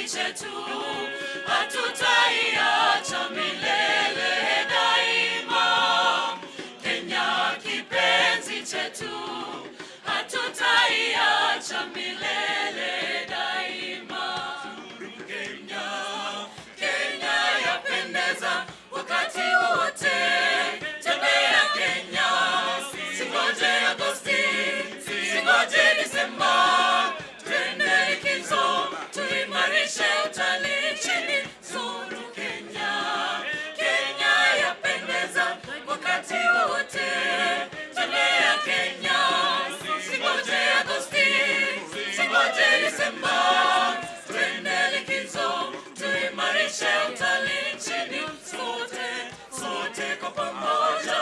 chetu, hatutaiacha milele daima. Kenya kipenzi chetu, hatutaiacha milele daima. Kenya, Kenya yapendeza wakati wote. Tembea Kenya, singoje Agosti, singoje Disemba. Twende likizo, tuimarishe utalii nchini. Zuru Kenya, Kenya yapendeza wakati wote. Tembea Kenya, singoje Agosti, singoje Disemba. Twende likizo, tuimarishe utalii nchini. Sote, sote kwa pamoja.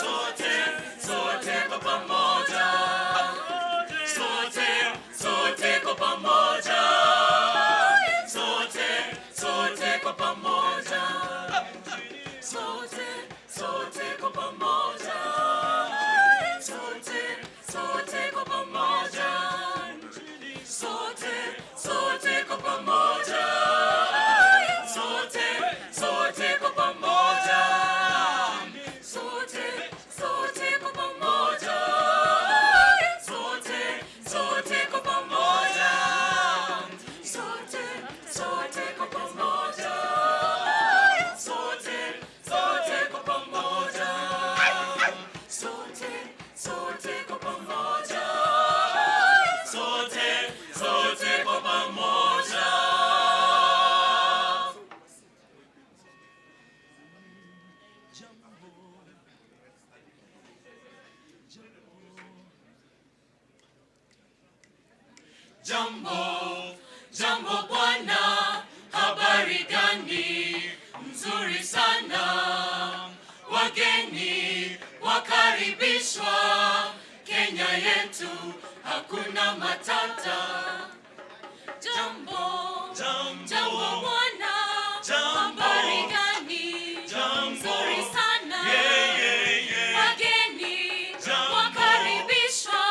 Sote, sote kwa pamoja. Sote, sote kwa pamoja. Sote, sote kwa pamoja. Sote, sote kwa pamoja. Sote, sote kwa pamoja. Sote, sote kwa pamoja. Sote, sote kwa pamoja. Sote, sote kwa pamoja. Sote, sote kwa pamoja. Sote, sote kwa pamoja. Sote, sote kwa pamoja. Sote, sote kwa pamoja. Sote, sote kwa pamoja. Jambo, jambo bwana, habari gani? Mzuri sana. Wageni wakaribishwa. Kenya yetu hakuna matata. Jambo, jambo bwana, habari gani? Mzuri sana. Wageni wakaribishwa.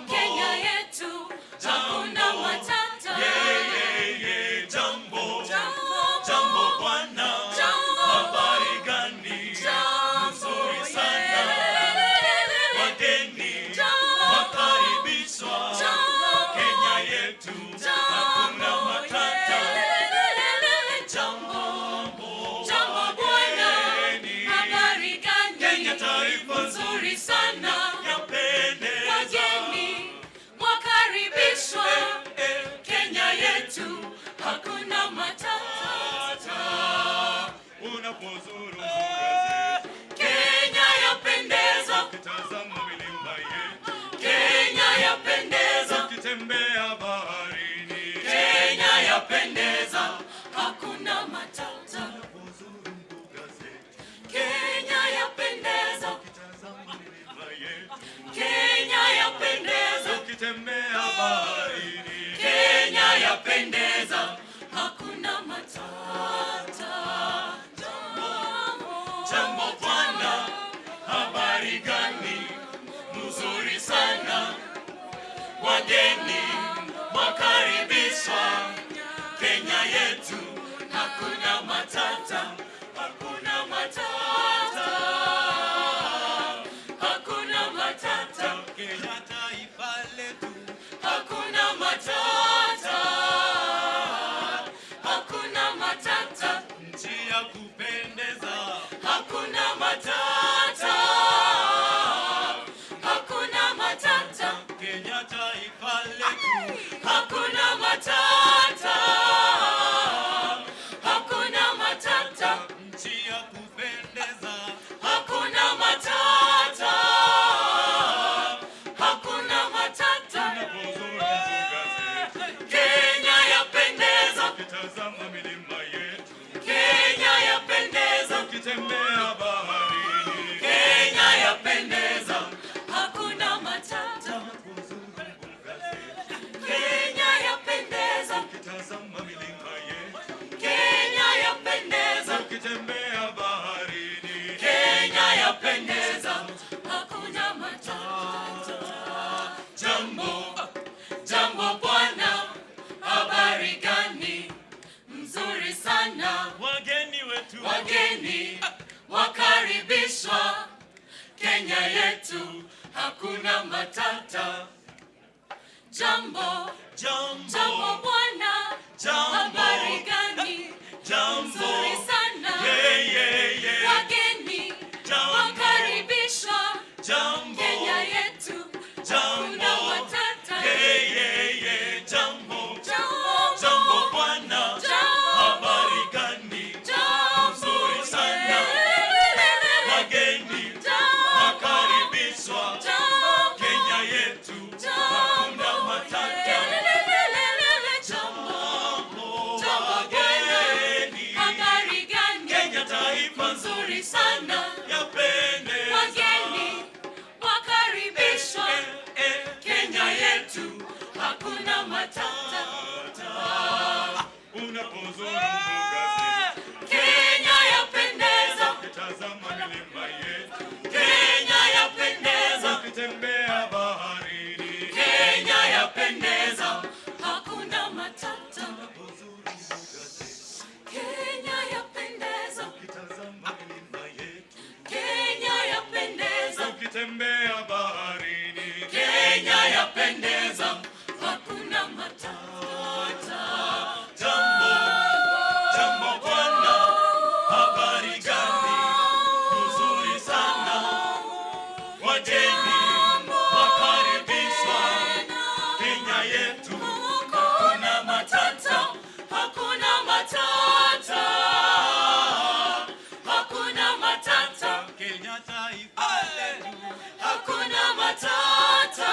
Kenya yetu hakuna matata. Jambo, jambo bwana, habari gani? Mzuri sana. Wageni wakaribishwa. Kenya yetu hakuna matata. Jambo bwana, habari gani? Kenya taifa Nzuri sana. yapendeza. Wageni wakaribishwa. Kenya yetu hakuna matata. Unapozuru mbuga zetu, Kenya yapendeza. ukitazama milima yetu, Kenya yapendeza. ukitembea baharini, Kenya yapendeza. Hakuna matata. unapozuru mbuga zetu, Kenya yapendeza. ukitazama milima yetu, Kenya yapendeza. ukitembea baharini, Kenya yapendeza. Hakuna matata. jambo bwana, habari gani? Mzuri sana. Wageni wakaribishwa. Kenya yetu hakuna matata. Hakuna matata. Hakuna matata. Kenya taifa letu, Hakuna matata. Hakuna matata. nchi ya kupendeza. Hakuna matata. Hakuna matata. Kenya taifa letu, Hakuna matata. Hakuna matata. nchi ya kupendeza. Hakuna matata. Hakuna matata. Unapozuru mbuga zetu, Kenya yapendeza. ukitazama milima yetu, Kenya yapendeza. ukitembea baharini, Kenya yapendeza. Hakuna matata. unapozuru mbuga zetu, wageni wakaribishwa. Kenya yetu hakuna matata. Jambo, jambo bwana, habari gani? Nzuri sana. Wageni wakaribishwa. Kenya yetu hakuna matata. Jambo bwana, habari gani? Nzuri sana. Wageni wakaribishwa. Kenya yetu hakuna matata. Habari gani? Kenya taifa nzuri sana. Yapendeza. Wageni wakaribishwa. Kenya yetu hakuna matata. Unapozuru mbuga zetu, Kenya yapendeza. ukitazama milima yetu, Kenya yapendeza. ukitembea baharini, Kenya yapendeza. Hakuna matata. unapozuru mbuga zetu, Kenya yapendeza. ukitazama milima yetu, Kenya yapendeza. ukitembea baharini, Kenya yapendeza. Hakuna matata. Jambo bwana, habari gani? Nzuri sana. Wageni wakaribishwa. Kenya yetu Hakuna matata. Hakuna matata. Hakuna matata. Kenya taifa letu, Hakuna matata.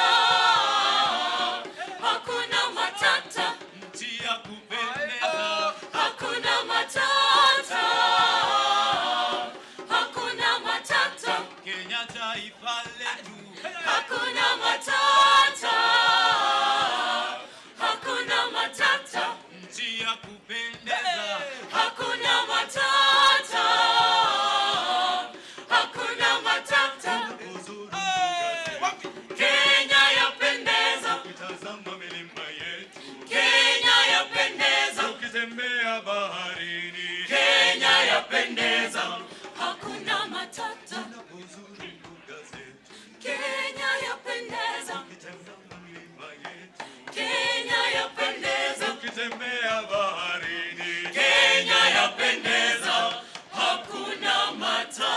Hakuna matata. nchi ya kupendeza. Hakuna matata. Hakuna matata. Kenya taifa letu, Hakuna matata. Hakuna matata. nchi ya kupendeza. Hakuna matata. Hakuna matata. Uzuri mbuga zetu, Kenya yapendeza. ukitazama milima yetu, Kenya yapendeza. ukitembea baharini, Kenya yapendeza. Hakuna matata. uzuri mbuga zetu, Kenya yapendeza. ukitazama milima yetu, Kenya yapendeza. ukitembea baharini, Kenya yapendeza. Hakuna matata.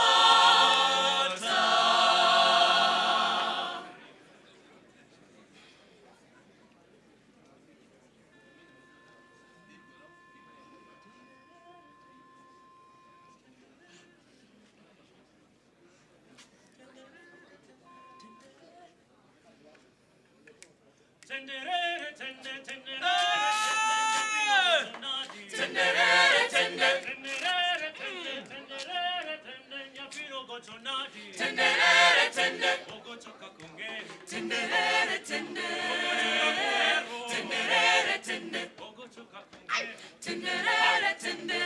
Tenderere tende. Tenderere tende. Tenderere tende. Tenderere tende. Tenderere tende. Tenderere tende.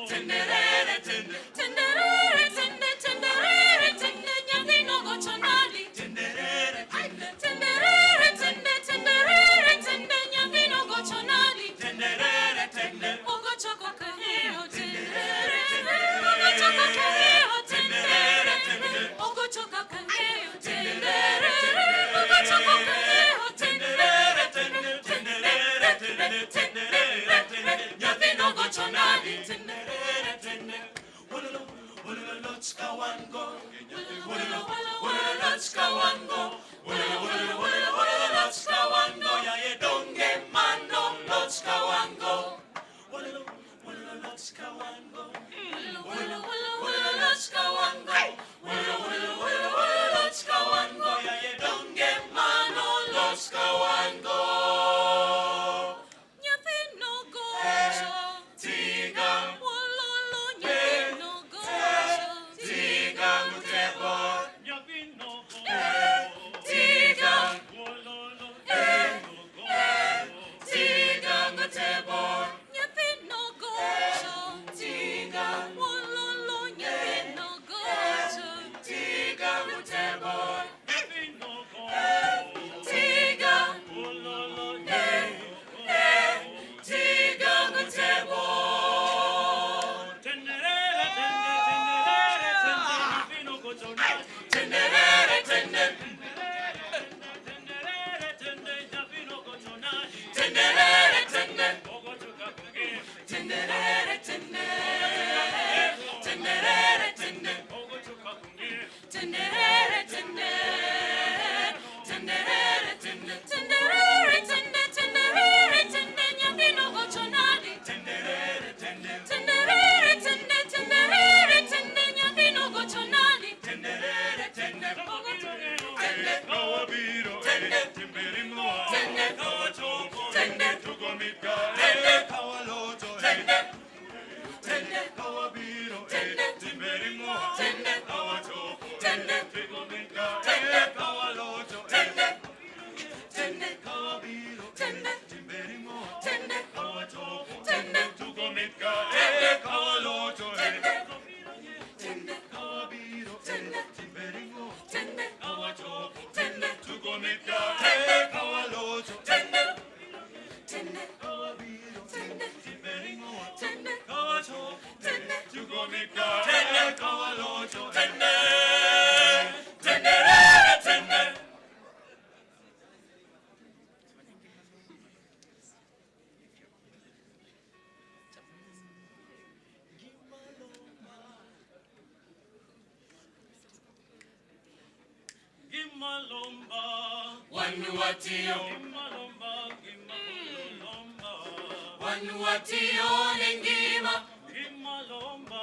Tenderere tende. Tenderere tende. Nyandino gochonali. Tenderere tende. Tenderere tende. Tenderere tende. Nyandino gochonali. Tenderere tende. Ogochoko kahio. Tenderere tende. Ogochoko kahio. Tenderere tende. Ogochoko kahio. Tenderere Tendere tende. Tendere tende. Tendere tende. Tendere tende. Tendere tende. Tendere tende. Tendere tende. Nyambino gochonali. Tendere tende. Tendere tende. Tendere tende. Nyambino gochonali. Tendere tende. Tende. Kawabiro. Tende. Timberimo. Tende. Kawachoko. Tende. Tugomika. Tende. Kawaloto. Tende. Tende. Kawabiro. Tende. Timberimo. Tende. Kawachoko. Tende. Tugomika. Tende. Kawaloto. Tende. Tende. Kawabiro. Tende. Timberimo. Tende. Kawachoko. Tende. Tugomika. Tende. Kawaloto. Tende. Tende. Kawabiro. Tende. Timberimo. Tende. Kawachoko. Tende. Tugomika. Tende. Kawaloto. Tende. Tende. Kawabiro. Tende. Timberimo. Tende. Kawachoko. Tende. Tugomika. Tende. Kawaloto. Tende. Tendere tende. Gimalomba, Wanuatio. Gimalomba, Gimalomba, Wanuatio nengima. Gimalomba,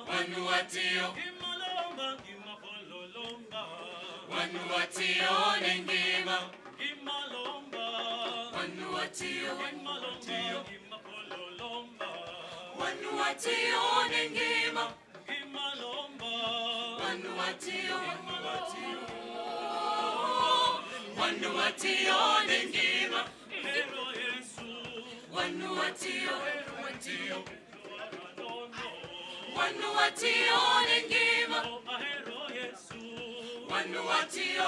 Wanuatio. Gimalomba, Gimalomba, Wanuatio nengima. Gimalomba, Wanuatio. Gimalomba, Wanuatio nengima. Gimalomba, Wanuatio. Wanuatio nengima. Hero Yesu, Wanuatio. Wanuatio, Wanuatio nengima. Hero Yesu, Wanuatio.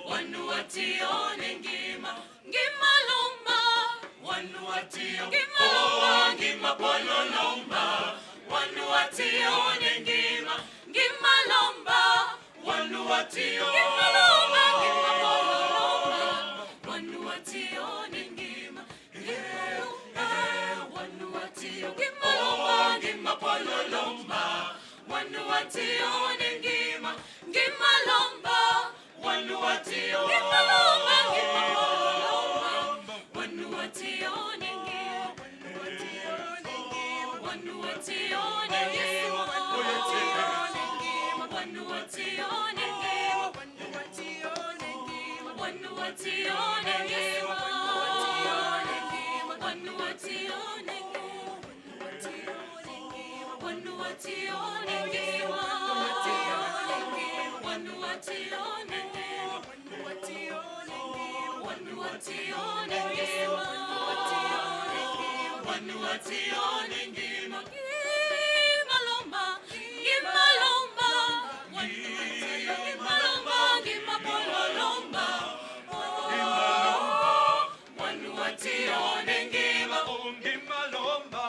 Wanuatio nengima. Gimalomba. Wanuatio. Gimalomba. Gimapololomba. Wanuatio nengima. Gimalomba. Wanuatio. Gimalomba. Gimapololomba. Wanuatio nengima. Gimalomba. Wanuatio. Gimalomba. Gimapololomba. Wanuatio nengima. Gimalomba. Wanuatio. Gimalomba. Gimapololomba. Wanuatio nengima. Wanuatio nengima. Wanuatio nengima. Wanuatio nengima. Wanuatio nengima. Wanuatio nengima. Wanuatio nengima. Wanuatio nengima. Wanuatio nengima. Gimalomba. Gimalomba. Gimalomba. Gimapololomba. Wanuatio nengima. Gimalomba.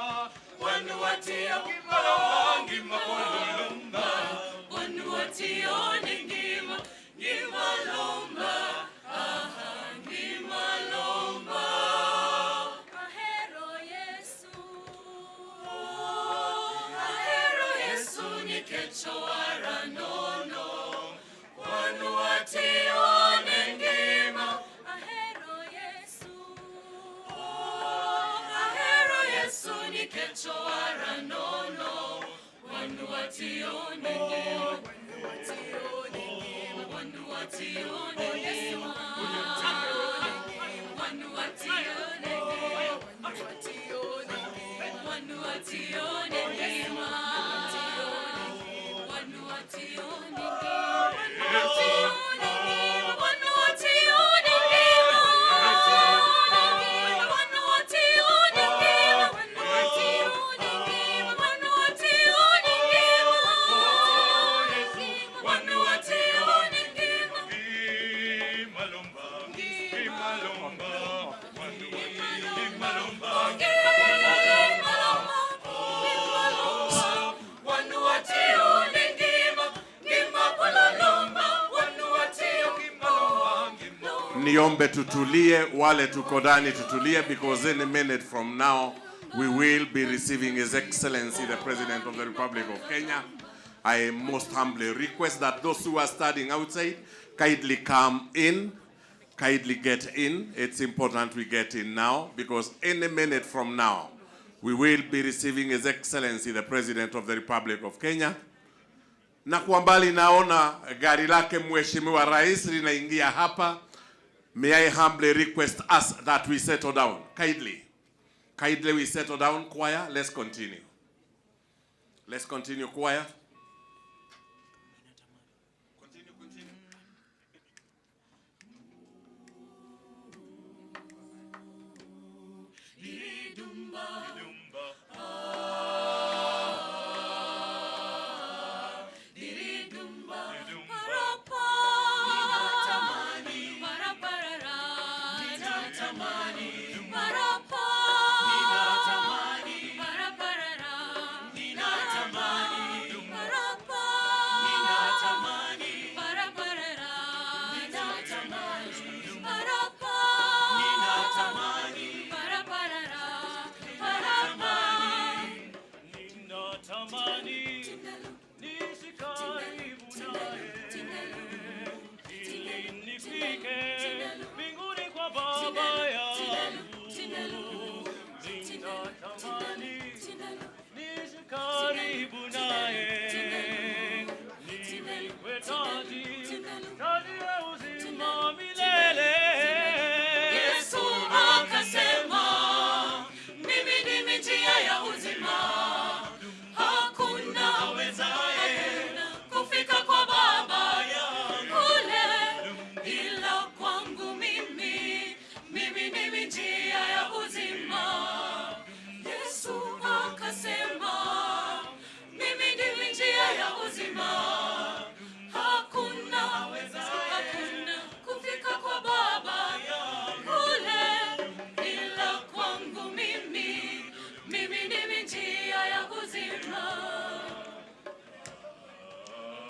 Wanuatio. Gimalomba. Wanuatio nengima. Gimalomba. Gimalomba. Ahero Yesu. Ahero Yesu nikecho aranono. Wanuatio nengima. Ahero Yesu. Ahero Yesu nikecho aranono. Wanuatio nengima. Wanuatio nengima. Wanuatio nengima. Wanuatio nengima. Wanuatio nengima. Wanuatio nengima. Wanuatio nengima. Wanuatio nengima. Wanuatio nengima. Gimalomba. Gimalomba. Gimalomba. Gimalomba. Niombe tutulie, wale tuko ndani tutulie, because any minute from now we will be receiving His Excellency the President of the Republic of Kenya. I most humbly request that those who are standing outside kindly come in, kindly get in. It's important we get in now, because any minute from now we will be receiving His Excellency the President of the Republic of Kenya. Na kwa mbali naona gari lake Mheshimiwa Rais linaingia hapa. May I humbly request us that we settle down. Kindly we settle down, choir. Let's continue. Let's continue, choir. Continue.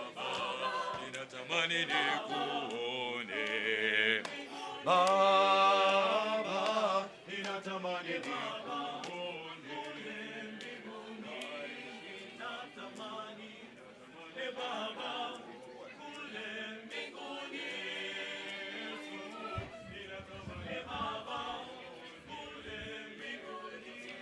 Baba, ninatamani nikuone. Ninatamani, Baba, kule mbinguni. Ninatamani Baba, kule mbinguni.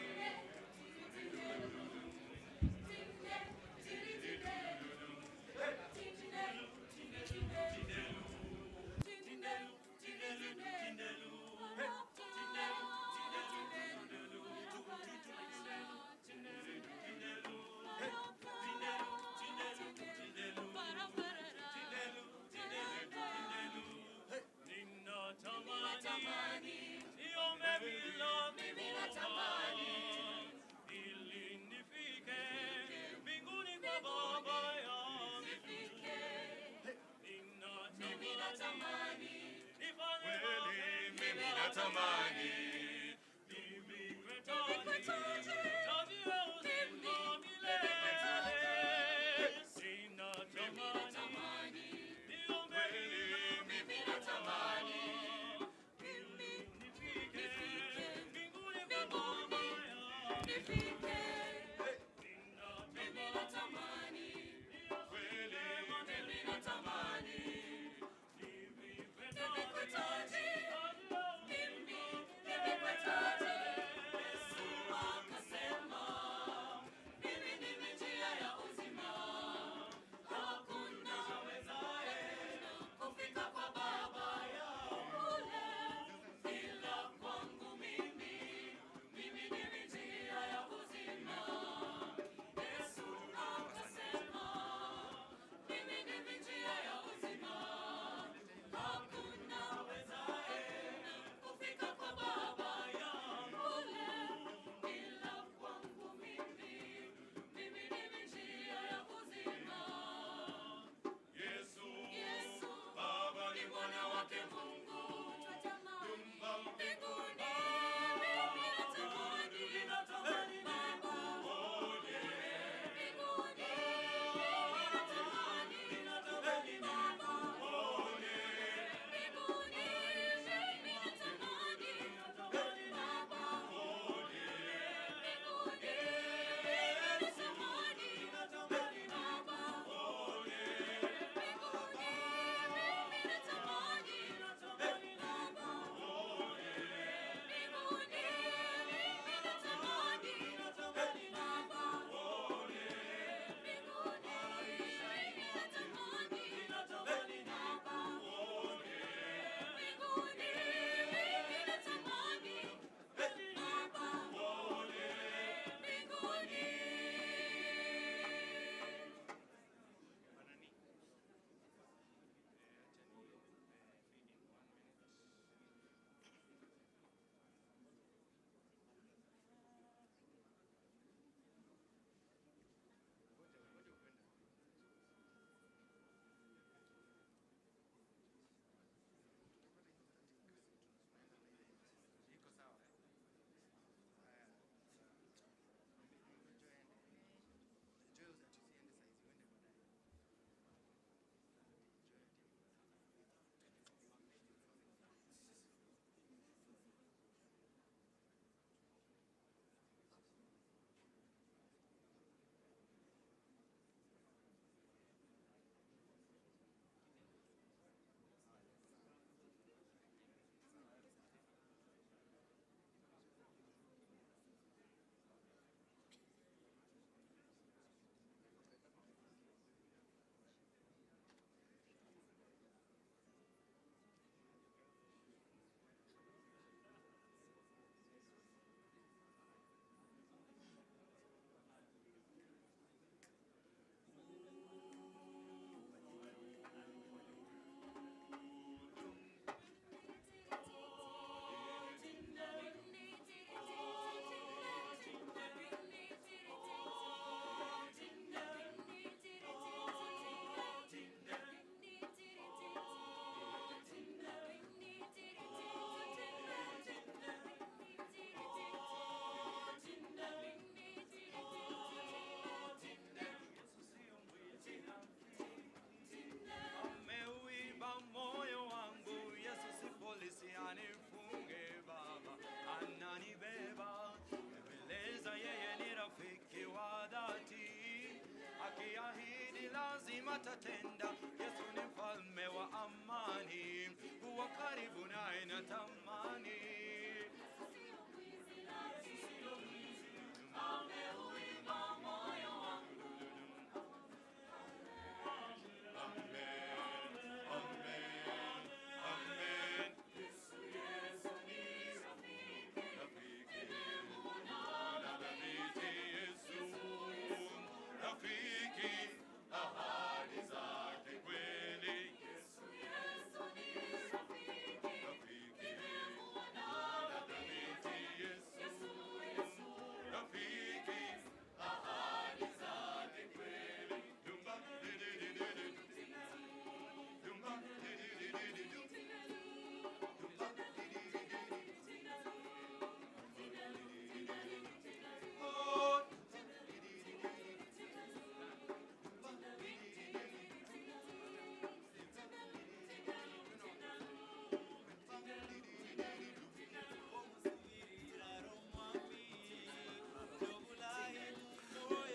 atatenda. Yesu ni mfalme wa amani, kuwa karibu naye natamani.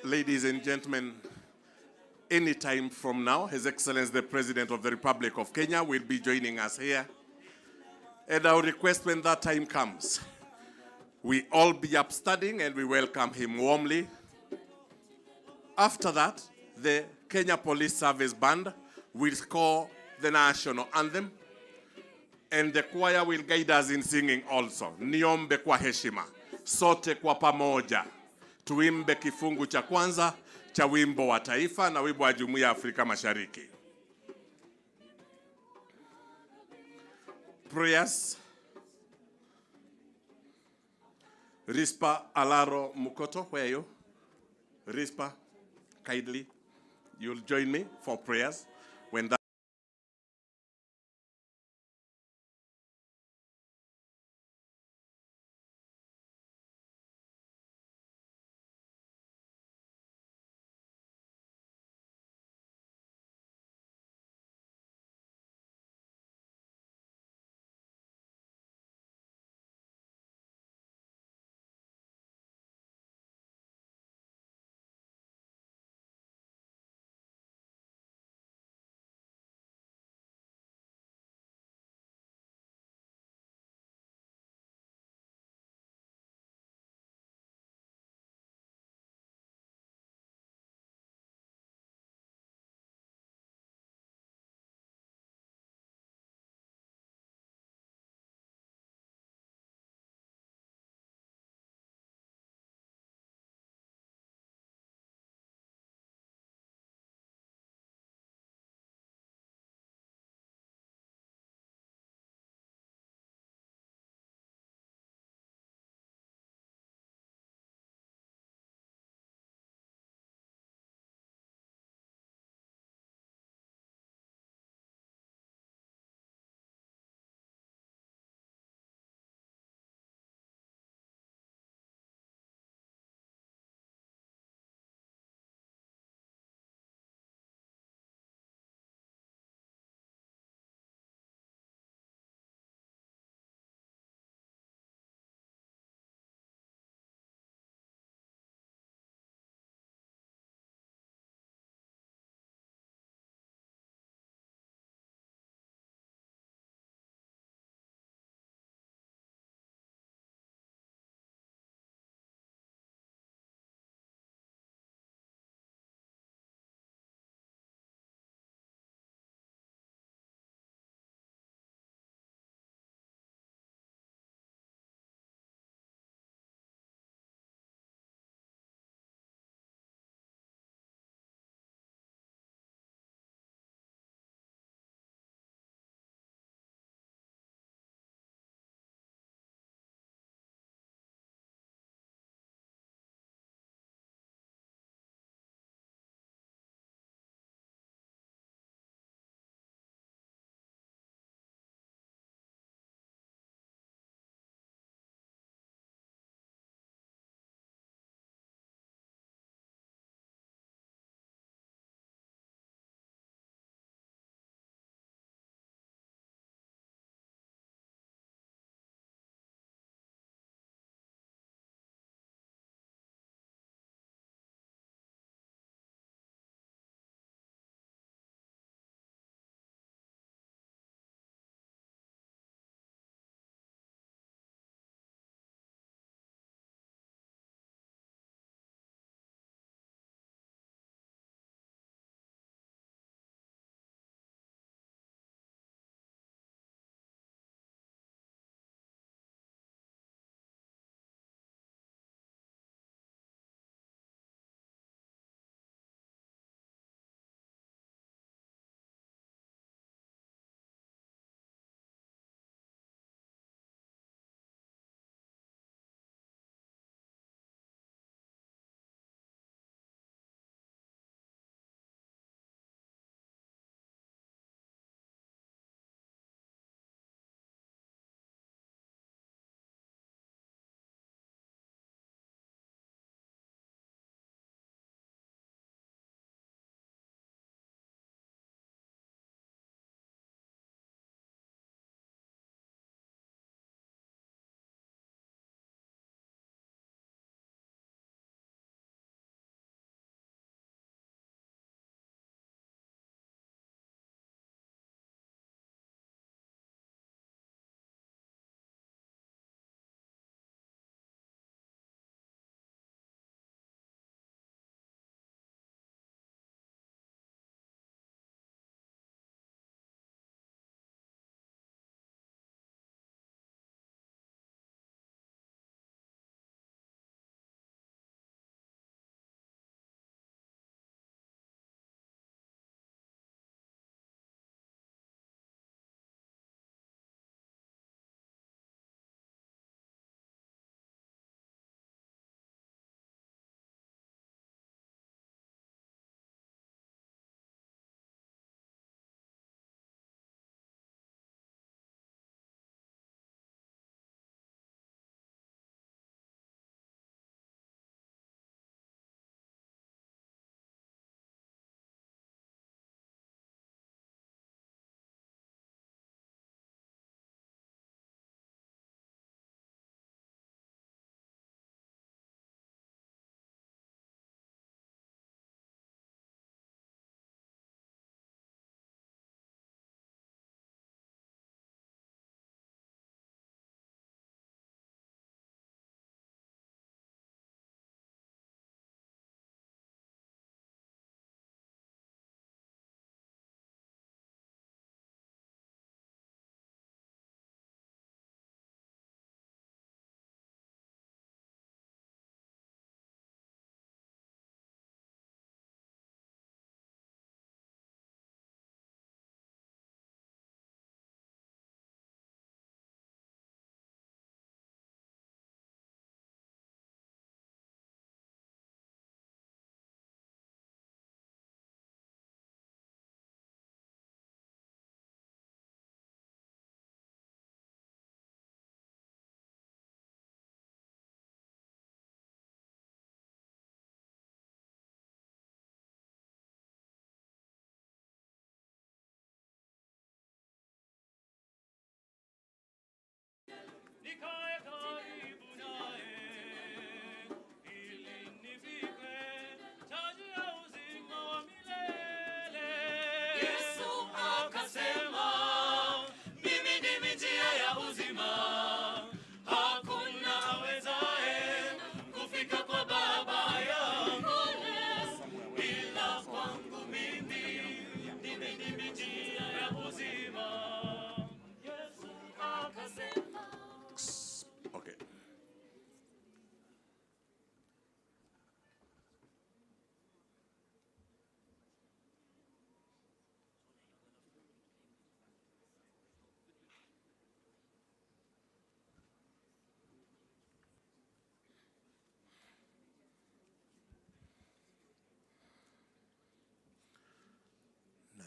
Ladies and gentlemen, any time from now, His Excellency the President of the Republic of Kenya will be joining us here. And I would request when that time comes, we all be upstanding and we welcome him warmly. After that, the Kenya Police Service Band will score the national anthem, and the choir will guide us in singing also. Niombe kwa heshima, sote kwa pamoja tuimbe kifungu cha kwanza cha wimbo wa taifa na wimbo wa Jumuiya ya Afrika Mashariki. Prayers. Rispa Alaro Mukoto, where are you? Rispa, kindly, you'll join me for prayers when that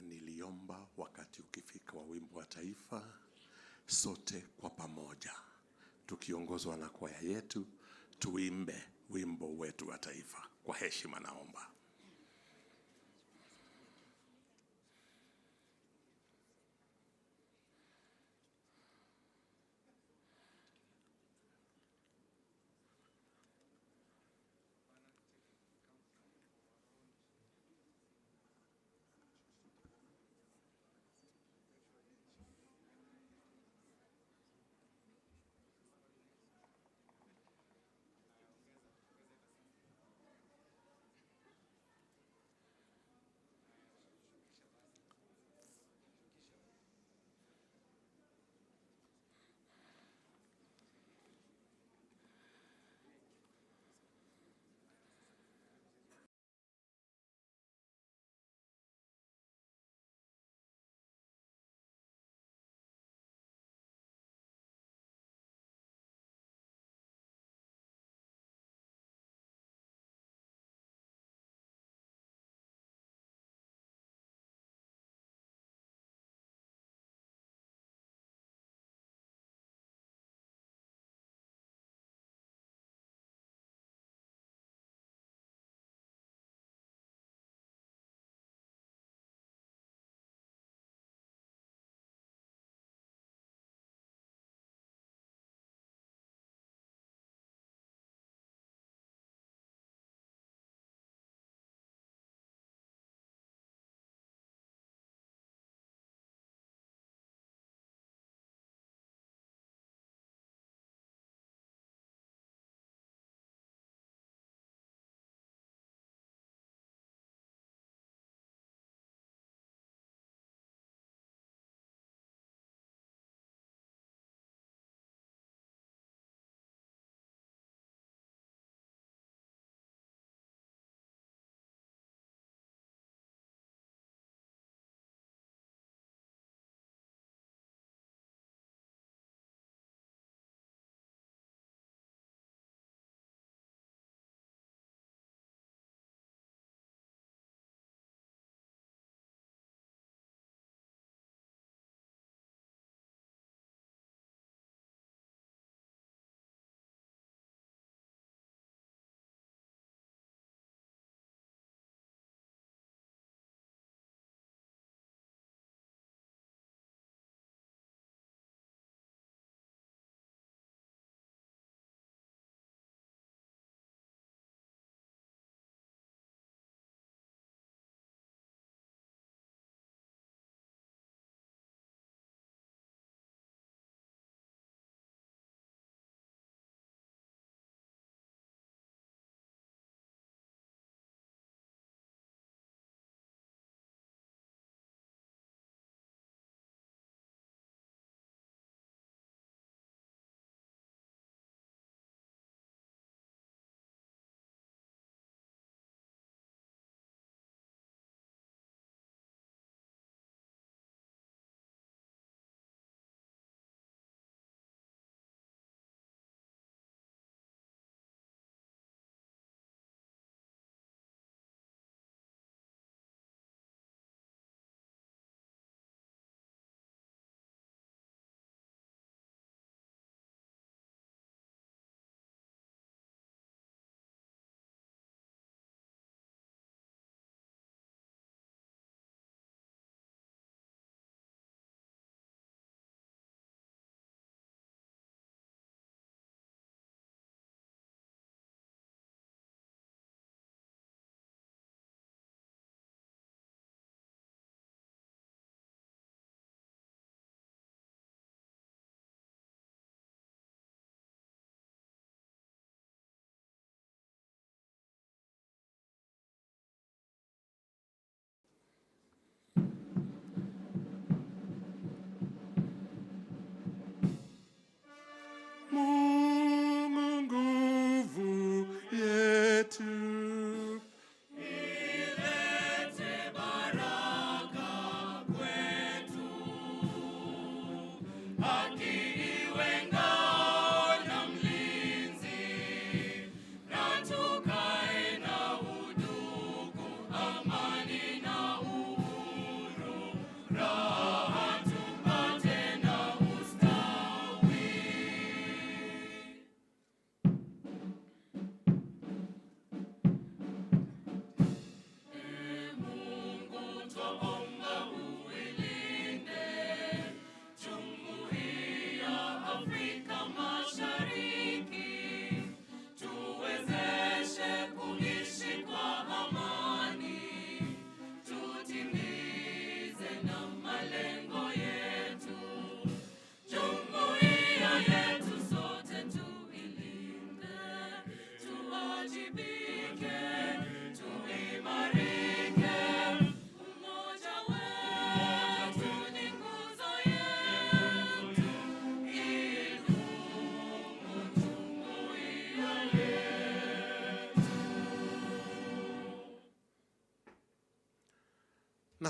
niliomba wakati ukifika wa wimbo wa taifa, sote kwa pamoja tukiongozwa na kwaya yetu tuimbe wimbo wetu wa taifa. Kwa heshima naomba.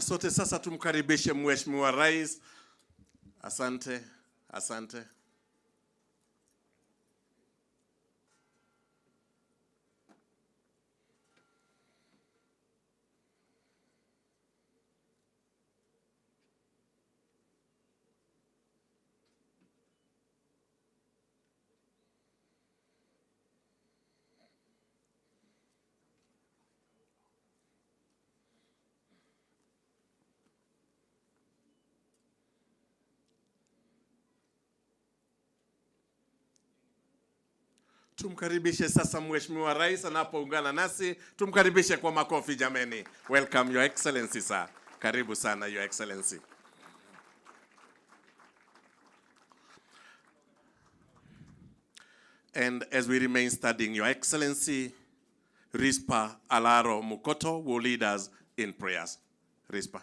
sote sasa tumkaribishe Mheshimiwa Rais. Asante, asante. Tumkaribishe sasa Mheshimiwa Rais anapoungana nasi. Tumkaribishe kwa makofi jameni. Welcome Your Excellency sir. Karibu sana Your Excellency. And as we remain standing, Your Excellency, Rispa Alaro Mukoto will lead us in prayers. Rispa.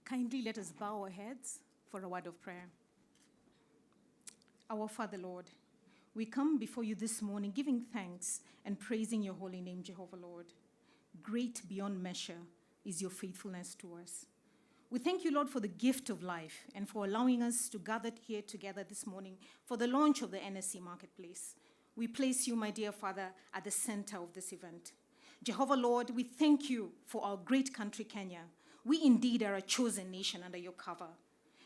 Kindly let us bow our heads for a word of prayer. Our Father, Lord, we come before you this morning giving thanks and praising your holy name, Jehovah, Lord. Great beyond measure is your faithfulness to us. We thank you, Lord, for the gift of life and for allowing us to gather here together this morning for the launch of the NSC Marketplace. We place you, my dear Father, at the center of this event. Jehovah, Lord, we thank you for our great country, Kenya. We indeed are a chosen nation under your cover.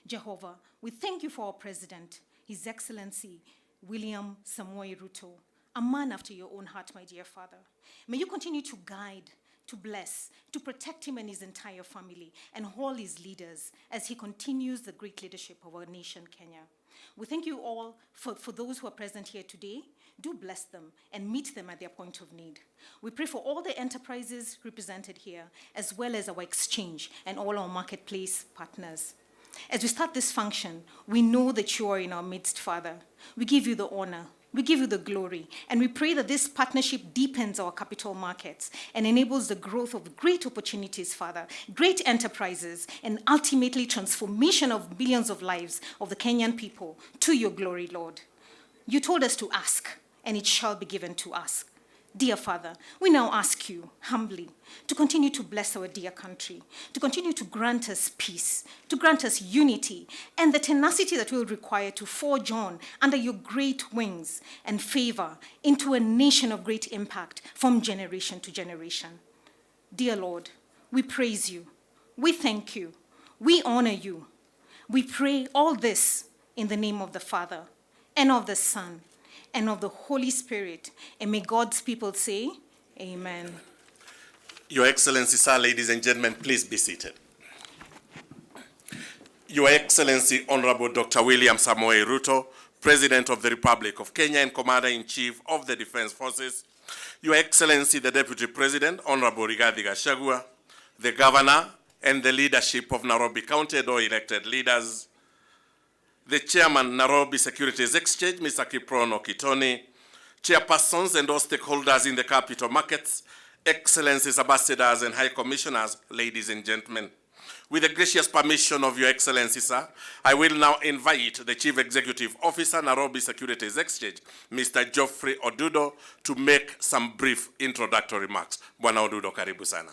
Jehovah, we thank you for our president, His Excellency, William Samoei Ruto, a man after your own heart, my dear Father. May you continue to guide, to bless, to protect him and his entire family, and all his leaders as he continues the great leadership of our nation, Kenya. We thank you all for those who are present here today. Do bless them and meet them at their point of need. We pray for all the enterprises represented here, as well as our exchange and all our marketplace partners. As we start this function, we know that you are in our midst, Father. We give you the honor, we give you the glory, and we pray that this partnership deepens our capital markets and enables the growth of great opportunities, Father, great enterprises, and ultimately transformation of billions of lives of the Kenyan people to your glory, Lord. You told us to ask, and it shall be given to us. Dear Father, we now ask you humbly to continue to bless our dear country, to continue to grant us peace, to grant us unity, and the tenacity that we'll require to forge on under your great wings and favor into a nation of great impact from generation to generation. Dear Lord, we praise you, we thank you, we honor you. We pray all this in the name of the Father, and of the Son, and of the Holy Spirit. And may God's people say, amen. Your Excellency, sir, ladies and gentlemen, please be seated. Your Excellency, Honorable Dr. William Samoei Ruto, President of the Republic of Kenya and Commander-in-Chief of the Defense Forces, Your Excellency, the Deputy President, Honorable Rigathi Gachagua, the Governor and the leadership of Nairobi County, or elected leaders, the Chairman, Nairobi Securities Exchange, Mr. Kiprono Kitoni, Chairpersons and all stakeholders in the capital markets, Excellencies, Ambassadors and High Commissioners, ladies and gentlemen. With the gracious permission of Your Excellency, sir, I will now invite the Chief Executive Officer, Nairobi Securities Exchange, Mr. Geoffrey Odudo, to make some brief introductory remarks. Bwana Odudo, karibu sana.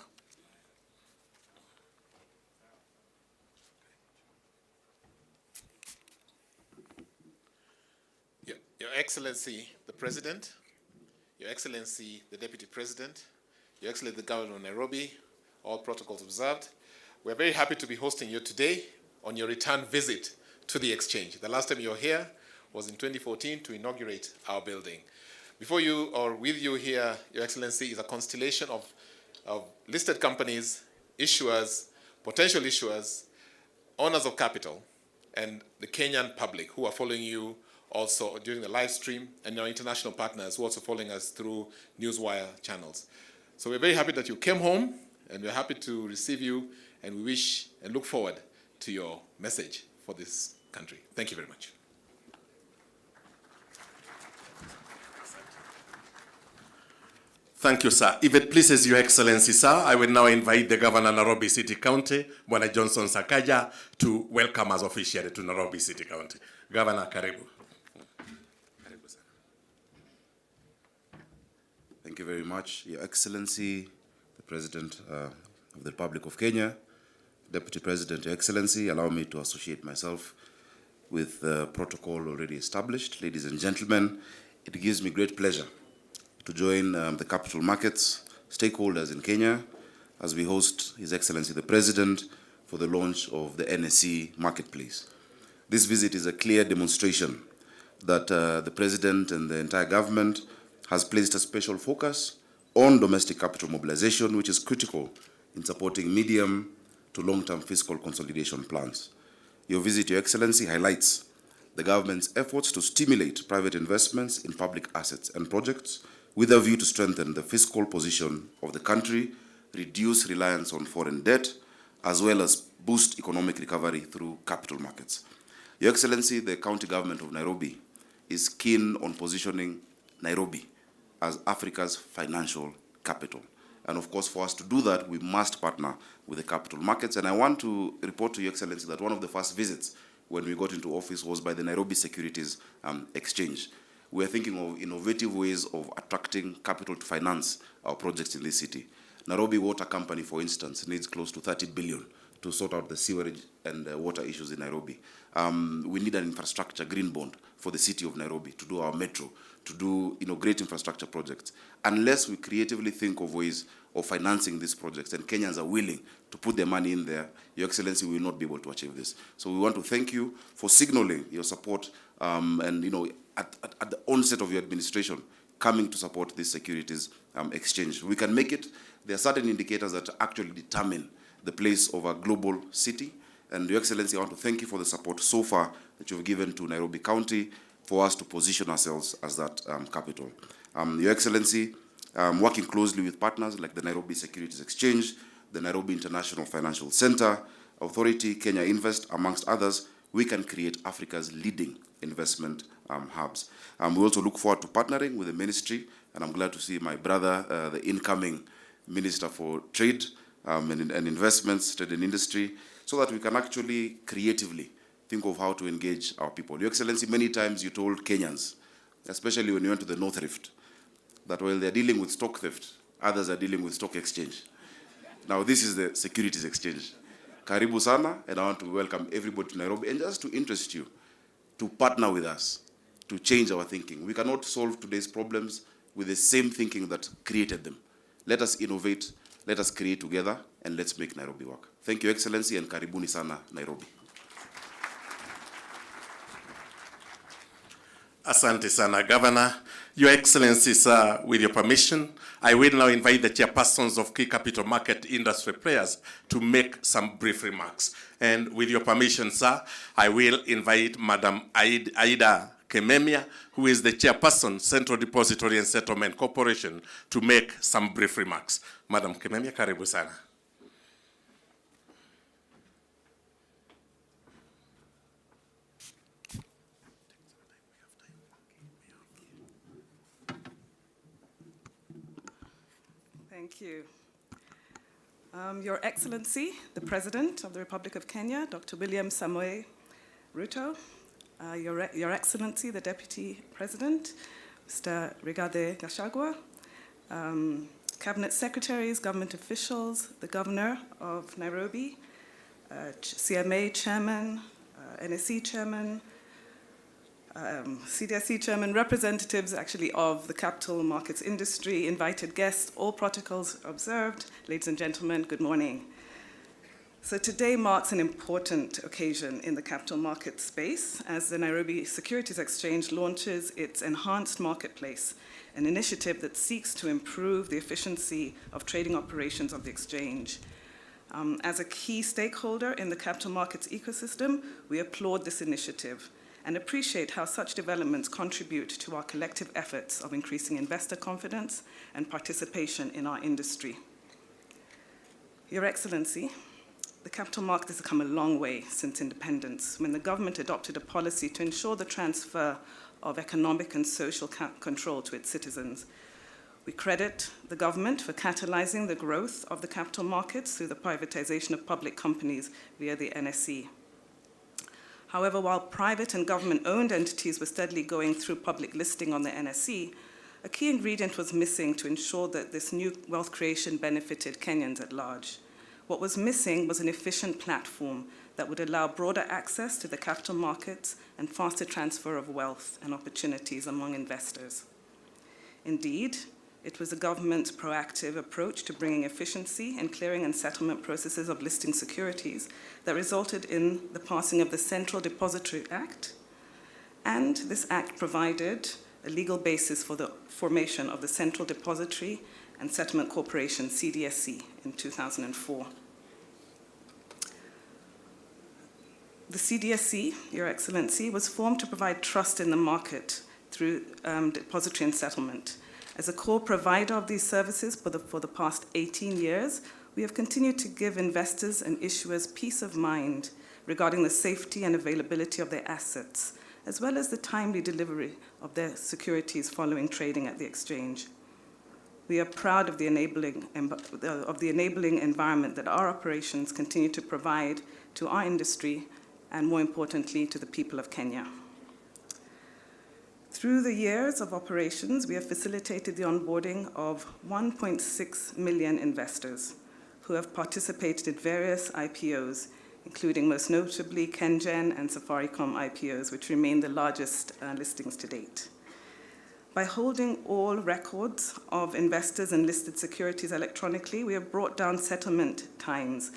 Your Excellency, the President, Your Excellency, the Deputy President, Your Excellency, the Governor of Nairobi, all protocols observed. We're very happy to be hosting you today on your return visit to the Exchange. The last time you were here was in 2014 to inaugurate our building. Before you or with you here, Your Excellency, is a constellation of listed companies, issuers, potential issuers, owners of capital, and the Kenyan public who are following you also during the live stream, and our international partners who are also following us through Newswire channels. So we're very happy that you came home, and we're happy to receive you, and we wish and look forward to your message for this country. Thank you very much. Thank you, sir. If it pleases Your Excellency, sir, I will now invite the Governor of Nairobi City County, Bwana Johnson Sakaja, to welcome us officially to Nairobi City County. Governor, karibu. Thank you very much. Your Excellency, the President of the Republic of Kenya, Deputy President, Your Excellency, allow me to associate myself with the protocol already established. Ladies and gentlemen, it gives me great pleasure to join the capital markets stakeholders in Kenya as we host His Excellency the President for the launch of the NSE Marketplace. This visit is a clear demonstration that the President and the entire government has placed a special focus on domestic capital mobilization, which is critical in supporting medium to long-term fiscal consolidation plans. Your visit, Your Excellency, highlights the government's efforts to stimulate private investments in public assets and projects with a view to strengthen the fiscal position of the country, reduce reliance on foreign debt, as well as boost economic recovery through capital markets. Your Excellency, the county government of Nairobi is keen on positioning Nairobi as Africa's financial capital. And of course, for us to do that, we must partner with the capital markets. And I want to report to Your Excellency that one of the first visits when we got into office was by the Nairobi Securities Exchange. We are thinking of innovative ways of attracting capital to finance our projects in this city. Nairobi Water Company, for instance, needs close to 30 billion to sort out the sewerage and water issues in Nairobi. We need an infrastructure green bond for the city of Nairobi to do our metro, to do great infrastructure projects. Unless we creatively think of ways of financing these projects and Kenyans are willing to put their money in there, Your Excellency, we will not be able to achieve this. So we want to thank you for signaling your support and at the onset of your administration coming to support this securities exchange. We can make it. There are certain indicators that actually determine the place of a global city. And Your Excellency, I want to thank you for the support so far that you've given to Nairobi County for us to position ourselves as that capital. Your Excellency, working closely with partners like the Nairobi Securities Exchange, the Nairobi International Financial Center, Authority, Kenya Invest, amongst others, we can create Africa's leading investment hubs. We also look forward to partnering with the ministry, and I'm glad to see my brother, the incoming Minister for Trade and Investments, Trade and Industry, so that we can actually creatively think of how to engage our people. Your Excellency, many times you told Kenyans, especially when you went to the North Rift, that while they're dealing with stock theft, others are dealing with stock exchange. Now this is the Securities Exchange. Karibu sana, and I want to welcome everybody to Nairobi, and just to interest you, to partner with us, to change our thinking. We cannot solve today's problems with the same thinking that created them. Let us innovate, let us create together, and let's make Nairobi work. Thank you, Excellency, and karibuni sana, Nairobi. Asante sana, Governor. Your Excellency, sir, with your permission, I will now invite the chairpersons of key capital market industry players to make some brief remarks. And with your permission, sir, I will invite Madam Aida Kememia, who is the chairperson, Central Depository and Settlement Corporation, to make some brief remarks. Madam Kememia, karibu sana. Thank you. Your Excellency, the President of the Republic of Kenya, Dr. William Samoei Ruto, Your Excellency, the Deputy President, Mr. Rigathi Gachagua, Cabinet Secretaries, government officials, the Governor of Nairobi, CMA Chairman, NSE Chairman, CDSC Chairman, representatives actually of the capital markets industry, invited guests, all protocols observed. Ladies and gentlemen, good morning. So today marks an important occasion in the capital market space as the Nairobi Securities Exchange launches its enhanced marketplace, an initiative that seeks to improve the efficiency of trading operations of the exchange. As a key stakeholder in the capital markets ecosystem, we applaud this initiative and appreciate how such developments contribute to our collective efforts of increasing investor confidence and participation in our industry. Your Excellency, the capital market has come a long way since independence, when the government adopted a policy to ensure the transfer of economic and social control to its citizens. We credit the government for catalyzing the growth of the capital markets through the privatization of public companies via the NSE. However, while private and government-owned entities were steadily going through public listing on the NSE, a key ingredient was missing to ensure that this new wealth creation benefited Kenyans at large. What was missing was an efficient platform that would allow broader access to the capital markets and faster transfer of wealth and opportunities among investors. Indeed, it was the government's proactive approach to bringing efficiency in clearing and settlement processes of listing securities that resulted in the passing of the Central Depository Act, and this act provided a legal basis for the formation of the Central Depository and Settlement Corporation, CDSC, in 2004. The CDSC, Your Excellency, was formed to provide trust in the market through depository and settlement. As a core provider of these services for the past 18 years, we have continued to give investors and issuers peace of mind regarding the safety and availability of their assets, as well as the timely delivery of their securities following trading at the exchange. We are proud of the enabling environment that our operations continue to provide to our industry and, more importantly, to the people of Kenya. Through the years of operations, we have facilitated the onboarding of 1.6 million investors who have participated in various IPOs, including most notably KenGen and Safaricom IPOs, which remain the largest listings to date. By holding all records of investors and listed securities electronically, we have brought down settlement times.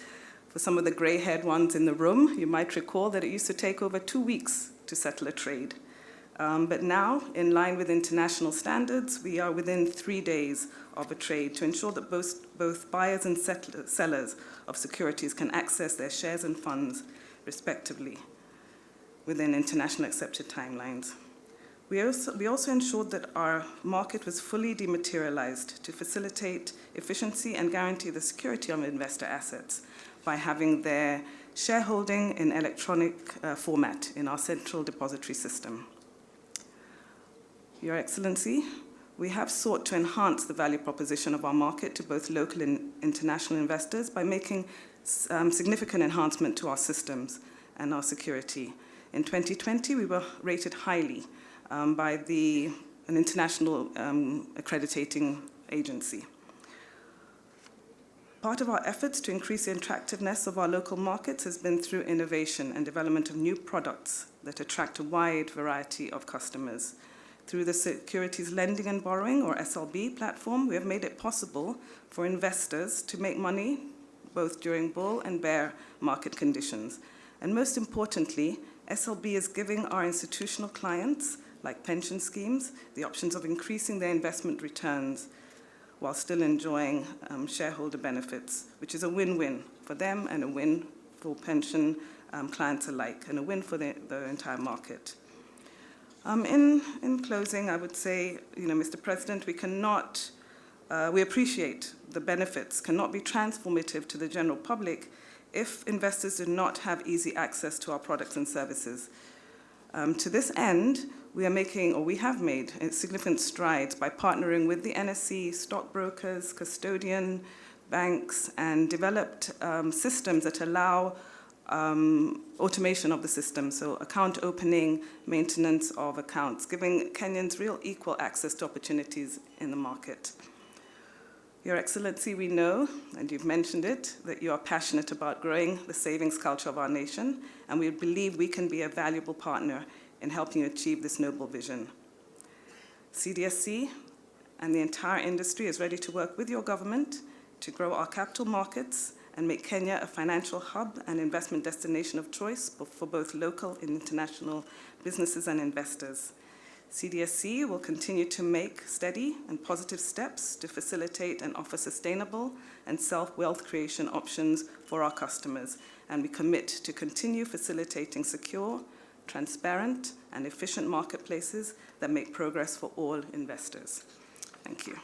For some of the gray-haired ones in the room, you might recall that it used to take over 2 weeks to settle a trade. But now, in line with international standards, we are within 3 days of a trade to ensure that both buyers and sellers of securities can access their shares and funds, respectively, within international accepted timelines. We also ensured that our market was fully dematerialized to facilitate efficiency and guarantee the security of investor assets by having their shareholding in electronic format in our central depository system. Your Excellency, we have sought to enhance the value proposition of our market to both local and international investors by making significant enhancement to our systems and our security. In 2020, we were rated highly by an international accrediting agency. Part of our efforts to increase the attractiveness of our local markets has been through innovation and development of new products that attract a wide variety of customers. Through the Securities Lending and Borrowing, or SLB platform, we have made it possible for investors to make money both during bull and bear market conditions. And most importantly, SLB is giving our institutional clients, like pension schemes, the options of increasing their investment returns while still enjoying shareholder benefits, which is a win-win for them and a win for pension clients alike, and a win for the entire market. In closing, I would say, Mr. President, we appreciate the benefits cannot be transformative to the general public if investors do not have easy access to our products and services. To this end, we have made significant strides by partnering with the NSE, stockbrokers, custodian, banks, and developed systems that allow automation of the system, so account opening, maintenance of accounts, giving Kenyans real equal access to opportunities in the market. Your Excellency, we know, and you've mentioned it, that you are passionate about growing the savings culture of our nation, and we believe we can be a valuable partner in helping you achieve this noble vision. CDSC and the entire industry is ready to work with your government to grow our capital markets and make Kenya a financial hub and investment destination of choice for both local and international businesses and investors. CDSC will continue to make steady and positive steps to facilitate and offer sustainable and self-wealth creation options for our customers, and we commit to continue facilitating secure, transparent, and efficient marketplaces that make progress for all investors. Thank you.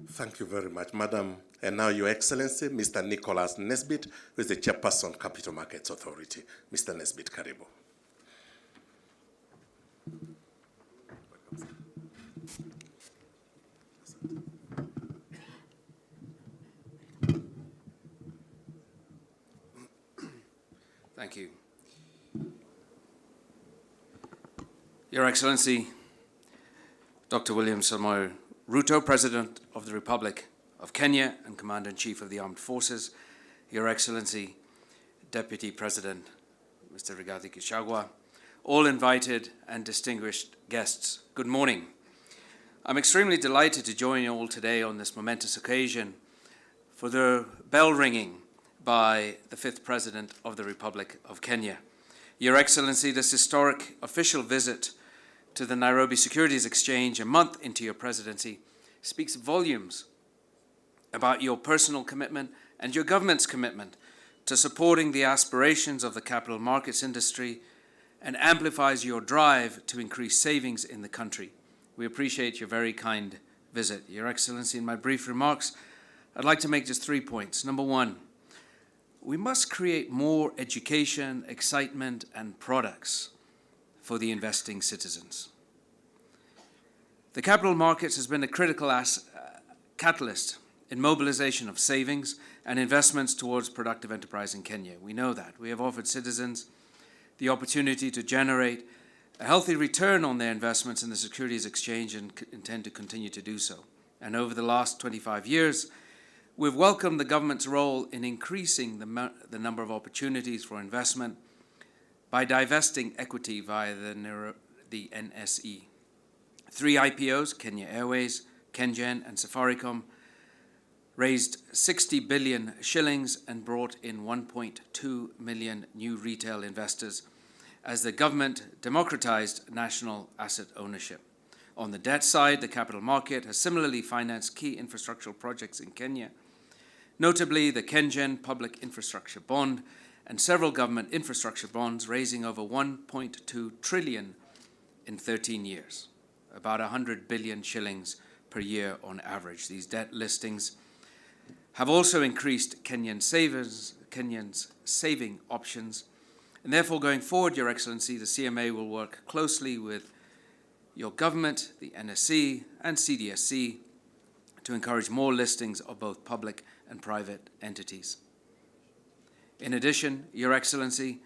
Thank you very much, Madam. And now, Your Excellency, Mr. Nicholas Nesbitt, who is the Chairperson, Capital Markets Authority. Mr. Nesbitt, karibu. Thank you. Your Excellency, Dr. William Samoei Ruto, President of the Republic of Kenya and Commander-in-Chief of the Armed Forces, Your Excellency, Deputy President, Mr. Rigathi Gachagua, all invited and distinguished guests, good morning. I'm extremely delighted to join you all today on this momentous occasion for the bell ringing by the 5th President of the Republic of Kenya. Your Excellency, this historic official visit to the Nairobi Securities Exchange a month into your presidency speaks volumes about your personal commitment and your government's commitment to supporting the aspirations of the capital markets industry and amplifies your drive to increase savings in the country. We appreciate your very kind visit. Your Excellency, in my brief remarks, I'd like to make just 3 points. Number one, we must create more education, excitement, and products for the investing citizens. The capital markets has been a critical catalyst in mobilization of savings and investments towards productive enterprise in Kenya. We know that. We have offered citizens the opportunity to generate a healthy return on their investments in the Securities Exchange and intend to continue to do so. And over the last 25 years, we've welcomed the government's role in increasing the number of opportunities for investment by divesting equity via the NSE. 3 IPOs, Kenya Airways, KenGen, and Safaricom, raised 60 billion shillings and brought in 1.2 million new retail investors as the government democratized national asset ownership. On the debt side, the capital market has similarly financed key infrastructural projects in Kenya, notably the KenGen Public Infrastructure Bond and several government infrastructure bonds, raising over 1.2 trillion in 13 years, about 100 billion shillings per year on average. These debt listings have also increased Kenyans' saving options, and therefore going forward, Your Excellency, the CMA will work closely with your government, the NSE and CDSC to encourage more listings of both public and private entities. In addition, Your Excellency,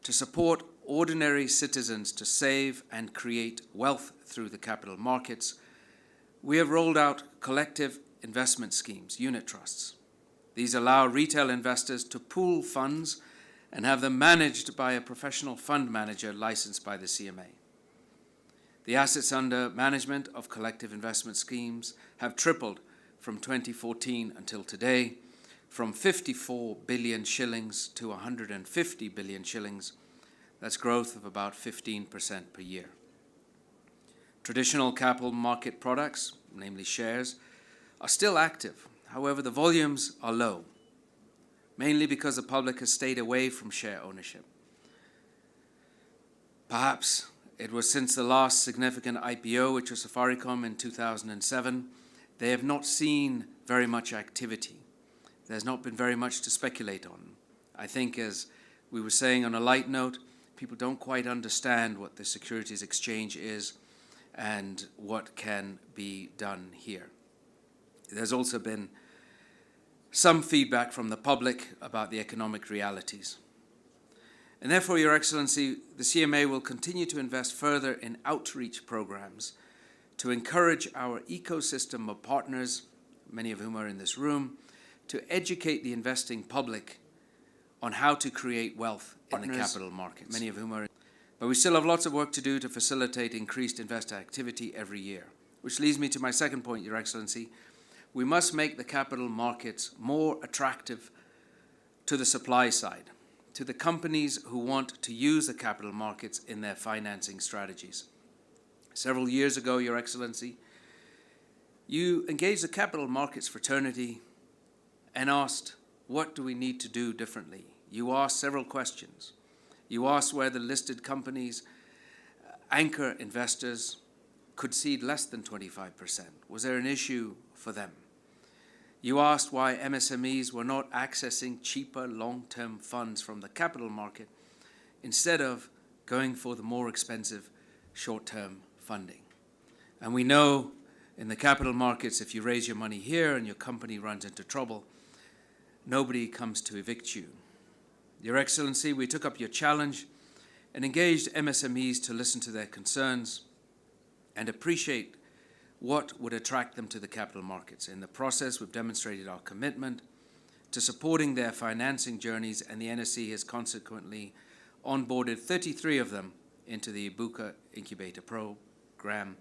to support ordinary citizens to save and create wealth through the capital markets, we have rolled out collective investment schemes, unit trusts. These allow retail investors to pool funds and have them managed by a professional fund manager licensed by the CMA. The assets under management of collective investment schemes have tripled from 2014 until today, from 54 billion shillings to 150 billion shillings. That's growth of about 15% per year. Traditional capital market products, namely shares, are still active. However, the volumes are low, mainly because the public has stayed away from share ownership. Perhaps it was since the last significant IPO, which was Safaricom in 2007, they have not seen very much activity. There's not been very much to speculate on. I think, as we were saying on a light note, people don't quite understand what the Securities Exchange is and what can be done here. There's also been some feedback from the public about the economic realities. And therefore, Your Excellency, the CMA will continue to invest further in outreach programs to encourage our ecosystem of partners, many of whom are in this room, to educate the investing public on how to create wealth in the capital markets, many of whom are in. But we still have lots of work to do to facilitate increased investor activity every year, which leads me to my second point, Your Excellency. We must make the capital markets more attractive to the supply side, to the companies who want to use the capital markets in their financing strategies. Several years ago, Your Excellency, you engaged the capital markets fraternity and asked, what do we need to do differently? You asked several questions. You asked whether listed companies, anchor investors, could cede less than 25%. Was there an issue for them? You asked why MSMEs were not accessing cheaper long-term funds from the capital market instead of going for the more expensive short-term funding. And we know in the capital markets, if you raise your money here and your company runs into trouble, nobody comes to evict you. Your Excellency, we took up your challenge and engaged MSMEs to listen to their concerns and appreciate what would attract them to the capital markets. In the process, we've demonstrated our commitment to supporting their financing journeys, and the NSE has consequently onboarded 33 of them into the Ibuka Incubator Program.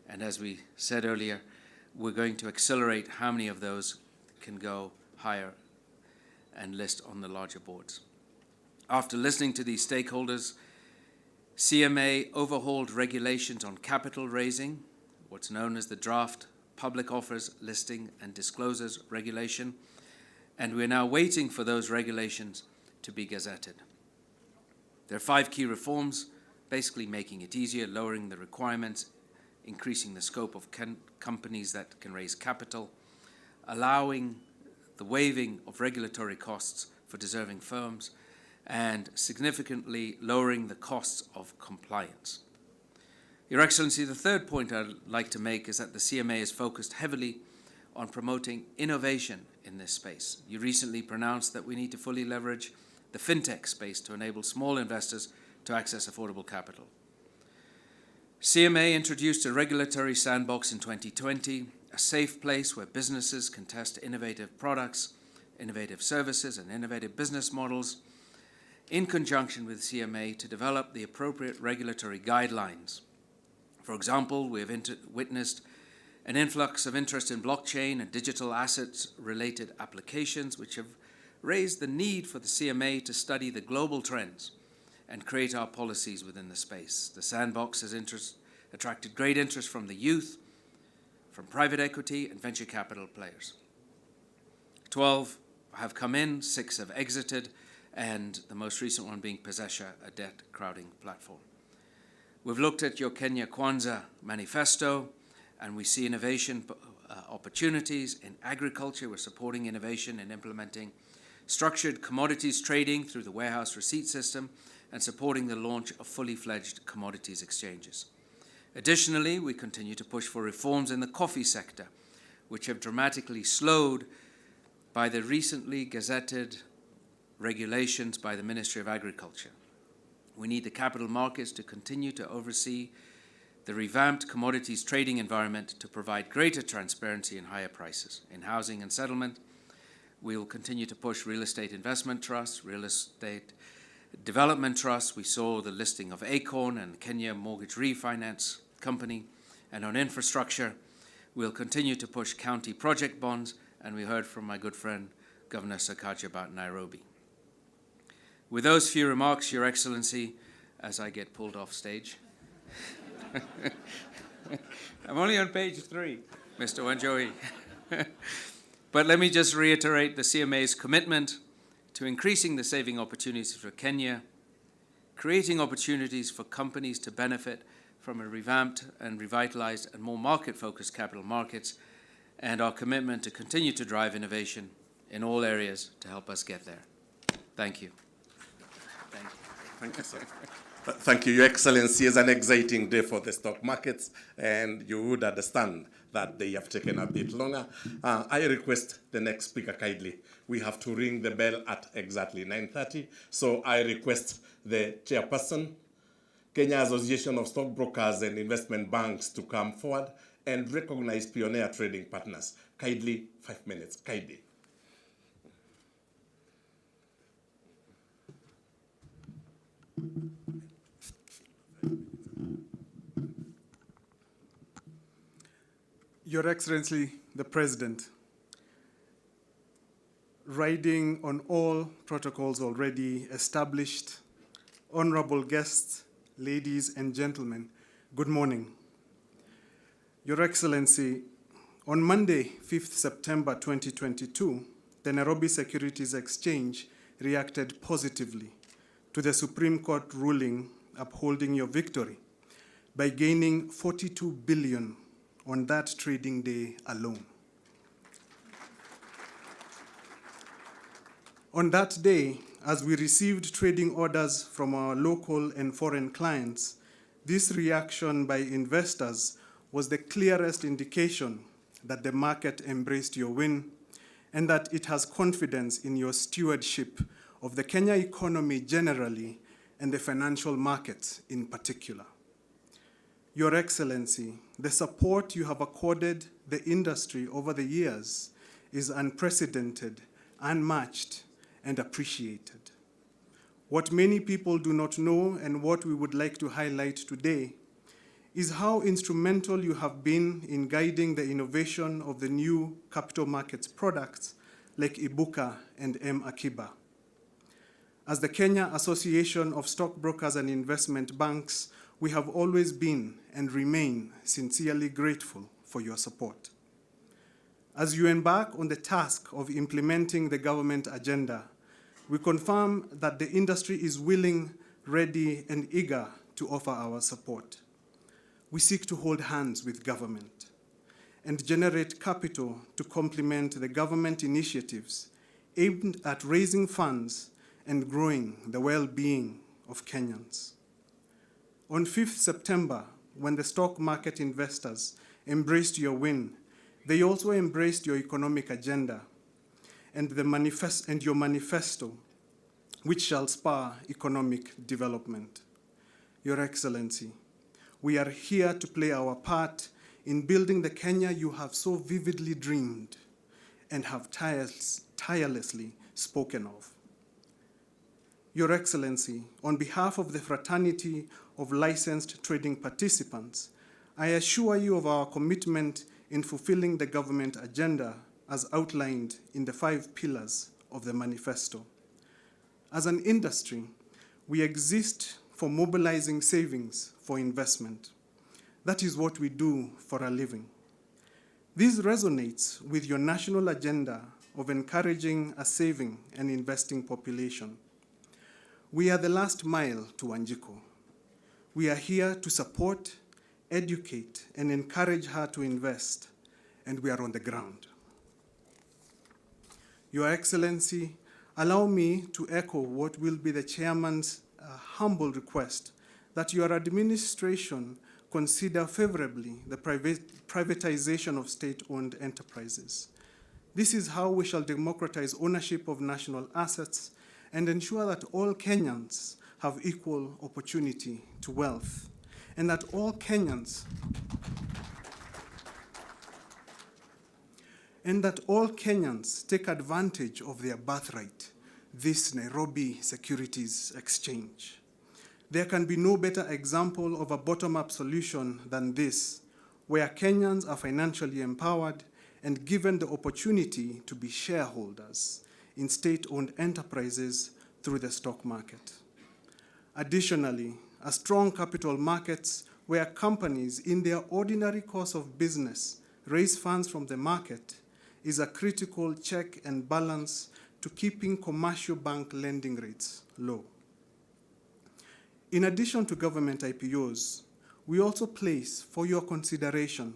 And as we said earlier, we're going to accelerate how many of those can go higher and list on the larger boards. After listening to these stakeholders, CMA overhauled regulations on capital raising, what's known as the Draft Public Offers Listing and Disclosures Regulation, and we're now waiting for those regulations to be gazetted. There are 5 key reforms, basically making it easier, lowering the requirements, increasing the scope of companies that can raise capital, allowing the waiving of regulatory costs for deserving firms, and significantly lowering the costs of compliance. Your Excellency, the third point I'd like to make is that the CMA is focused heavily on promoting innovation in this space. You recently pronounced that we need to fully leverage the fintech space to enable small investors to access affordable capital. CMA introduced a regulatory sandbox in 2020, a safe place where businesses can test innovative products, innovative services, and innovative business models in conjunction with CMA to develop the appropriate regulatory guidelines. For example, we have witnessed an influx of interest in blockchain and digital assets-related applications, which have raised the need for the CMA to study the global trends and create our policies within the space. The sandbox has attracted great interest from the youth, from private equity and venture capital players. 12 have come in, 6 have exited, and the most recent one being Possession, a debt crowding platform. We've looked at your Kenya Kwanza manifesto, and we see innovation opportunities in agriculture. We're supporting innovation in implementing structured commodities trading through the warehouse receipt system and supporting the launch of fully fledged commodities exchanges. Additionally, we continue to push for reforms in the coffee sector, which have dramatically slowed by the recently gazetted regulations by the Ministry of Agriculture. We need the capital markets to continue to oversee the revamped commodities trading environment to provide greater transparency and higher prices. In housing and settlement, we will continue to push real estate investment trusts, real estate development trusts. We saw the listing of Acorn and Kenya Mortgage Refinance Company. And on infrastructure, we'll continue to push county project bonds, and we heard from my good friend, Governor Sakaja, about Nairobi. With those few remarks, Your Excellency, as I get pulled off stage, I'm only on page 3, Mr. Wanjohi. But let me just reiterate the CMA's commitment to increasing the saving opportunities for Kenya, creating opportunities for companies to benefit from a revamped and revitalized and more market-focused capital markets, and our commitment to continue to drive innovation in all areas to help us get there. Thank you. Thank you. Thank you, sir. Thank you, Your Excellency. It's an exciting day for the stock markets, and you would understand that they have taken a bit longer. I request the next speaker kindly. We have to ring the bell at exactly 9:30. So I request the chairperson, Kenya Association of Stockbrokers and Investment Banks, to come forward and recognize pioneer trading partners. Kindly, 5 minutes, kindly. Your Excellency, the President, riding on all protocols already established, honorable guests, ladies and gentlemen, good morning. Your Excellency, on Monday, 5th September 2022, the Nairobi Securities Exchange reacted positively to the Supreme Court ruling upholding your victory by gaining 42 billion on that trading day alone. On that day, as we received trading orders from our local and foreign clients, this reaction by investors was the clearest indication that the market embraced your win and that it has confidence in your stewardship of the Kenya economy generally and the financial markets in particular. Your Excellency, the support you have accorded the industry over the years is unprecedented, unmatched, and appreciated. What many people do not know and what we would like to highlight today is how instrumental you have been in guiding the innovation of the new capital markets products like Ibuka and M-Akiba. As the Kenya Association of Stockbrokers and Investment Banks, we have always been and remain sincerely grateful for your support. As you embark on the task of implementing the government agenda, we confirm that the industry is willing, ready, and eager to offer our support. We seek to hold hands with government and generate capital to complement the government initiatives aimed at raising funds and growing the well-being of Kenyans. On 5th September, when the stock market investors embraced your win, they also embraced your economic agenda and your manifesto, which shall spur economic development. Your Excellency, we are here to play our part in building the Kenya you have so vividly dreamed and have tirelessly spoken of. Your Excellency, on behalf of the fraternity of licensed trading participants, I assure you of our commitment in fulfilling the government agenda as outlined in the 5 pillars of the manifesto. As an industry, we exist for mobilizing savings for investment. That is what we do for a living. This resonates with your national agenda of encouraging a saving and investing population. We are the last mile to Wanjiku. We are here to support, educate, and encourage her to invest, and we are on the ground. Your Excellency, allow me to echo what will be the Chairman's humble request that your administration consider favorably the privatization of state-owned enterprises. This is how we shall democratize ownership of national assets and ensure that all Kenyans have equal opportunity to wealth, and that all Kenyans take advantage of their birthright, this Nairobi Securities Exchange. There can be no better example of a bottom-up solution than this, where Kenyans are financially empowered and given the opportunity to be shareholders in state-owned enterprises through the stock market. Additionally, a strong capital markets where companies in their ordinary course of business raise funds from the market is a critical check and balance to keeping commercial bank lending rates low. In addition to government IPOs, we also place for your consideration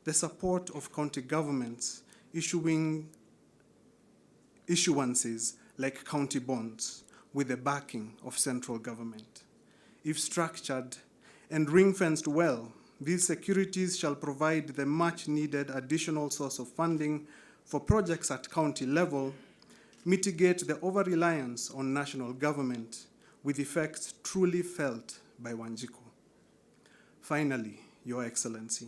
the support of county governments issuing issuances like county bonds with the backing of central government. If structured and ring-fenced well, these securities shall provide the much-needed additional source of funding for projects at county level, mitigate the over-reliance on national government with effects truly felt by Wanjiku. Finally, Your Excellency,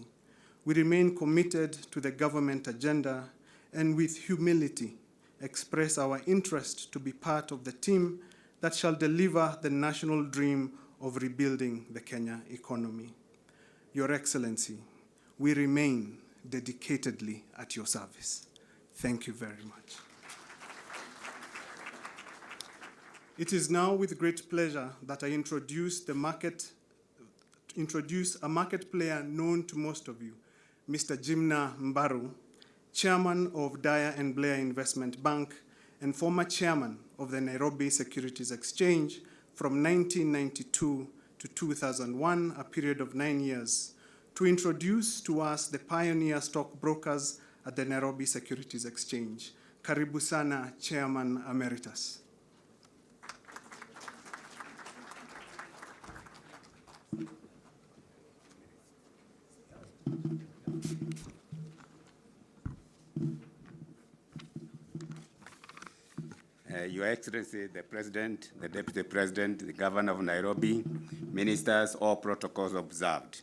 we remain committed to the government agenda and with humility express our interest to be part of the team that shall deliver the national dream of rebuilding the Kenya economy. Your Excellency, we remain dedicatedly at your service. Thank you very much. It is now with great pleasure that I introduce a market player known to most of you, Mr. Jimna Mbaru, Chairman of Dyer and Blair Investment Bank and former Chairman of the Nairobi Securities Exchange from 1992 to 2001, a period of 9 years, to introduce to us the pioneer stockbrokers at the Nairobi Securities Exchange. Karibu sana, Chairman Emeritus. Your Excellency, the President, the Deputy President, the Governor of Nairobi, ministers, all protocols observed.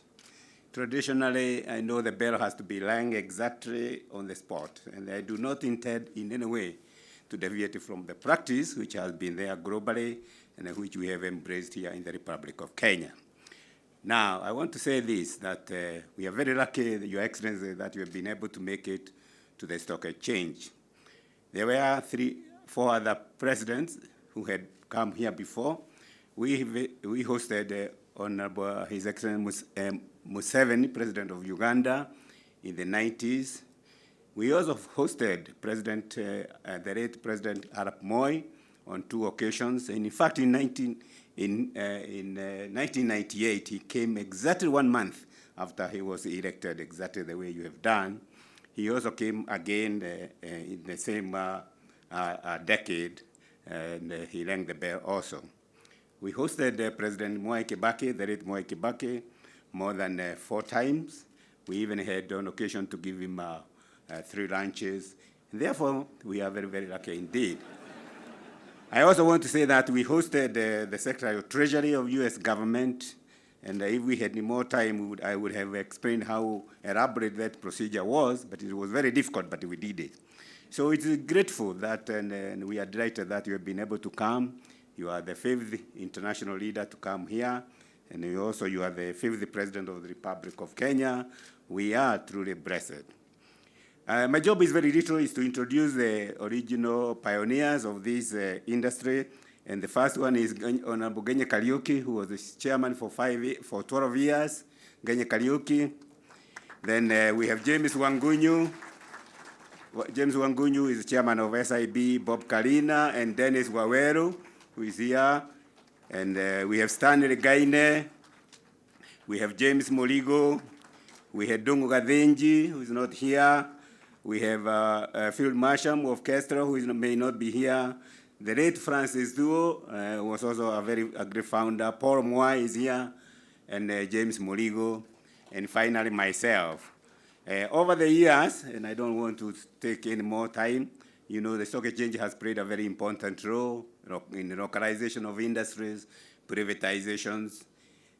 Traditionally, I know the bell has to be rang exactly on the spot, and I do not intend in any way to deviate from the practice which has been there globally and which we have embraced here in the Republic of Kenya. Now, I want to say this, that we are very lucky, Your Excellency, that you have been able to make it to the stock exchange. There were 4 other presidents who had come here before. We hosted Honorable His Excellency Museveni, President of Uganda, in the 90s. We also hosted the late President Arap Moi on 2 occasions. And in fact, in 1998, he came exactly 1 month after he was elected, exactly the way you have done. He also came again in the same decade, and he rang the bell also. We hosted President Mwai Kibaki, the late Mwai Kibaki, more than 4 times. We even had on occasion to give him 3 lunches. And therefore, we are very, very lucky indeed. I also want to say that we hosted the Secretary of Treasury of U.S. government, and if we had more time, I would have explained how elaborate that procedure was, but it was very difficult, but we did it. So it's grateful that, and we are delighted that you have been able to come. You are the 5th international leader to come here, and you are the 5th President of the Republic of Kenya. We are truly blessed. My job is very little, is to introduce the original pioneers of this industry. And the first one is Honorable Genye Kariuki, who was the chairman for 12 years. Genye Kariuki. Then we have James Wangunyu. James Wangunyu is the chairman of SIB, Bob Karina, and Dennis Waweru, who is here. And we have Stanley Gaine. We have James Moligo. We have Dungu Gadenji, who is not here. We have Field Marsham of Kestrel, who may not be here. The late Francis Duo was also a great founder. Paul Mwai is here, and James Moligo, and finally myself. Over the years, and I don't want to take any more time, you know, the stock exchange has played a very important role in the localization of industries, privatizations,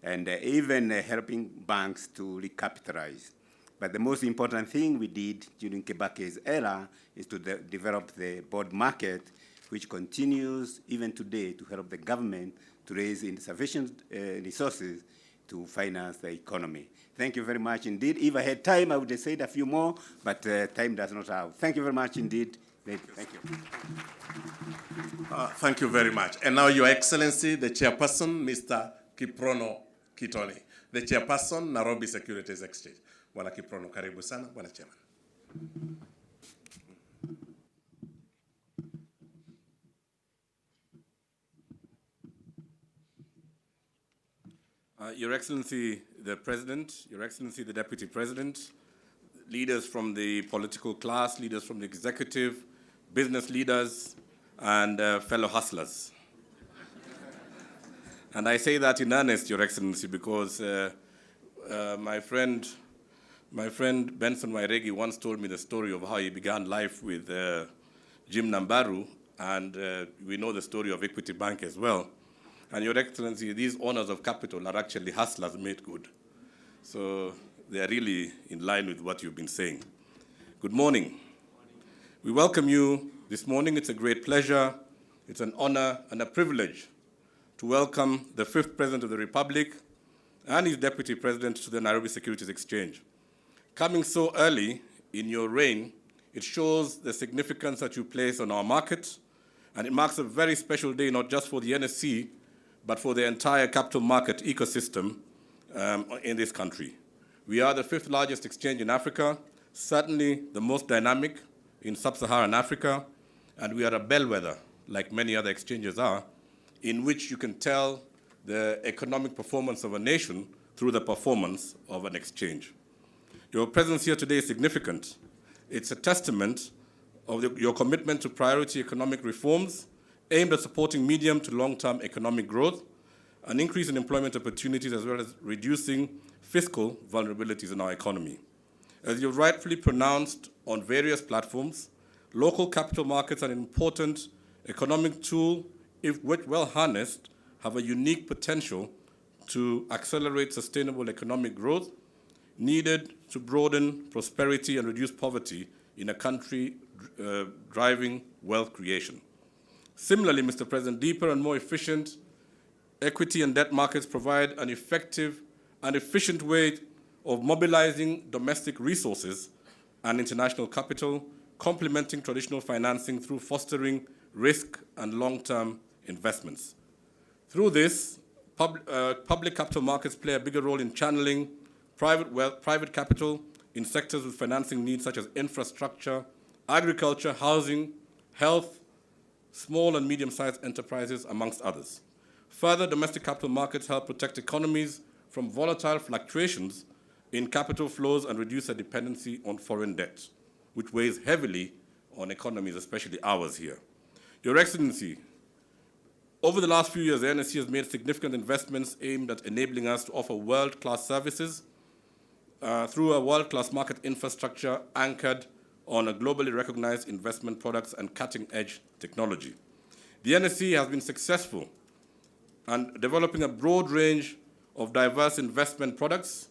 and even helping banks to recapitalize. But the most important thing we did during Kibaki's era is to develop the bond market, which continues even today to help the government to raise insufficient resources to finance the economy. Thank you very much indeed. If I had time, I would have said a few more, but time does not have. Thank you very much indeed. Thank you. Thank you very much. And now, Your Excellency, the Chairperson, Mr. Kiprono Kitoni, the Chairperson, Nairobi Securities Exchange. Bwana Kiprono, karibu sana, Bwana Chairman. Your Excellency, the President, Your Excellency, the Deputy President, leaders from the political class, leaders from the executive, business leaders, and fellow hustlers. And I say that in earnest, Your Excellency, because my friend Benson Wairegi once told me the story of how he began life with Jim Nambaru, and we know the story of Equity Bank as well. And Your Excellency, these owners of capital are actually hustlers made good. So they are really in line with what you've been saying. Good morning. We welcome you this morning. It's a great pleasure, it's an honor and a privilege to welcome the 5th President of the Republic and his Deputy President to the Nairobi Securities Exchange. Coming so early in your reign, it shows the significance that you place on our market, and it marks a very special day, not just for the NSC, but for the entire capital market ecosystem in this country. We are the 5th largest exchange in Africa, certainly the most dynamic in sub-Saharan Africa, and we are a bellwether, like many other exchanges are, in which you can tell the economic performance of a nation through the performance of an exchange. Your presence here today is significant. It's a testament of your commitment to priority economic reforms aimed at supporting medium to long-term economic growth, an increase in employment opportunities, as well as reducing fiscal vulnerabilities in our economy. As you've rightfully pronounced on various platforms, local capital markets are an important economic tool, if well harnessed, have a unique potential to accelerate sustainable economic growth needed to broaden prosperity and reduce poverty in a country driving wealth creation. Similarly, Mr. President, deeper and more efficient equity and debt markets provide an effective and efficient way of mobilizing domestic resources and international capital, complementing traditional financing through fostering risk and long-term investments. Through this, public capital markets play a bigger role in channeling private capital in sectors with financing needs such as infrastructure, agriculture, housing, health, small and medium-sized enterprises, amongst others. Further, domestic capital markets help protect economies from volatile fluctuations in capital flows and reduce their dependency on foreign debt, which weighs heavily on economies, especially ours here. Your Excellency, over the last few years, the NSC has made significant investments aimed at enabling us to offer world-class services through a world-class market infrastructure anchored on a globally recognized investment products and cutting-edge technology. The NSC has been successful in developing a broad range of diverse investment products,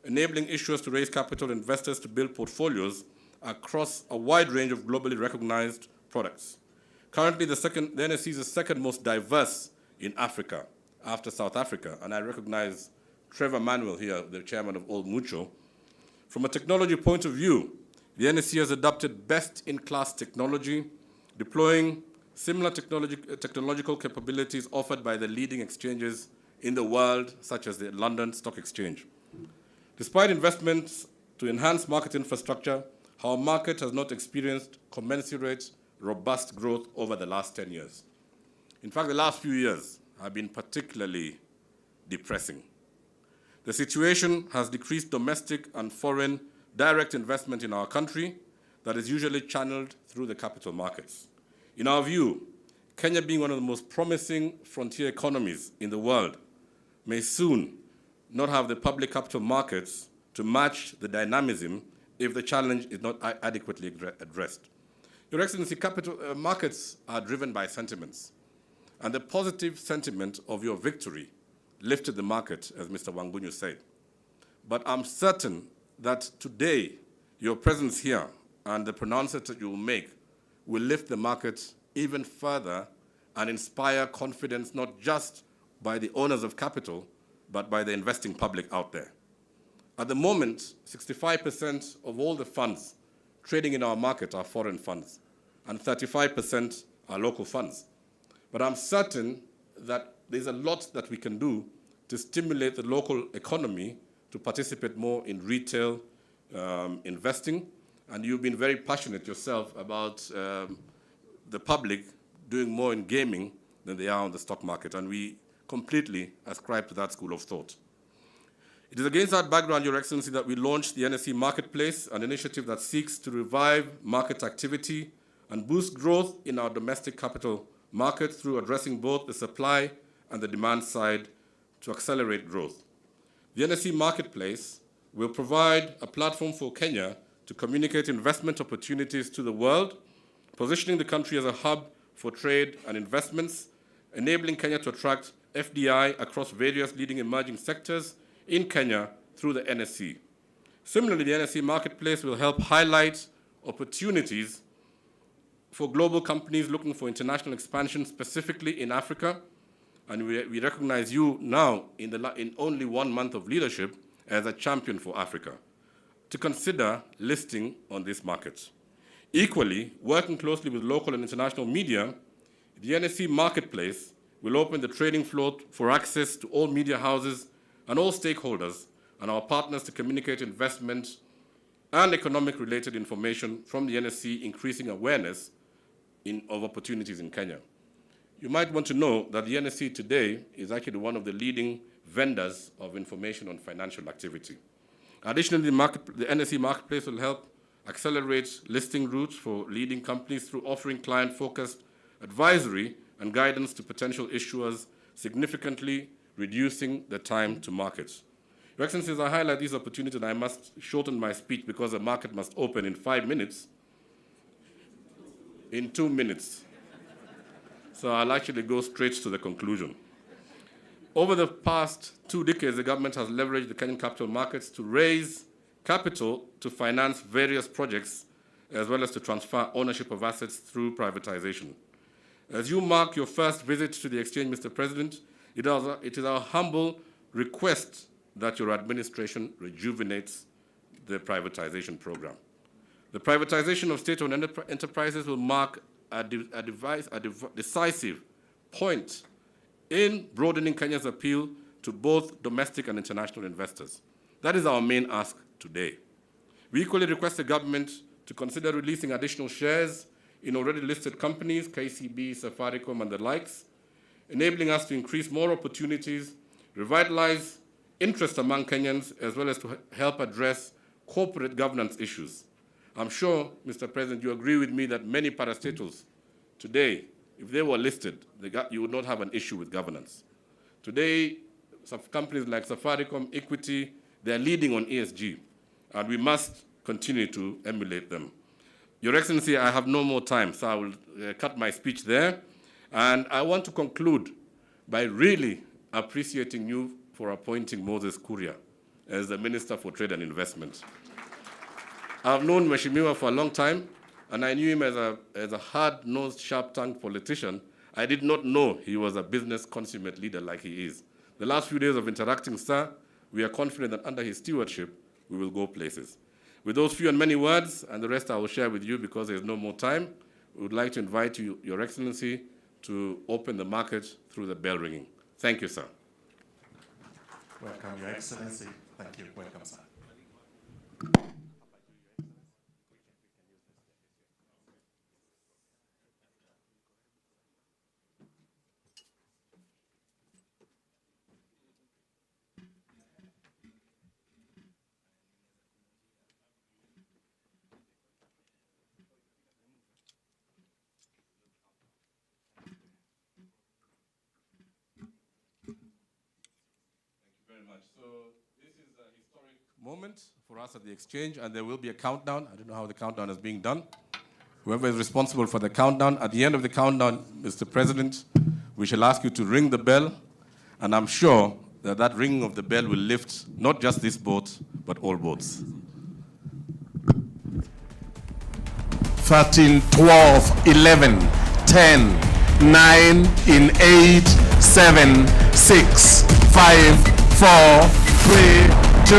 enabling issuers to raise capital, investors to build portfolios across a wide range of globally recognized products. Currently, the NSC is the second most diverse in Africa after South Africa, and I recognize Trevor Manuel here, the chairman of Old Mutual. From a technology point of view, the NSC has adopted best-in-class technology, deploying similar technological capabilities offered by the leading exchanges in the world, such as the London Stock Exchange. Despite investments to enhance market infrastructure, our market has not experienced commensurate, robust growth over the last 10 years. In fact, the last few years have been particularly depressing. The situation has decreased domestic and foreign direct investment in our country that is usually channeled through the capital markets. In our view, Kenya, being one of the most promising frontier economies in the world, may soon not have the public capital markets to match the dynamism if the challenge is not adequately addressed. Your Excellency, capital markets are driven by sentiments, and the positive sentiment of your victory lifted the market, as Mr. Wangunyu said. But I'm certain that today, your presence here and the pronouncements that you will make will lift the market even further and inspire confidence not just by the owners of capital, but by the investing public out there. At the moment, 65% of all the funds trading in our market are foreign funds, and 35% are local funds. But I'm certain that there's a lot that we can do to stimulate the local economy to participate more in retail investing. And you've been very passionate yourself about the public doing more in gaming than they are on the stock market. And we completely ascribe to that school of thought. It is against that background, Your Excellency, that we launched the NSE Marketplace, an initiative that seeks to revive market activity and boost growth in our domestic capital market through addressing both the supply and the demand side to accelerate growth. The NSE Marketplace will provide a platform for Kenya to communicate investment opportunities to the world, positioning the country as a hub for trade and investments, enabling Kenya to attract FDI across various leading emerging sectors in Kenya through the NSE. Similarly, the NSE Marketplace will help highlight opportunities for global companies looking for international expansion, specifically in Africa. And we recognize you now, in only 1 month of leadership, as a champion for Africa, to consider listing on this market. Equally, working closely with local and international media, the NSE Marketplace will open the trading floor for access to all media houses and all stakeholders and our partners to communicate investment and economic-related information from the NSE, increasing awareness of opportunities in Kenya. You might want to know that the NSE today is actually one of the leading vendors of information on financial activity. Additionally, the NSE Marketplace will help accelerate listing routes for leading companies through offering client-focused advisory and guidance to potential issuers, significantly reducing the time to market. Your Excellency, as I highlight these opportunities, and I must shorten my speech because the market must open in 5 minutes, in 2 minutes. So I'll actually go straight to the conclusion. Over the past 2 decades, the government has leveraged the Kenyan capital markets to raise capital to finance various projects, as well as to transfer ownership of assets through privatization. As you mark your first visit to the exchange, Mr. President, it is our humble request that your administration rejuvenates the privatization program. The privatization of state-owned enterprises will mark a decisive point in broadening Kenya's appeal to both domestic and international investors. That is our main ask today. We equally request the government to consider releasing additional shares in already listed companies, KCB, Safaricom, and the likes, enabling us to increase more opportunities, revitalize interest among Kenyans, as well as to help address corporate governance issues. I'm sure, Mr. President, you agree with me that many parastatals today, if they were listed, you would not have an issue with governance. Today, some companies like Safaricom, Equity, they're leading on ESG, and we must continue to emulate them. Your Excellency, I have no more time, so I will cut my speech there. And I want to conclude by really appreciating you for appointing Moses Kuria as the Minister for Trade and Investment. I've known Mheshimiwa for a long time, and I knew him as a hard-nosed, sharp-tongued politician. I did not know he was a business consummate leader like he is. The last few days of interacting, sir, we are confident that under his stewardship, we will go places. With those few and many words, and the rest I will share with you because there's no more time, we would like to invite you, Your Excellency, to open the market through the bell ringing. Thank you, sir. Welcome, Your Excellency. Thank you. Welcome, sir. So this is a historic moment for us at the exchange, and there will be a countdown. I don't know how the countdown is being done. Whoever is responsible for the countdown, at the end of the countdown, Mr. President, we shall ask you to ring the bell, and I'm sure that that ringing of the bell will lift not just this boat, but all boats. 13, 12, 11, 10, 9, in 8, 7, 6, 5, 4, 3, 2,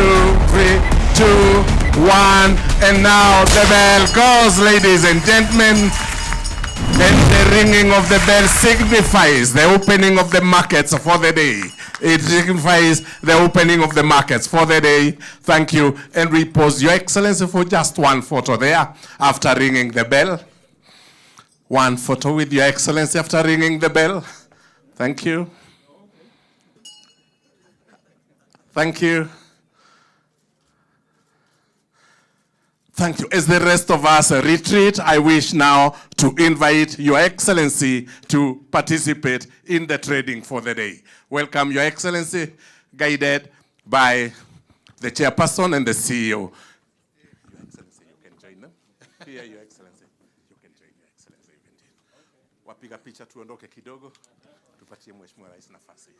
1, and now the bell goes, ladies and gentlemen. And the ringing of the bell signifies the opening of the markets for the day. It signifies the opening of the markets for the day. Thank you. And we pause, Your Excellency, for just one photo there after ringing the bell. One photo with Your Excellency after ringing the bell. Thank you. Thank you. Thank you. As the rest of us retreat, I wish now to invite Your Excellency to participate in the trading for the day. Welcome, Your Excellency, guided by the Chairperson and the CEO. Your Excellency, you can join them. Here, Your Excellency. You can join, Your Excellency. You can join. Wapiga picha tuondoke kidogo. Tupatie Mheshimiwa Rais nafasi.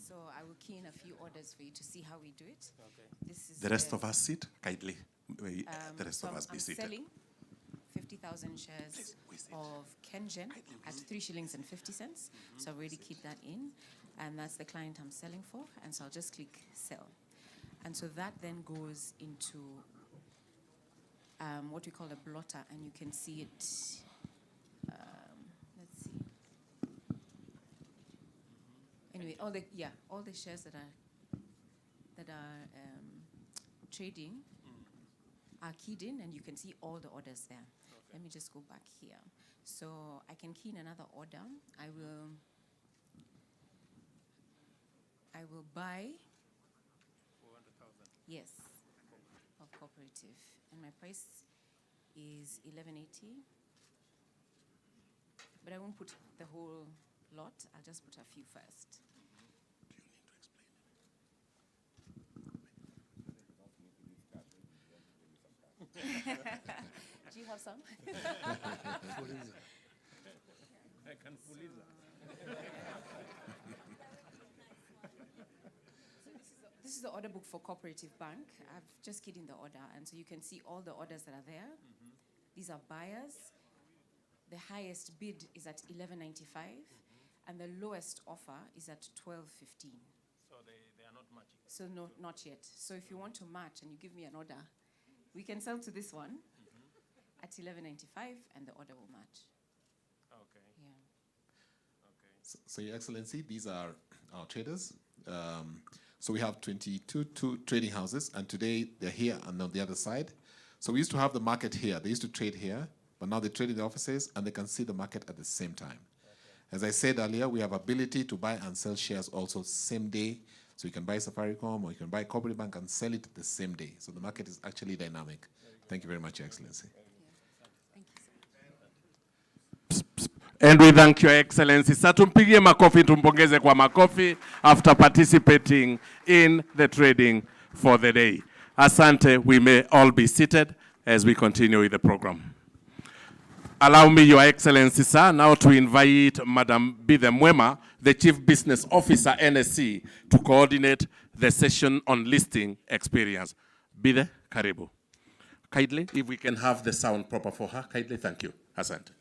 So I will key in a few orders for you to see how we do it. Okay. This is the rest of us sit kindly. The rest of us be seated. I'm selling 50,000 shares of Kengen at 3 shillings and 50 cents. So I've already keyed that in, and that's the client I'm selling for. And so I'll just click sell. And so that then goes into what we call a blotter, and you can see it. Let's see. Anyway, all the shares that are trading are keyed in, and you can see all the orders there. Okay. Let me just go back here. So I can key in another order. I will buy 400,000. Yes, of Cooperative, and my price is 11.80. But I won't put the whole lot. I'll just put a few first. Do you you have some? I can fuliza. This is the order book for Cooperative Bank. I've just keyed in the order, and so you can see all the orders that are there. These are buyers. The highest bid is at 11.95, and the lowest offer is at 12.15. So they are not matching. So no, not yet. So if you want to match and you give me an order, we can sell to this one at 11.95, and the order will match. Okay. Yeah. So, Your Excellency, these are our traders. So we have 22 trading houses, and today they're here and on the other side. So we used to have the market here. They used to trade here, but now they trade in the offices, and they can see the market at the same time. As I said earlier, we have ability to buy and sell shares also same day. So you can buy Safaricom or you can buy Cooperative Bank and sell it the same day. So the market is actually dynamic. Thank you very much, Your Excellency. And we thank Your Excellency. Sasa tumpigie makofi, tumpongeze kwa makofi after participating in the trading for the day. Asante, we may all be seated as we continue with the program. Allow me, Your Excellency, sir, now to invite Madam Bide Mwema, the Chief Business Officer, NSC, to coordinate the session on listing experience. Bide, karibu. Kindly, if we can have the sound proper for her, kindly, thank you. Asante.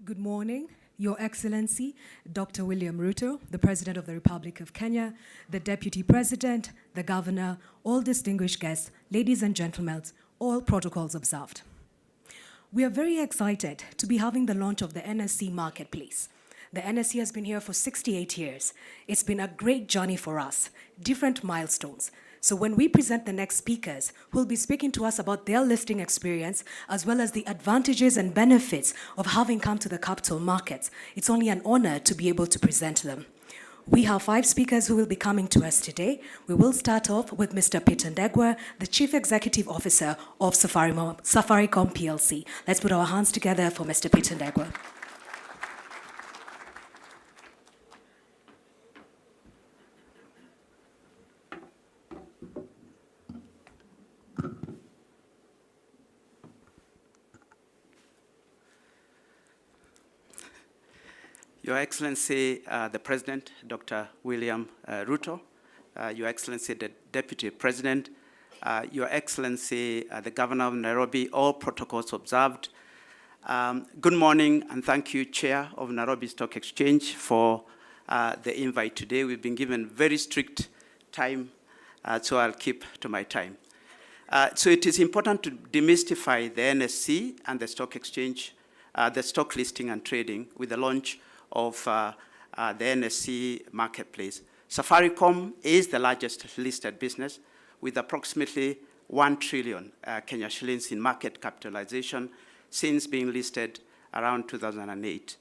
Good morning, Your Excellency, Dr. William Ruto, the President of the Republic of Kenya, the Deputy President, the Governor, all distinguished guests, ladies and gentlemen, all protocols observed. We are very excited to be having the launch of the NSC Marketplace. The NSC has been here for 68 years. It's been a great journey for us, different milestones. So when we present the next speakers, who will be speaking to us about their listing experience, as well as the advantages and benefits of having come to the capital markets, it's only an honor to be able to present them. We have 5 speakers who will be coming to us today. We will start off with Mr. Peter Ndegwa, the Chief Executive Officer of Safaricom PLC. Let's put our hands together for Mr. Peter Ndegwa. Your Excellency, the President, Dr. William Ruto, Your Excellency, the Deputy President, Your Excellency, the Governor of Nairobi, all protocols observed. Good morning, and thank you, Chair of Nairobi Stock Exchange, for the invite today. We've been given very strict time, so I'll keep to my time. So it is important to demystify the NSC and the stock exchange, the stock listing and trading with the launch of the NSC Marketplace. Safaricom is the largest listed business with approximately 1 trillion Kenya shillings in market capitalization since being listed around 2008.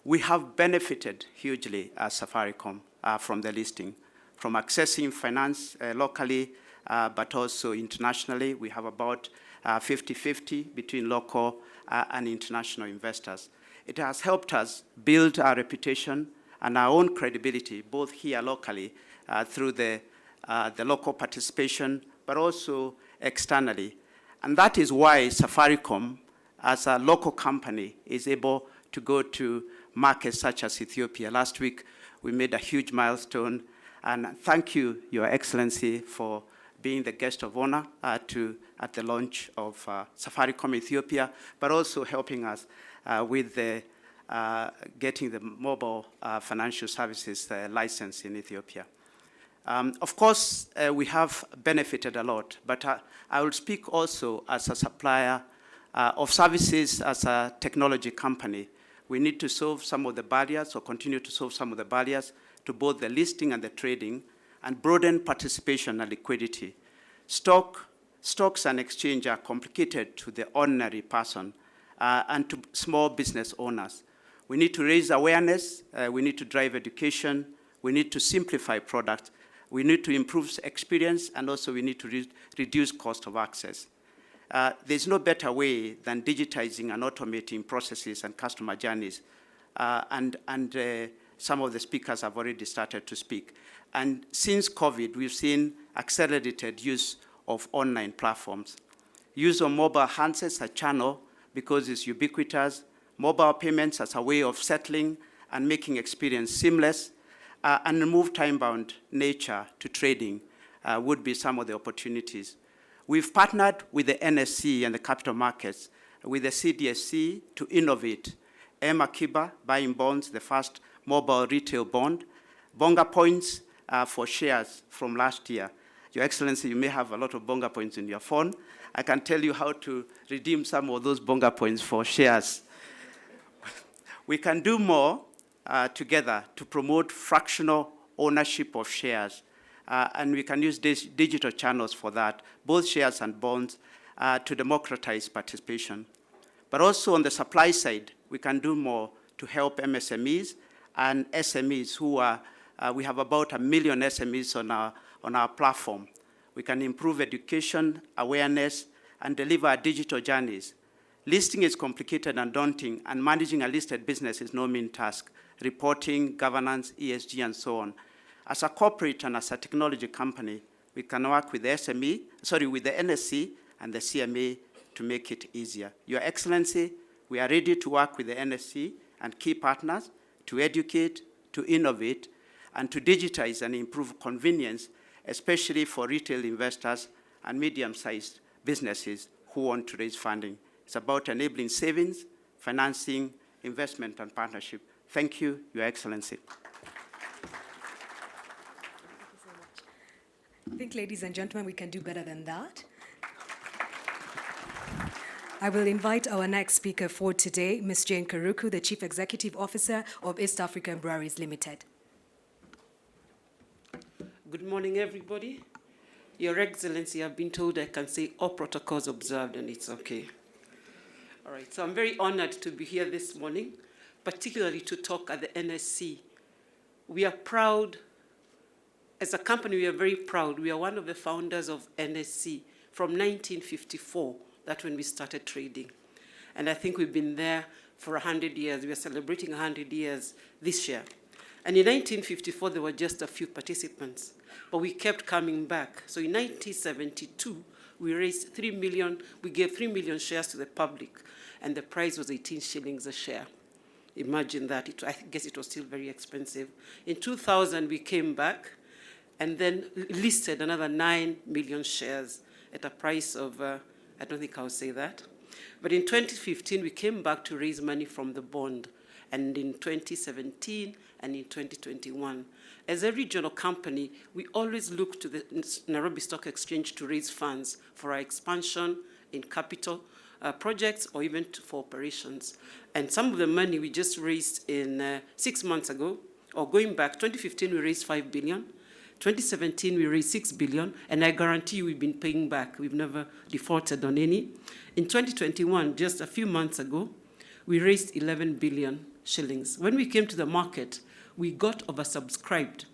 We have benefited hugely as Safaricom from the listing, from accessing finance locally, but also internationally. We have about 50-50 between local and international investors. It has helped us build our reputation and our own credibility, both here locally through the local participation, but also externally. And that is why Safaricom, as a local company, is able to go to markets such as Ethiopia. Last week, we made a huge milestone. And thank you, Your Excellency, for being the guest of honor at the launch of Safaricom Ethiopia, but also helping us with the, getting the mobile financial services license in Ethiopia. Of course, we have benefited a lot, but I will speak also as a supplier of services as a technology company. We need to solve some of the barriers, or continue to solve some of the barriers to both the listing and the trading, and broaden participation and liquidity. Stocks and exchange are complicated to the ordinary person and to small business owners. We need to raise awareness, we need to drive education, we need to simplify products, we need to improve experience, and also we need to reduce cost of access. There's no better way than digitizing and automating processes and customer journeys and Some of the speakers have already started to speak. And since COVID, we've seen accelerated use of online platforms. Use of mobile handsets as a channel because it's ubiquitous, mobile payments as a way of settling and making experience seamless, and remove time-bound nature to trading would be some of the opportunities. We've partnered with the NSC and the capital markets, with the CDSC to innovate. Akiba buying bonds, the first mobile retail bond, Bonga points for shares from last year. Your Excellency, you may have a lot of Bonga points in your phone. I can tell you how to redeem some of those Bonga points for shares. We can do more together to promote fractional ownership of shares. And we can use digital channels for that, both shares and bonds, to democratize participation. But also on the supply side, we can do more to help MSMEs and SMEs who are, we have about 1 million SMEs on our platform. We can improve education, awareness, and deliver digital journeys. Listing is complicated and daunting, and managing a listed business is no mean task. Reporting, governance, ESG, and so on. As a corporate and as a technology company, we can work with the with the NSC and the CMA to make it easier. Your Excellency, we are ready to work with the NSC and key partners to educate, to innovate, and to digitize and improve convenience, especially for retail investors and medium-sized businesses who want to raise funding. It's about enabling savings, financing, investment, and partnership. Thank you, Your Excellency. I think, ladies and gentlemen, we can do better than that. I will invite our next speaker for today, Ms. Jane Karuku, the Chief Executive Officer of East Africa Embroideries Limited. Good morning, everybody. Your Excellency, I've been told I can say all protocols observed, and it's okay. All right, so I'm very honored to be here this morning, particularly to talk at the NSC. We are proud. As a company, we are very proud. We are one of the founders of NSC from 1954. That's when we started trading. And I think we've been there for 100 years. We are celebrating 100 years this year. And in 1954, there were just a few participants, but we kept coming back. So in 1972, we raised 3 million, we gave 3 million shares to the public, and the price was 18 shillings a share. Imagine that. I guess it was still very expensive. In 2000, we came back, and then listed another 9 million shares at a price of, I don't think I'll say that. But in 2015, we came back to raise money from the bond. And in 2017 and in 2021. As a regional company, we always look to the Nairobi Stock Exchange to raise funds for our expansion in capital projects or even for operations. And some of the money we just raised in 6 months ago, or going back, 2015 we raised 5 billion. 2017, we raised 6 billion, and I guarantee you we've been paying back. We've never defaulted on any. In 2021, just a few months ago, we raised 11 billion shillings. When we came to the market, we got oversubscribed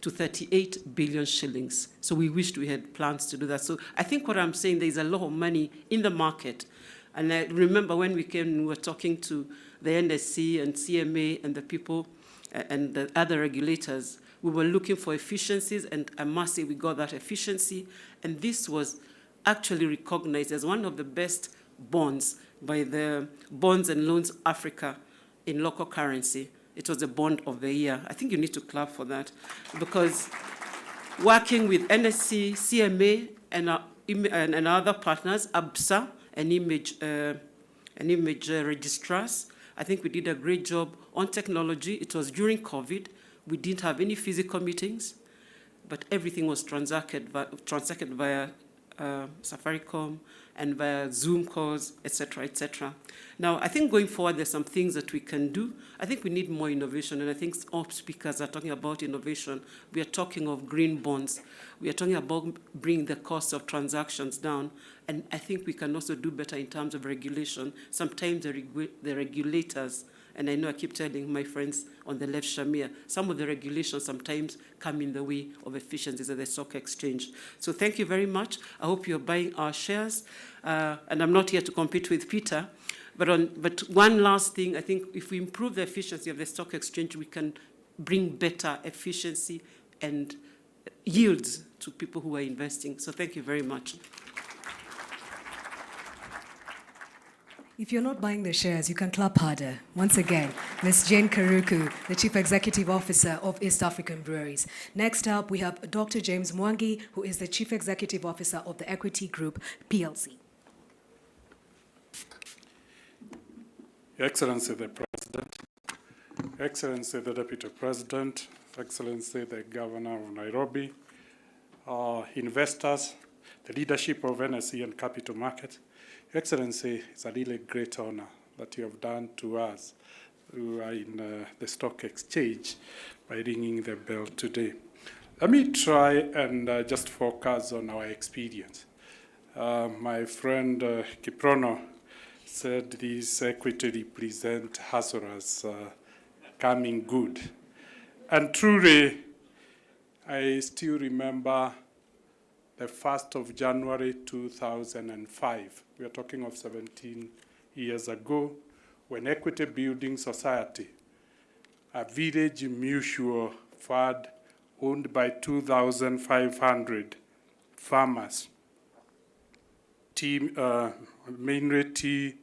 to 38 billion shillings. So we wished we had plans to do that. So I think what I'm saying, there's a lot of money in the market. And I remember when we came, we were talking to the NSC and CMA and the people and the other regulators. We were looking for efficiencies, and I must say we got that efficiency. And this was actually recognized as one of the best bonds by the Bonds and Loans Africa in local currency. It was the bond of the year. I think you need to clap for that, because working with NSC, CMA, and other partners, ABSA, and image registrars, I think we did a great job on technology. It was during COVID. We didn't have any physical meetings, but everything was transacted via Safaricom and via Zoom calls, et cetera, et cetera. Now, I think going forward, there's some things that we can do. I think we need more innovation, and I think all speakers are talking about innovation. We are talking of green bonds. We are talking about bringing the cost of transactions down, and I think we can also do better in terms of regulation. Sometimes the regulators, and I know I keep telling my friends on the left, Shamir, some of the regulations sometimes come in the way of efficiencies at the stock exchange. So thank you very much. I hope you're buying our shares. And I'm not here to compete with Peter, but one last thing, I think if we improve the efficiency of the stock exchange, we can bring better efficiency and yields to people who are investing. So thank you very much. If you're not buying the shares, you can clap harder. Once again, Ms. Jane Karuku, the Chief Executive Officer of East African Breweries. Next up, we have Dr. James Mwangi, who is the Chief Executive Officer of the Equity Group, PLC. Your Excellency the President, Your Excellency the Deputy President, Excellency the Governor of Nairobi, investors, the leadership of NSE and capital markets, Your Excellency, it's a really great honor that you have done to us who are in the stock exchange by ringing the bell today. Let me try and just focus on our experience. My friend Kiprono said these equity represent hustlers coming good. And truly, I still remember the 1st of January 2005. We are talking of 17 years ago, when Equity Building Society, a village mutual fund owned by 2,500 farmers, mainly tea,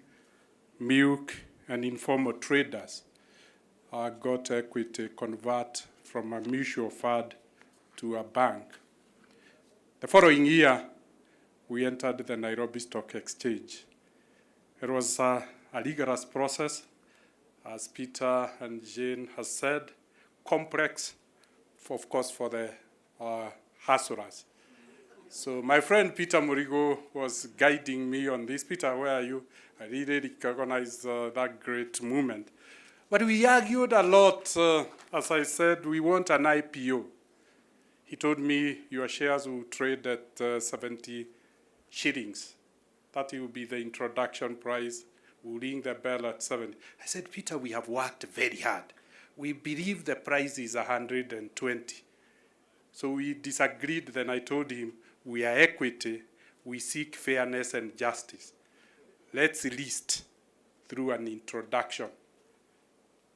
milk, and informal traders, got equity convert from a mutual fund to a bank. The following year, we entered the Nairobi Stock Exchange. It was a rigorous process, as Peter and Jane has said, complex, of course, for the hustlers. So my friend Peter Murigo was guiding me on this. Peter, where are you? I really recognize that great movement. But we argued a lot. As I said, we want an IPO. He told me your shares will trade at 70 shillings. That will be the introduction price. We'll ring the bell at 70. I said, Peter, we have worked very hard. We believe the price is 120. So we disagreed. Then I told him, we are equity. We seek fairness and justice. Let's list through an introduction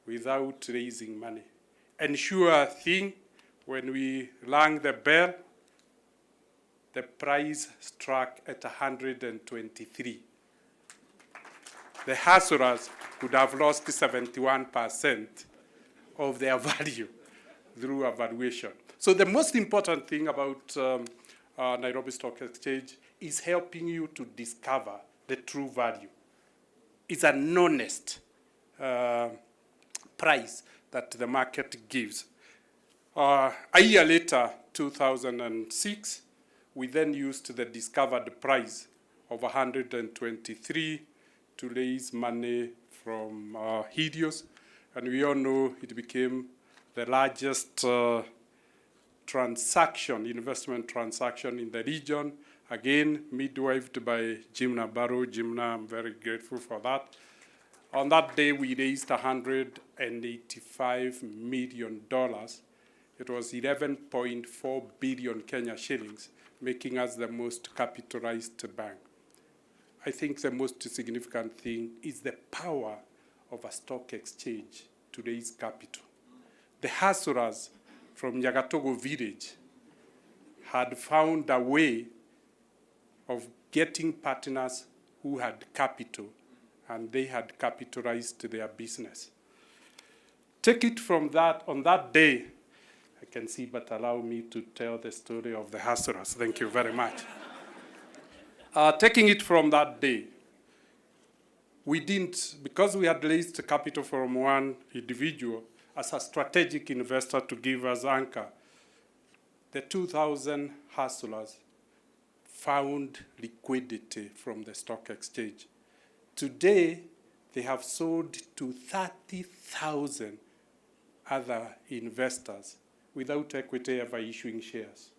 without raising money. And sure thing, when we rang the bell, the price struck at 123. The hustlers could have lost 71% of their value through a valuation. So the most important thing about Nairobi Stock Exchange is helping you to discover the true value. It's an honest price that the market gives. A year later, 2006, we then used the discovered price of 123 to raise money from Helios. And we all know it became the largest investment transaction in the region. Again, midwifed by Jimna Barrow. Jimna, I'm very grateful for that. On that day, we raised $185 million. It was 11.4 billion Kenya shillings, making us the most capitalized bank. I think the most significant thing is the power of a stock exchange to raise capital. The hustlers from Nyagatogo village had found a way of getting partners who had capital, and they had capitalized their business. Take it from that, on that day, I can see, but allow me to tell the story of the hustlers. Thank you very much. Taking it from that day, we didn't, because we had raised capital from one individual as a strategic investor to give us anchor, the 2,000 hustlers found liquidity from the stock exchange. Today, they have sold to 30,000 other investors without Equity ever issuing shares.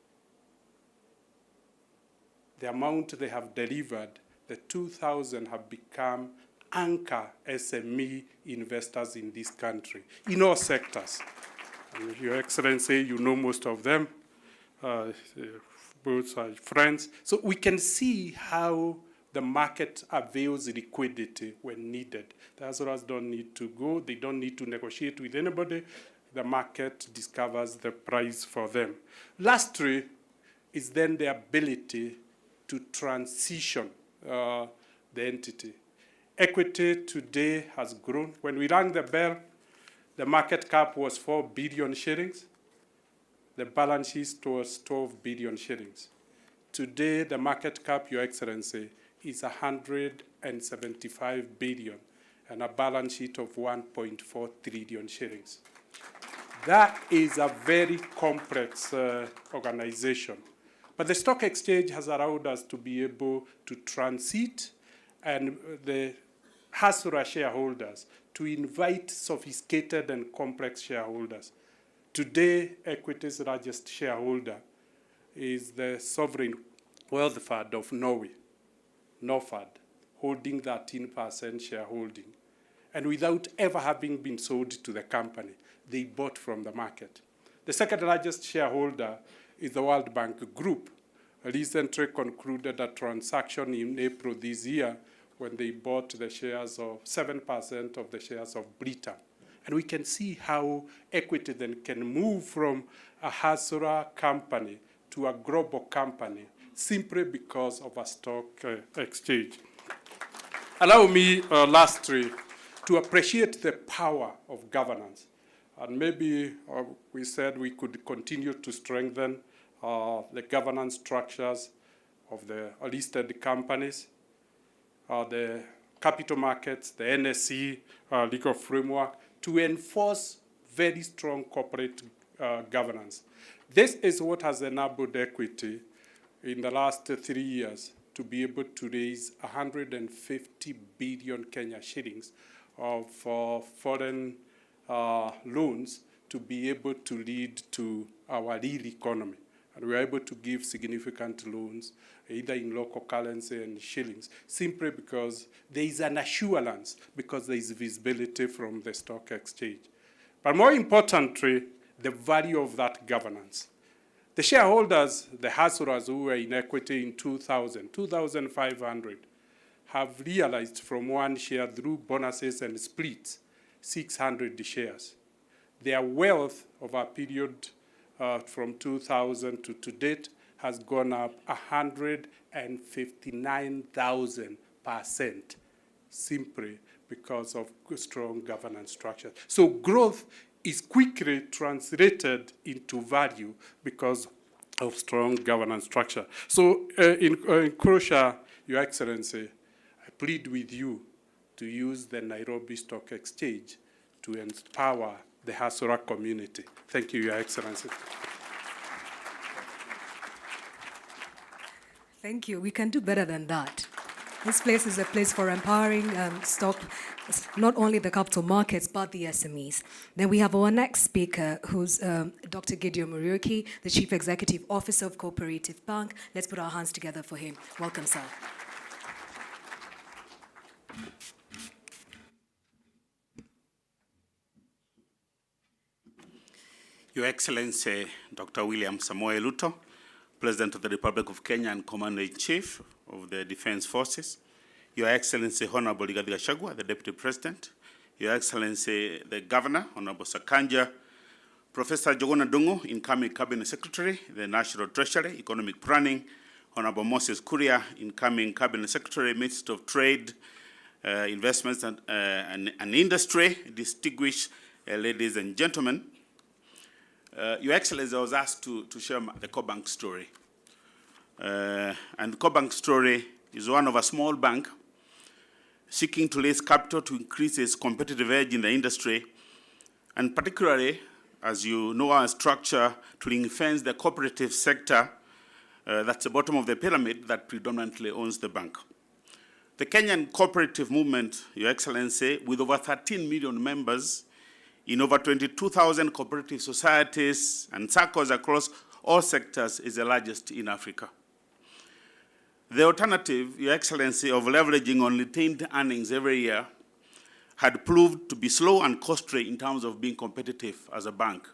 The amount they have delivered, the 2,000 have become anchor SME investors in this country, in all sectors. And Your Excellency, you know most of them, both are friends. So we can see how the market avails liquidity when needed. The hustlers don't need to go, they don't need to negotiate with anybody. the market discovers the price for them. Lastly is then the ability to transition the entity. Equity today has grown. When we rang the bell, the market cap was 4 billion shillings. The balance sheet was 12 billion shillings. Today, the market cap, Your Excellency, is 175 billion and a balance sheet of 1.4 trillion shillings. That is a very complex organization. But the stock exchange has allowed us to be able to transit and the Hasura shareholders to invite sophisticated and complex shareholders. Today, Equity's largest shareholder is the Sovereign Wealth Fund of Norway, Norfund, holding 13% shareholding. And without ever having been sold to the company, they bought from the market. The second largest shareholder is the World Bank Group. Recently concluded a transaction in April this year when they bought the shares of 7% of the shares of Britam. And we can see how Equity then can move from a Hasura company to a global company simply because of a stock exchange. Allow me, lastly, to appreciate the power of governance. And maybe we said we could continue to strengthen the governance structures of the listed companies, the capital markets, the NSE legal framework, to enforce very strong corporate governance. This is what has enabled Equity in the last 3 years to be able to raise 150 billion Kenya shillings of foreign loans to be able to lead to our real economy. And we are able to give significant loans, either in local currency and shillings, simply because there is an assurance, because there is visibility from the stock exchange. But more importantly, the value of that governance. The shareholders, the Hasuras who were in Equity in 2,500, have realized from one share through bonuses and splits, 600 shares. Their wealth over a period from 2000 to date has gone up 159,000% simply because of strong governance structure. So growth is quickly translated into value because of strong governance structure. So in closure, Your Excellency, I plead with you to use the Nairobi Stock Exchange to empower the Hasura community. Thank you, Your Excellency. Thank you. We can do better than that. This place is a place for empowering stock, not only the capital markets, but the SMEs. Then we have our next speaker, who's Dr. Gideon Muriuki, the Chief Executive Officer of Cooperative Bank. Let's put our hands together for him. Welcome, sir. Your Excellency, Dr. William Samoei Ruto, President of the Republic of Kenya and Commander-in-Chief of the Defense Forces, Your Excellency, Honorable Rigathi Gachagua, the Deputy President, Your Excellency, the Governor, Honorable Sakanja, Professor Jogona Dungu, Incoming Cabinet Secretary, the National Treasury, Economic Planning, Honorable Moses Kuria, Incoming Cabinet Secretary, Minister of Trade, Investments and Industry, distinguished ladies and gentlemen. Your Excellency, I was asked to share the CoBank story. And the CoBank story is one of a small bank seeking to raise capital to increase its competitive edge in the industry, and particularly, as you know, our structure to ring-fence the cooperative sector, that's the bottom of the pyramid that predominantly owns the bank. The Kenyan cooperative movement, Your Excellency, with over 13 million members, in over 22,000 cooperative societies and circles across all sectors, is the largest in Africa. The alternative, Your Excellency, of leveraging on retained earnings every year had proved to be slow and costly in terms of being competitive as a bank.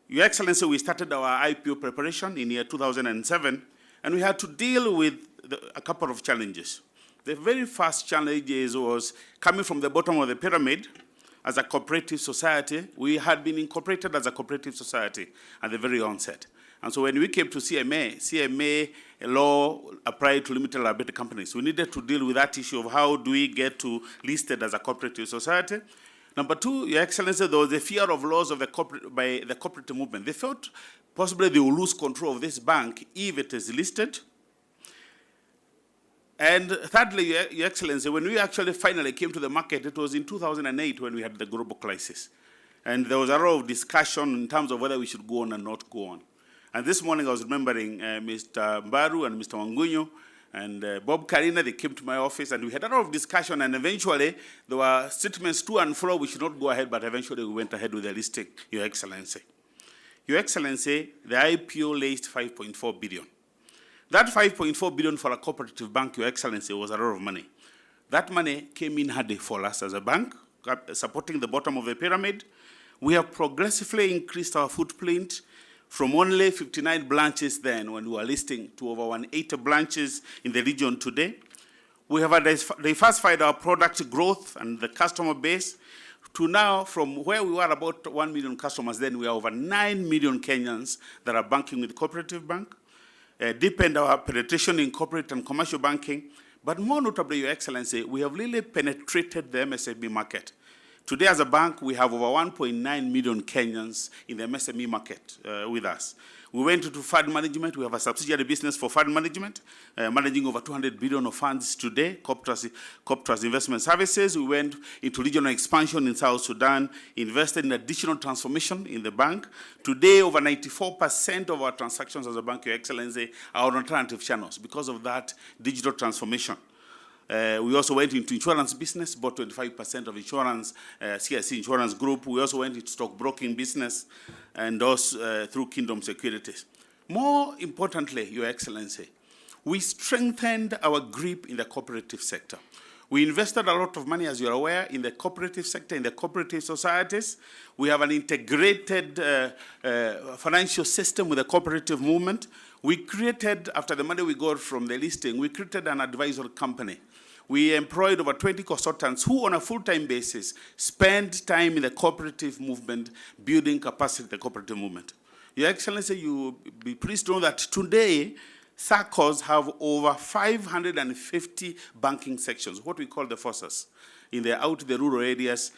Your Excellency, we started our IPO preparation in year 2007, and we had to deal with a couple of challenges. The very first challenge was coming from the bottom of the pyramid as a cooperative society. We had been incorporated as a cooperative society at the very onset. And so when we came to CMA law applied to limited liability companies, we needed to deal with that issue of how do we get to listed as a cooperative society. Number two, Your Excellency, there was a fear of loss of by the cooperative movement. They felt possibly they will lose control of this bank if it is listed. And thirdly, Your Excellency, when we actually finally came to the market, it was in 2008 when we had the global crisis. And there was a lot of discussion in terms of whether we should go on or not go on. And this morning I was remembering Mr. Mbaru and Mr. Wangunyo and Bob Karina. They came to my office and we had a lot of discussion, and eventually there were statements to and fro, we should not go ahead, but eventually we went ahead with the listing, Your Excellency. Your Excellency, the IPO raised 5.4 billion. That 5.4 billion for a cooperative bank, Your Excellency, was a lot of money. That money came in handy for us as a bank, supporting the bottom of the pyramid. We have progressively increased our footprint from only 59 branches then when we were listing to over 180 branches in the region today. We have diversified our product growth and the customer base to now, from where we were about 1 million customers then, we are over 9 million Kenyans that are banking with Cooperative Bank. Deepened our penetration in corporate and commercial banking, but more notably, Your Excellency, we have really penetrated the MSME market. Today, as a bank, we have over 1.9 million Kenyans in the MSME market with us. We went into fund management. We have a subsidiary business for fund management, managing over 200 billion of funds today, Cooperative Investment Services. We went into regional expansion in South Sudan, invested in additional transformation in the bank. Today, over 94% of our transactions as a bank, Your Excellency, are on alternative channels because of that digital transformation. We also went into insurance business, bought 25% of insurance, CIC Insurance Group. We also went into stockbroking business, and also through Kingdom Securities. More importantly, Your Excellency, we strengthened our grip in the cooperative sector. We invested a lot of money, as you're aware, in the cooperative sector, in the cooperative societies. We have an integrated financial system with the cooperative movement. We created, after the money we got from the listing, we created an advisory company. We employed over 20 consultants who, on a full-time basis, spend time in the cooperative movement, building capacity in the cooperative movement. Your Excellency, you'll be pleased to know that today, SACCOs have over 550 banking sections, what we call the forces, out in the rural areas,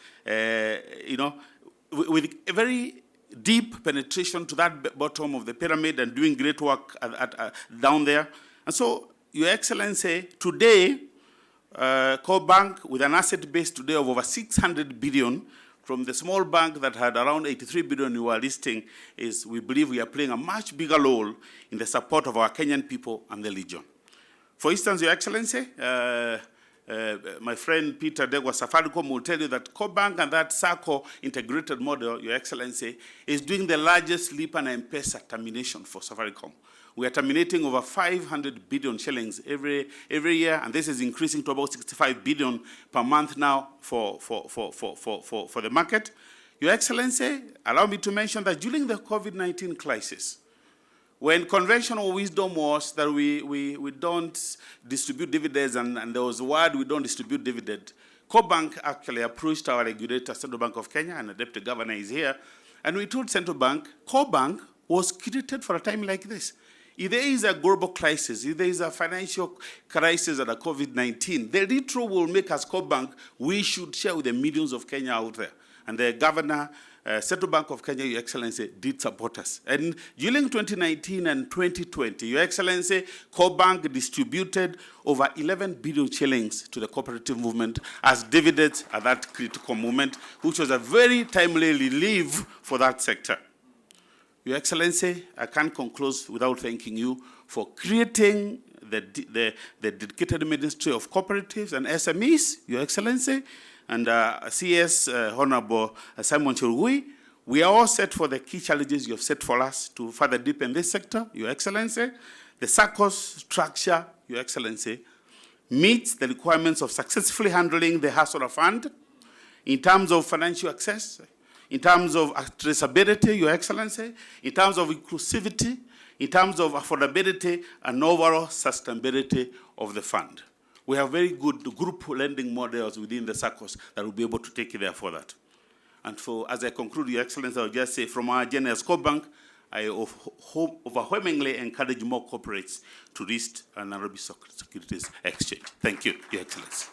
with a very deep penetration to that bottom of the pyramid and doing great work down there. And so, Your Excellency, today, Core Bank, with an asset base today of over 600 billion, from the small bank that had around 83 billion you are listing, we believe we are playing a much bigger role in the support of our Kenyan people and the region. For instance, Your Excellency, my friend Peter Degwa Safaricom will tell you that Core Bank and that SACCO integrated model, Your Excellency, is doing the largest Lipa and M-Pesa termination for Safaricom. We are terminating over 500 billion shillings every year, and this is increasing to about 65 billion per month now for the market. Your Excellency, allow me to mention that during the COVID-19 crisis, when conventional wisdom was that we don't distribute dividends, and there was a word we don't distribute dividend, Core Bank actually approached our regulator, Central Bank of Kenya, and the Deputy Governor is here, and we told Central Bank, Core Bank was created for a time like this. If there is a global crisis, if there is a financial crisis at a COVID-19, the retro will make us Core Bank, we should share with the millions of Kenya out there. And the Governor, Central Bank of Kenya, Your Excellency, did support us. And during 2019 and 2020, Your Excellency, Core Bank distributed over 11 billion shillings to the cooperative movement as dividends at that critical moment, which was a very timely relief for that sector. Your Excellency, I can't conclude without thanking you for creating the dedicated Ministry of Cooperatives and SMEs, Your Excellency, and CS Honorable Simon Chirugui. We are all set for the key challenges you have set for us to further deepen this sector, Your Excellency. The SACCO's structure, Your Excellency, meets the requirements of successfully handling the hustler fund in terms of financial access, in terms of traceability, Your Excellency, in terms of inclusivity, in terms of affordability, and overall sustainability of the fund. We have very good group lending models within the SACCOs that will be able to take you there for that. And as I conclude, Your Excellency, I'll just say from our journey as Bank, I overwhelmingly encourage more corporates to list a Nairobi Securities Exchange. Thank you, Your Excellency.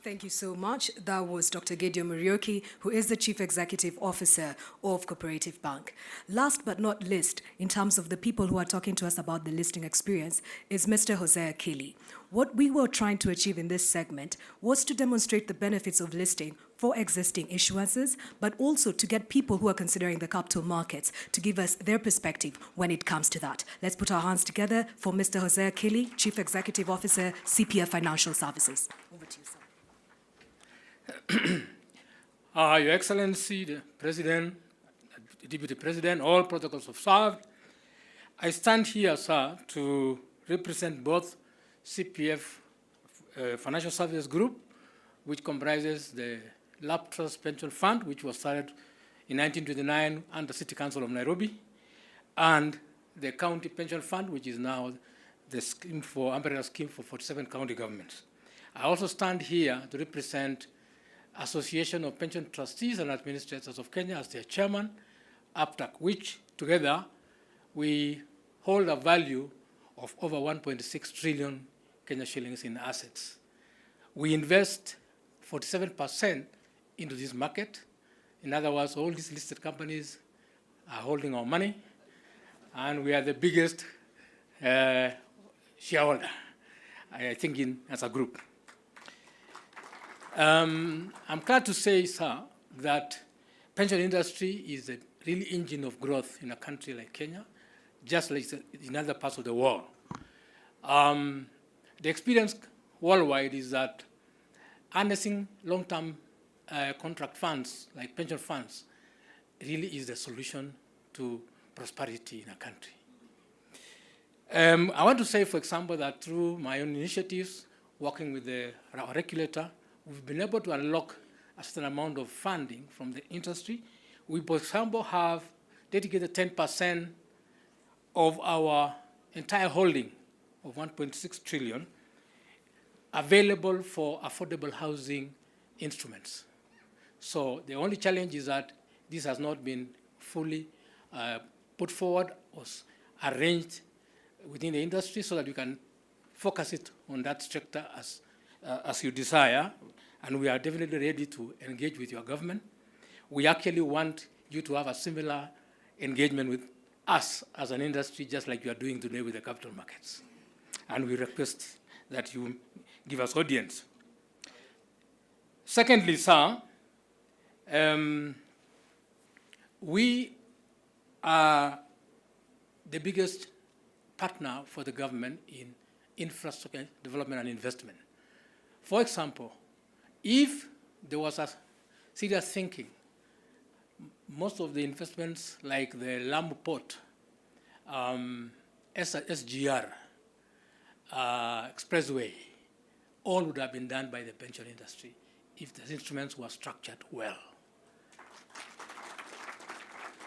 Thank you so much. That was Dr. Gideon Muriuki, who is the Chief Executive Officer of Cooperative Bank. Last but not least, in terms of the people who are talking to us about the listing experience, is Mr. Jose Akili. What we were trying to achieve in this segment was to demonstrate the benefits of listing for existing issuances, but also to get people who are considering the capital markets to give us their perspective when it comes to that. Let's put our hands together for Mr. Jose Akili, Chief Executive Officer, CPF Financial Services. Over to you, sir. Your Excellency, the President, the Deputy President, all protocols observed. I stand here, sir, to represent both CPF Financial Services Group, which comprises the Lab Trust Pension Fund, which was started in 1929 under City Council of Nairobi, and the County Pension Fund, which is now the scheme for umbrella scheme for 47 county governments. I also stand here to represent Association of Pension Trustees and Administrators of Kenya as their chairman, APTAC, which together we hold a value of over 1.6 trillion Kenya shillings in assets. We invest 47% into this market. In other words, all these listed companies are holding our money, and we are the biggest shareholder, I think, as a group. I'm glad to say, sir, that pension industry is a real engine of growth in a country like Kenya, just like in other parts of the world. The experience worldwide is that harnessing long-term contract funds, like pension funds, really is the solution to prosperity in a country. I want to say, for example, that through my own initiatives, working with our regulator, we've been able to unlock a certain amount of funding from the industry. We, for example, have dedicated 10% of our entire holding of 1.6 trillion available for affordable housing instruments. So the only challenge is that this has not been fully put forward or arranged within the industry so that you can focus it on that sector as you desire, and we are definitely ready to engage with your government. We actually want you to have a similar engagement with us as an industry, just like you are doing today with the capital markets. And we request that you give us audience. Secondly, sir, we are the biggest partner for the government in infrastructure development and investment. For example, if there was a serious thinking, most of the investments like the Lamu Port, SGR, Expressway, all would have been done by the pension industry if the instruments were structured well.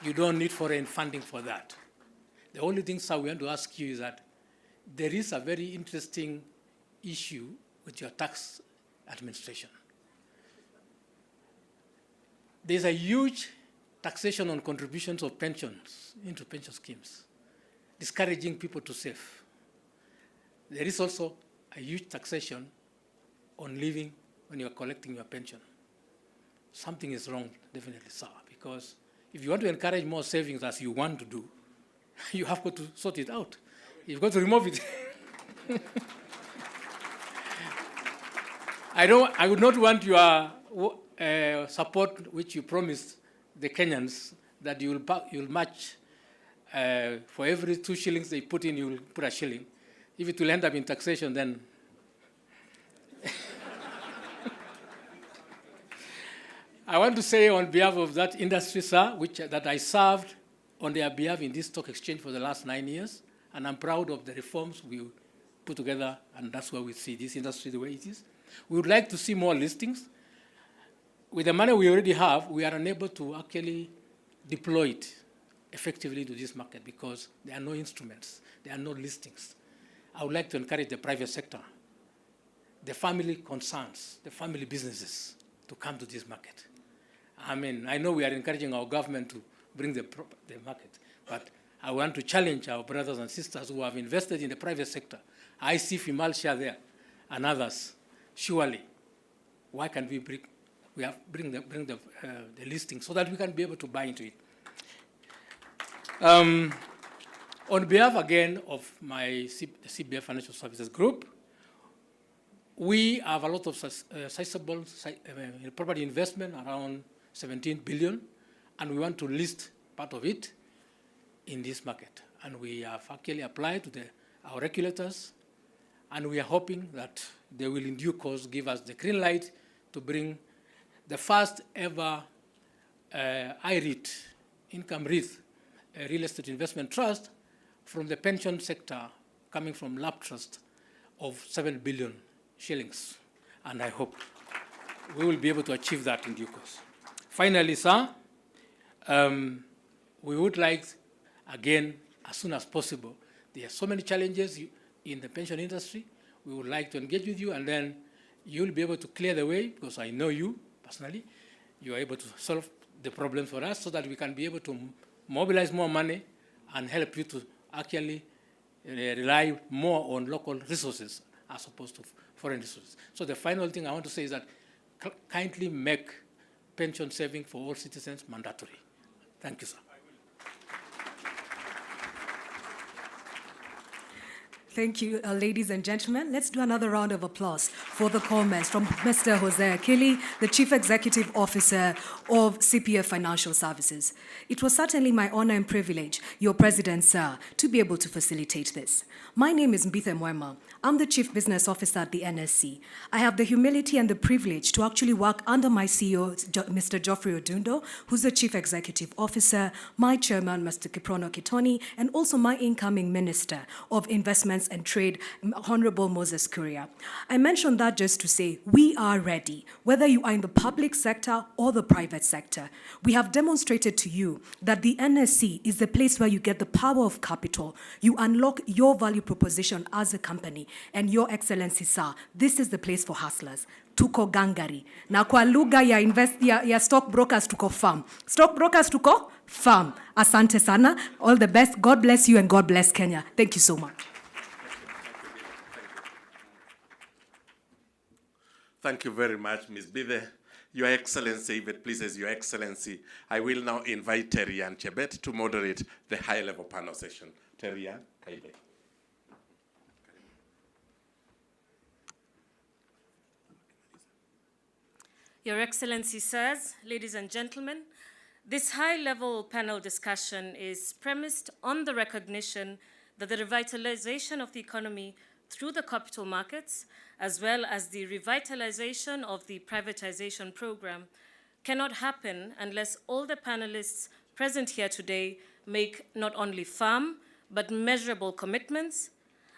You don't need foreign funding for that. The only thing, sir, we want to ask you is that there is a very interesting issue with your tax administration. There's a huge taxation on contributions of pensions into pension schemes, discouraging people to save. There is also a huge taxation on living when you're collecting your pension. Something is wrong, definitely, sir, because if you want to encourage more savings as you want to do, you have got to sort it out. You've got to remove it. I would not want your support, which you promised the Kenyans, that you'll match for every 2 shillings they put in, you'll put a shilling. If it will end up in taxation, then I want to say on behalf of that industry, sir, that I served on their behalf in this stock exchange for the last 9 years, and I'm proud of the reforms we put together, and that's where we see this industry the way it is. We would like to see more listings. With the money we already have, we are unable to actually deploy it effectively to this market because there are no instruments, there are no listings. I would like to encourage the private sector the family concerns, the family businesses to come to this market. I mean, I know we are encouraging our government to bring the market, but I want to challenge our brothers and sisters who have invested in the private sector. I see Fimal Shah there and others. Surely, why can't we bring the listing so that we can be able to buy into it? On behalf again of my CBF Financial Services Group, we have a lot of sizable property investment, around 17 billion, and we want to list part of it in this market. And we have actually applied to our regulators, and we are hoping that they will in due course give us the green light to bring the first ever IREIT, income REIT, real estate investment trust from the pension sector coming from LAP Trust of 7 billion shillings. And I hope we will be able to achieve that in due course. Finally, sir, we would like, again, as soon as possible, there are so many challenges in the pension industry. We would like to engage with you, and then you'll be able to clear the way, because I know you personally. You are able to solve the problem for us so that we can be able to mobilize more money and help you to actually rely more on local resources as opposed to foreign resources. So the final thing I want to say is that kindly make pension saving for all citizens mandatory. Thank you, sir. Thank you, ladies and gentlemen. Let's do another round of applause for the comments from Mr. Jose Akili, the Chief Executive Officer of CPF Financial Services. It was certainly my honor and privilege, your President, sir, to be able to facilitate this. My name is Mbithe Mwema. I'm the Chief Business Officer at the NSC. I have the humility and the privilege to actually work under my CEO, Mr. Geoffrey Odundo, who's the Chief Executive Officer, my Chairman, Mr. Kiprono Kitoni, and also my incoming Minister of Investments and Trade, Honorable Moses Kuria. I mentioned that just to say we are ready, whether you are in the public sector or the private sector. We have demonstrated to you that the NSC is the place where you get the power of capital. You unlock your value proposition as a company. And Your Excellency, sir, this is the place for hustlers. Tuko gangari. Na kwa lugha ya stockbrokers tuko farm. Stockbrokers tuko farm. Asante sana. All the best. God bless you and God bless Kenya. Thank you so much. Thank you very much, Ms. Bithe. Your Excellency, if it pleases Your Excellency, I will now invite Terry-Ann Chebet to moderate the high-level panel session. Terry-Ann, kindly. Your Excellency, sirs, ladies and gentlemen, this high-level panel discussion is premised on the recognition that the revitalization of the economy through the capital markets, as well as the revitalization of the privatization program, cannot happen unless all the panelists present here today make not only firm, but measurable commitments,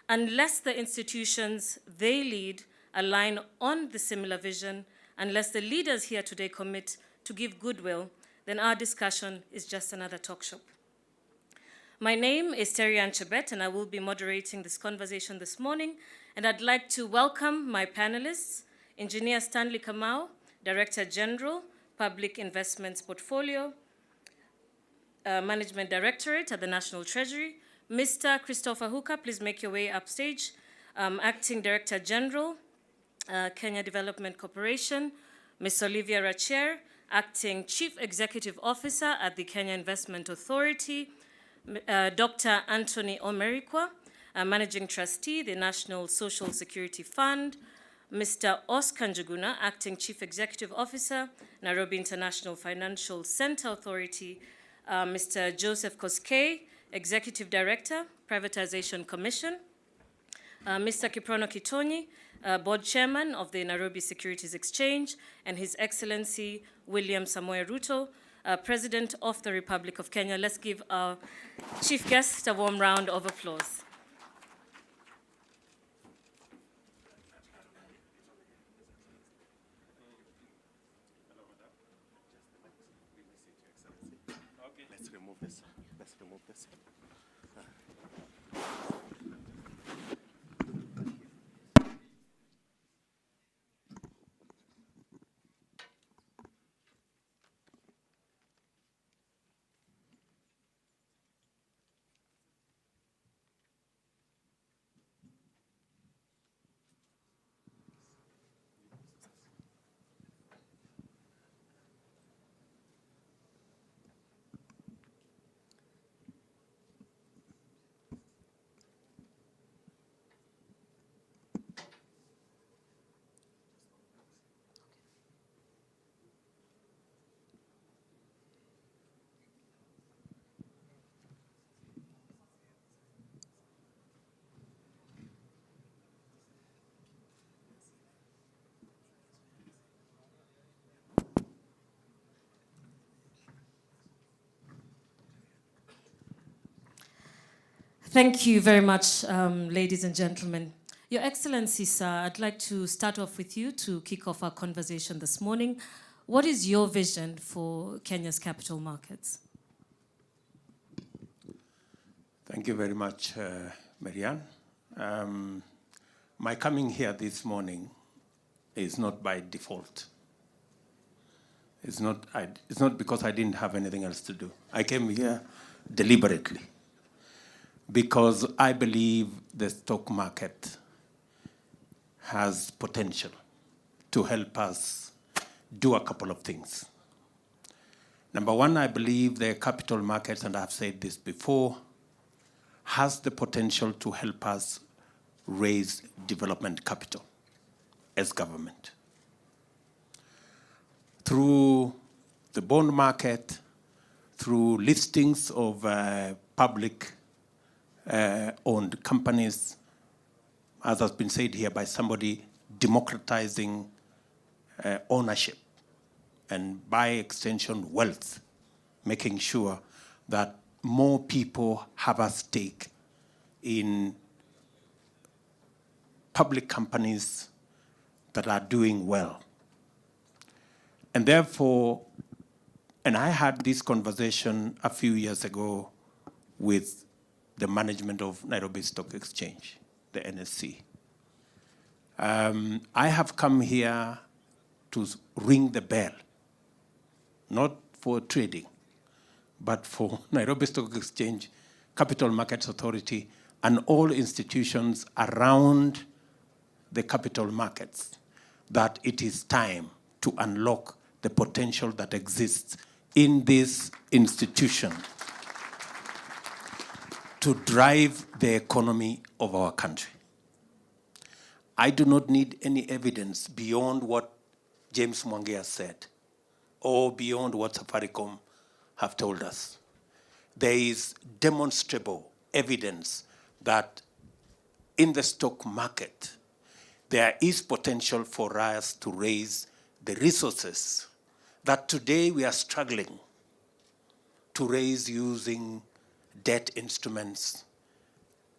unless the institutions they lead align on the similar vision, unless the leaders here today commit to give goodwill, then our discussion is just another talk shop. My name is Terry-Ann Chebet, and I will be moderating this conversation this morning. And I'd like to welcome my panelists, Engineer Stanley Kamau, Director General, Public Investments Portfolio, Management Directorate at the National Treasury. Mr. Christopher Hooker, please make your way upstage, Acting Director General, Kenya Development Corporation. Ms. Olivia Racher, Acting Chief Executive Officer at the Kenya Investment Authority. Dr. Anthony Omerikwa, Managing Trustee, the National Social Security Fund. Mr. Oscar Njuguna, Acting Chief Executive Officer, Nairobi International Financial Center Authority. Mr. Joseph Koskei, Executive Director, Privatization Commission. Mr. Kiprono Kitoni, Board Chairman of the Nairobi Securities Exchange, and His Excellency William Samoei Ruto, President of the Republic of Kenya. Let's give our chief guest a warm round of applause. Let's remove this. Let's remove this. Thank you very much, ladies and gentlemen. Your Excellency, sir, I'd like to start off with you to kick off our conversation this morning. What is your vision for Kenya's capital markets? Thank you very much, Marianne. My coming here this morning is not by default. It's not because I didn't have anything else to do. I came here deliberately because I believe the stock market has potential to help us do a couple of things. Number one, I believe the capital markets, and I've said this before, has the potential to help us raise development capital as government. Through the bond market, through listings of public owned companies, as has been said here by somebody, democratizing ownership and by extension wealth, making sure that more people have a stake in public companies that are doing well. And therefore, and I had this conversation a few years ago with the management of Nairobi Stock Exchange, the NSC. I have come here to ring the bell, not for trading, but for Nairobi Stock Exchange, Capital Markets Authority, and all institutions around the capital markets, that it is time to unlock the potential that exists in this institution to drive the economy of our country. I do not need any evidence beyond what James Mwangi has said or beyond what Safaricom have told us. There is demonstrable evidence that in the stock market, there is potential for us to raise the resources that today we are struggling to raise using debt instruments,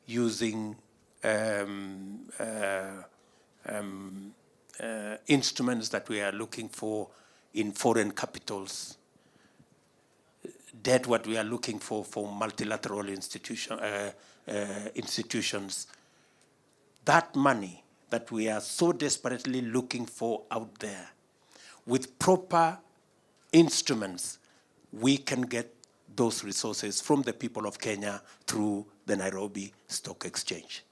using instruments that we are looking for in foreign capitals, debt what we are looking for multilateral institutions. That money that we are so desperately looking for out there, with proper instruments, we can get those resources from the people of Kenya through the Nairobi Stock Exchange.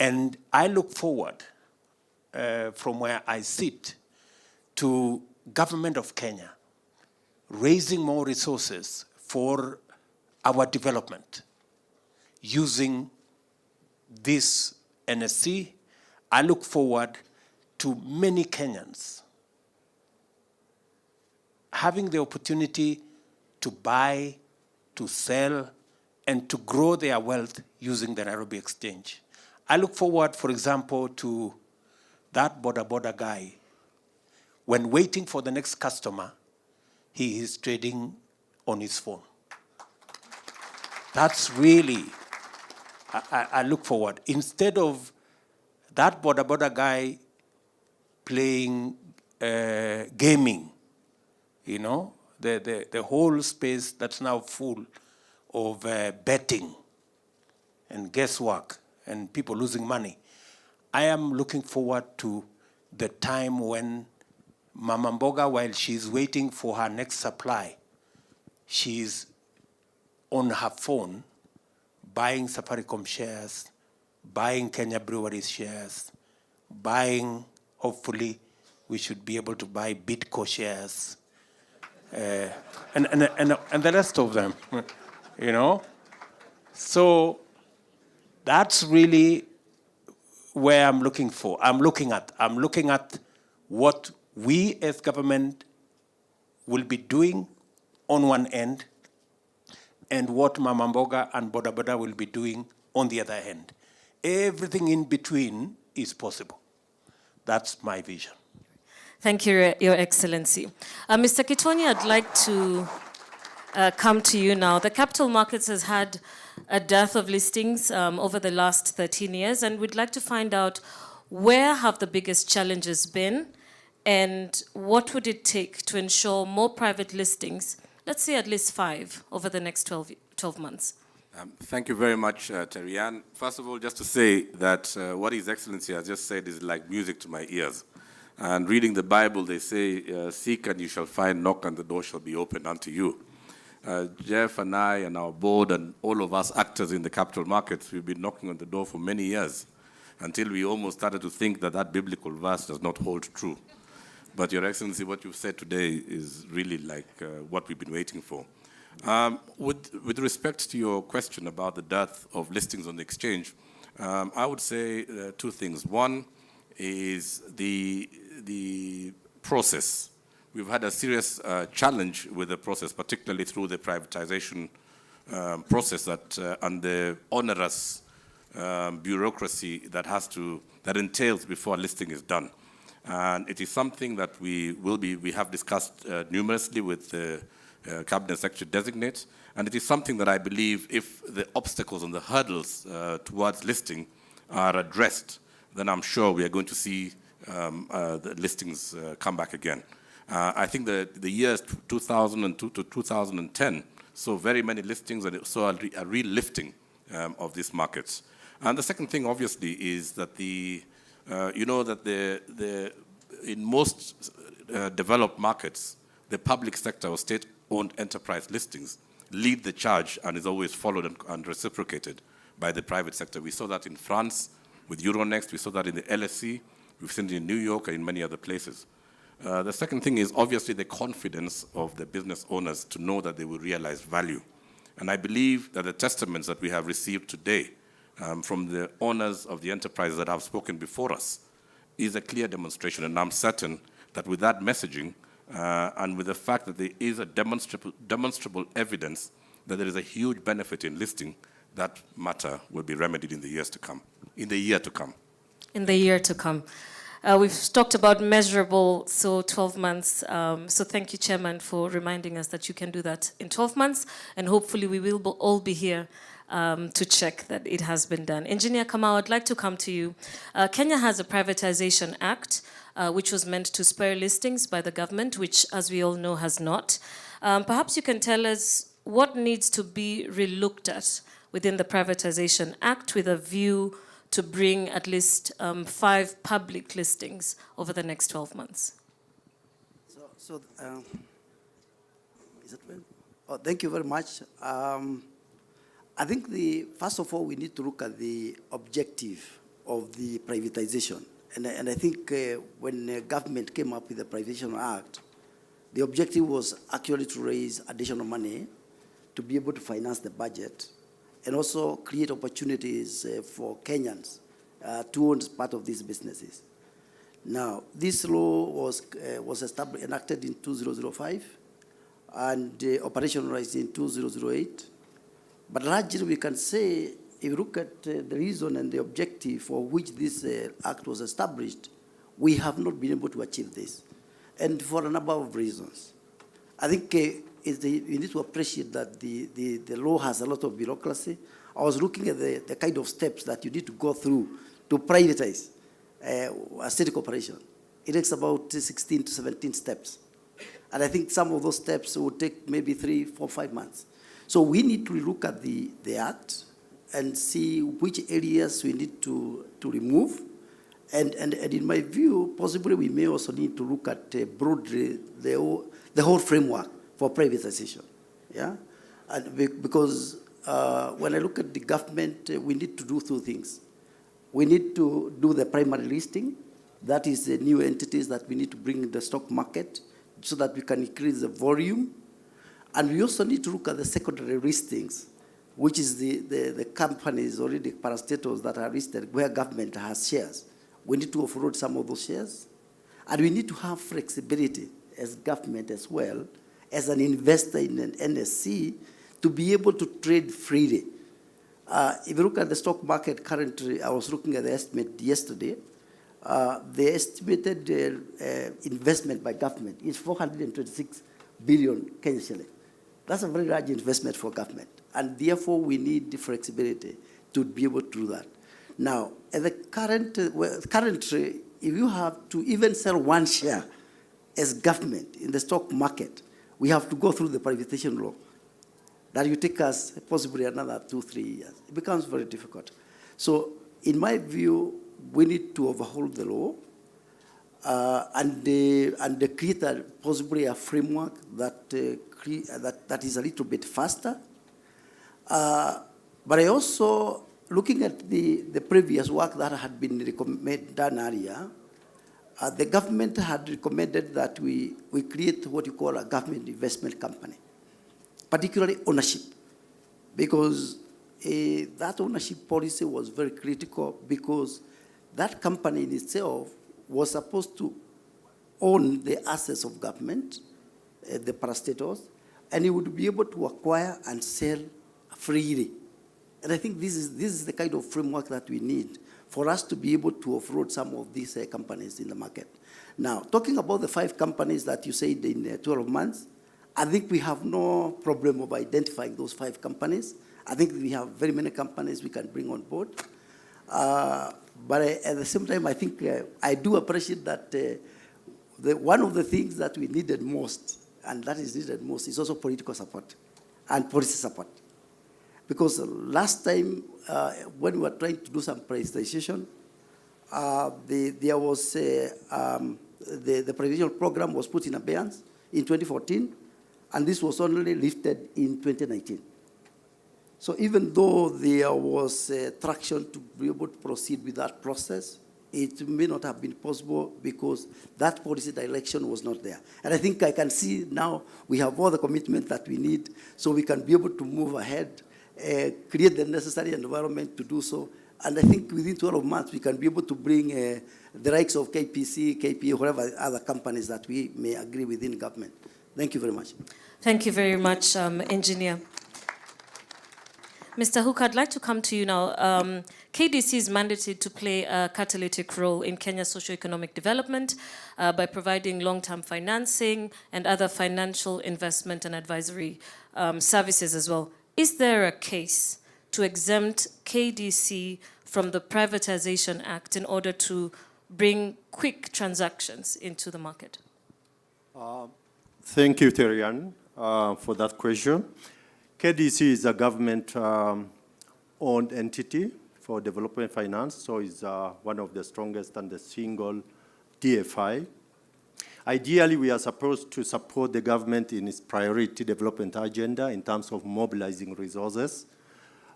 And I look forward from where I sit to government of Kenya raising more resources for our development using this NSC. I look forward to many Kenyans having the opportunity to buy, to sell, and to grow their wealth using the Nairobi Exchange. I look forward, for example, to that border guy. When waiting for the next customer, he is trading on his phone. That's really, I look forward. Instead of that border guy playing gaming, you know, the whole space that's now full of betting and guesswork and people losing money. I am looking forward to the time when Mama Mboga, while she's waiting for her next supply, she's on her phone buying Safaricom shares, buying Kenya Breweries shares, buying, hopefully, we should be able to buy Bitco shares, and the rest of them, you know? So that's really where I'm looking for. I'm looking at what we as government will be doing on one end and what Mama Mboga and Boda will be doing on the other end. Everything in between is possible. That's my vision. Thank you, Your Excellency. Mr. Kitwani, I'd like to come to you now. The capital markets has had a dearth of listings over the last 13 years, and we'd like to find out where have the biggest challenges been and what would it take to ensure more private listings, let's say at least 5 over the next 12 months. Thank you very much, Terry Ann. First of all, just to say that what His Excellency has just said is like music to my ears. And reading the Bible, they say, seek and you shall find, knock and the door shall be opened unto you. Jeff and I and our board and all of us actors in the capital markets, we've been knocking on the door for many years until we almost started to think that that biblical verse does not hold true. But Your Excellency, what you've said today is really like what we've been waiting for. With respect to your question about the dearth of listings on the exchange, I would say 2 things. One is the process. We've had a serious challenge with the process, particularly through the privatization process and the onerous bureaucracy that entails before listing is done. And it is something that we have discussed numerously with the Cabinet Secretary Designate, and it is something that I believe if the obstacles and the hurdles towards listing are addressed, then I'm sure we are going to see the listings come back again. I think the years 2002 to 2010 saw very many listings and it saw a real lifting of these markets. And the second thing, obviously, is that in most developed markets, the public sector or state-owned enterprise listings lead the charge and is always followed and reciprocated by the private sector. We saw that in France with Euronext, we saw that in the LSE, we've seen it in New York and in many other places. The second thing is obviously the confidence of the business owners to know that they will realize value. And I believe that the testaments that we have received today from the owners of the enterprises that have spoken before us is a clear demonstration. And I'm certain that with that messaging and with the fact that there is a demonstrable evidence that there is a huge benefit in listing, that matter will be remedied in the year to come. In the year to come. We've talked about measurable, so 12 months. So thank you, Chairman, for reminding us that you can do that in 12 months, and hopefully we will all be here to check that it has been done. Engineer Kamau, I'd like to come to you. Kenya has a Privatization Act, which was meant to spur listings by the government, which, as we all know, has not. Perhaps you can tell us what needs to be relooked at within the Privatization Act with a view to bring at least 5 public listings over the next 12 months. Is it well? Oh, thank you very much. I think first of all, we need to look at the objective of the privatization. And I think when the government came up with the Privatization Act, the objective was actually to raise additional money to be able to finance the budget and also create opportunities for Kenyans to own part of these businesses. Now, this law was enacted in 2005 and operationalized in 2008. But largely we can say, if you look at the reason and the objective for which this act was established, we have not been able to achieve this. And for a number of reasons. I think we need to appreciate that the law has a lot of bureaucracy. I was looking at the kind of steps that you need to go through to privatize a state corporation. It takes about 16 to 17 steps. And I think some of those steps will take maybe 3, 4, 5 months. So we need to look at the Act and see which areas we need to remove. And in my view, possibly we may also need to look at broadly the whole framework for privatization. Yeah? And because when I look at the government, we need to do 2 things. We need to do the primary listing. That is the new entities that we need to bring in the stock market so that we can increase the volume. And we also need to look at the secondary listings, which is the companies already parastatals that are listed where government has shares. We need to offload some of those shares. And we need to have flexibility as government as well, as an investor in an NSC, to be able to trade freely. If you look at the stock market currently, I was looking at the estimate yesterday, the estimated investment by government is 426 billion Kenyan shilling. That's a very large investment for government. and therefore we need the flexibility to be able to do that. Now, at the currently, if you have to even sell one share as government in the stock market, we have to go through the privatization law. That will take us possibly another 2-3 years. It becomes very difficult. So, in my view, we need to overhaul the law and create possibly a framework that is a little bit faster. But I also, looking at the previous work that had been done earlier, the government had recommended that we create what you call a government investment company, particularly ownership, because that ownership policy was very critical, because that company in itself was supposed to own the assets of government, the parastatals, and it would be able to acquire and sell freely. And I think this is the kind of framework that we need for us to be able to offload some of these companies in the market. Now, talking about the 5 companies that you said in 12 months, I think we have no problem of identifying those 5 companies. I think we have very many companies we can bring on board. But at the same time, I think I do appreciate that one of the things that we needed most, and that is needed most, is also political support and policy support. Because last time, when we were trying to do some privatization, there was the presidential program was put in abeyance in 2014, and this was only lifted in 2019. So even though there was traction to be able to proceed with that process, it may not have been possible because that policy direction was not there. And I think I can see now we have all the commitment that we need so we can be able to move ahead, create the necessary environment to do so. And I think within 12 months, we can be able to bring the likes of KPC, KPA, whatever other companies that we may agree within government. Thank you very much. Thank you very much, Engineer. Mr. Hook, I'd like to come to you now. KDC is mandated to play a catalytic role in Kenya's socio-economic development by providing long-term financing and other financial investment and advisory services as well. Is there a case to exempt KDC from the Privatization Act in order to bring quick transactions into the market? Thank you, Terian, for that question. KDC is a government-owned entity for development finance, so it's one of the strongest and the single DFI. Ideally, we are supposed to support the government in its priority development agenda in terms of mobilizing resources.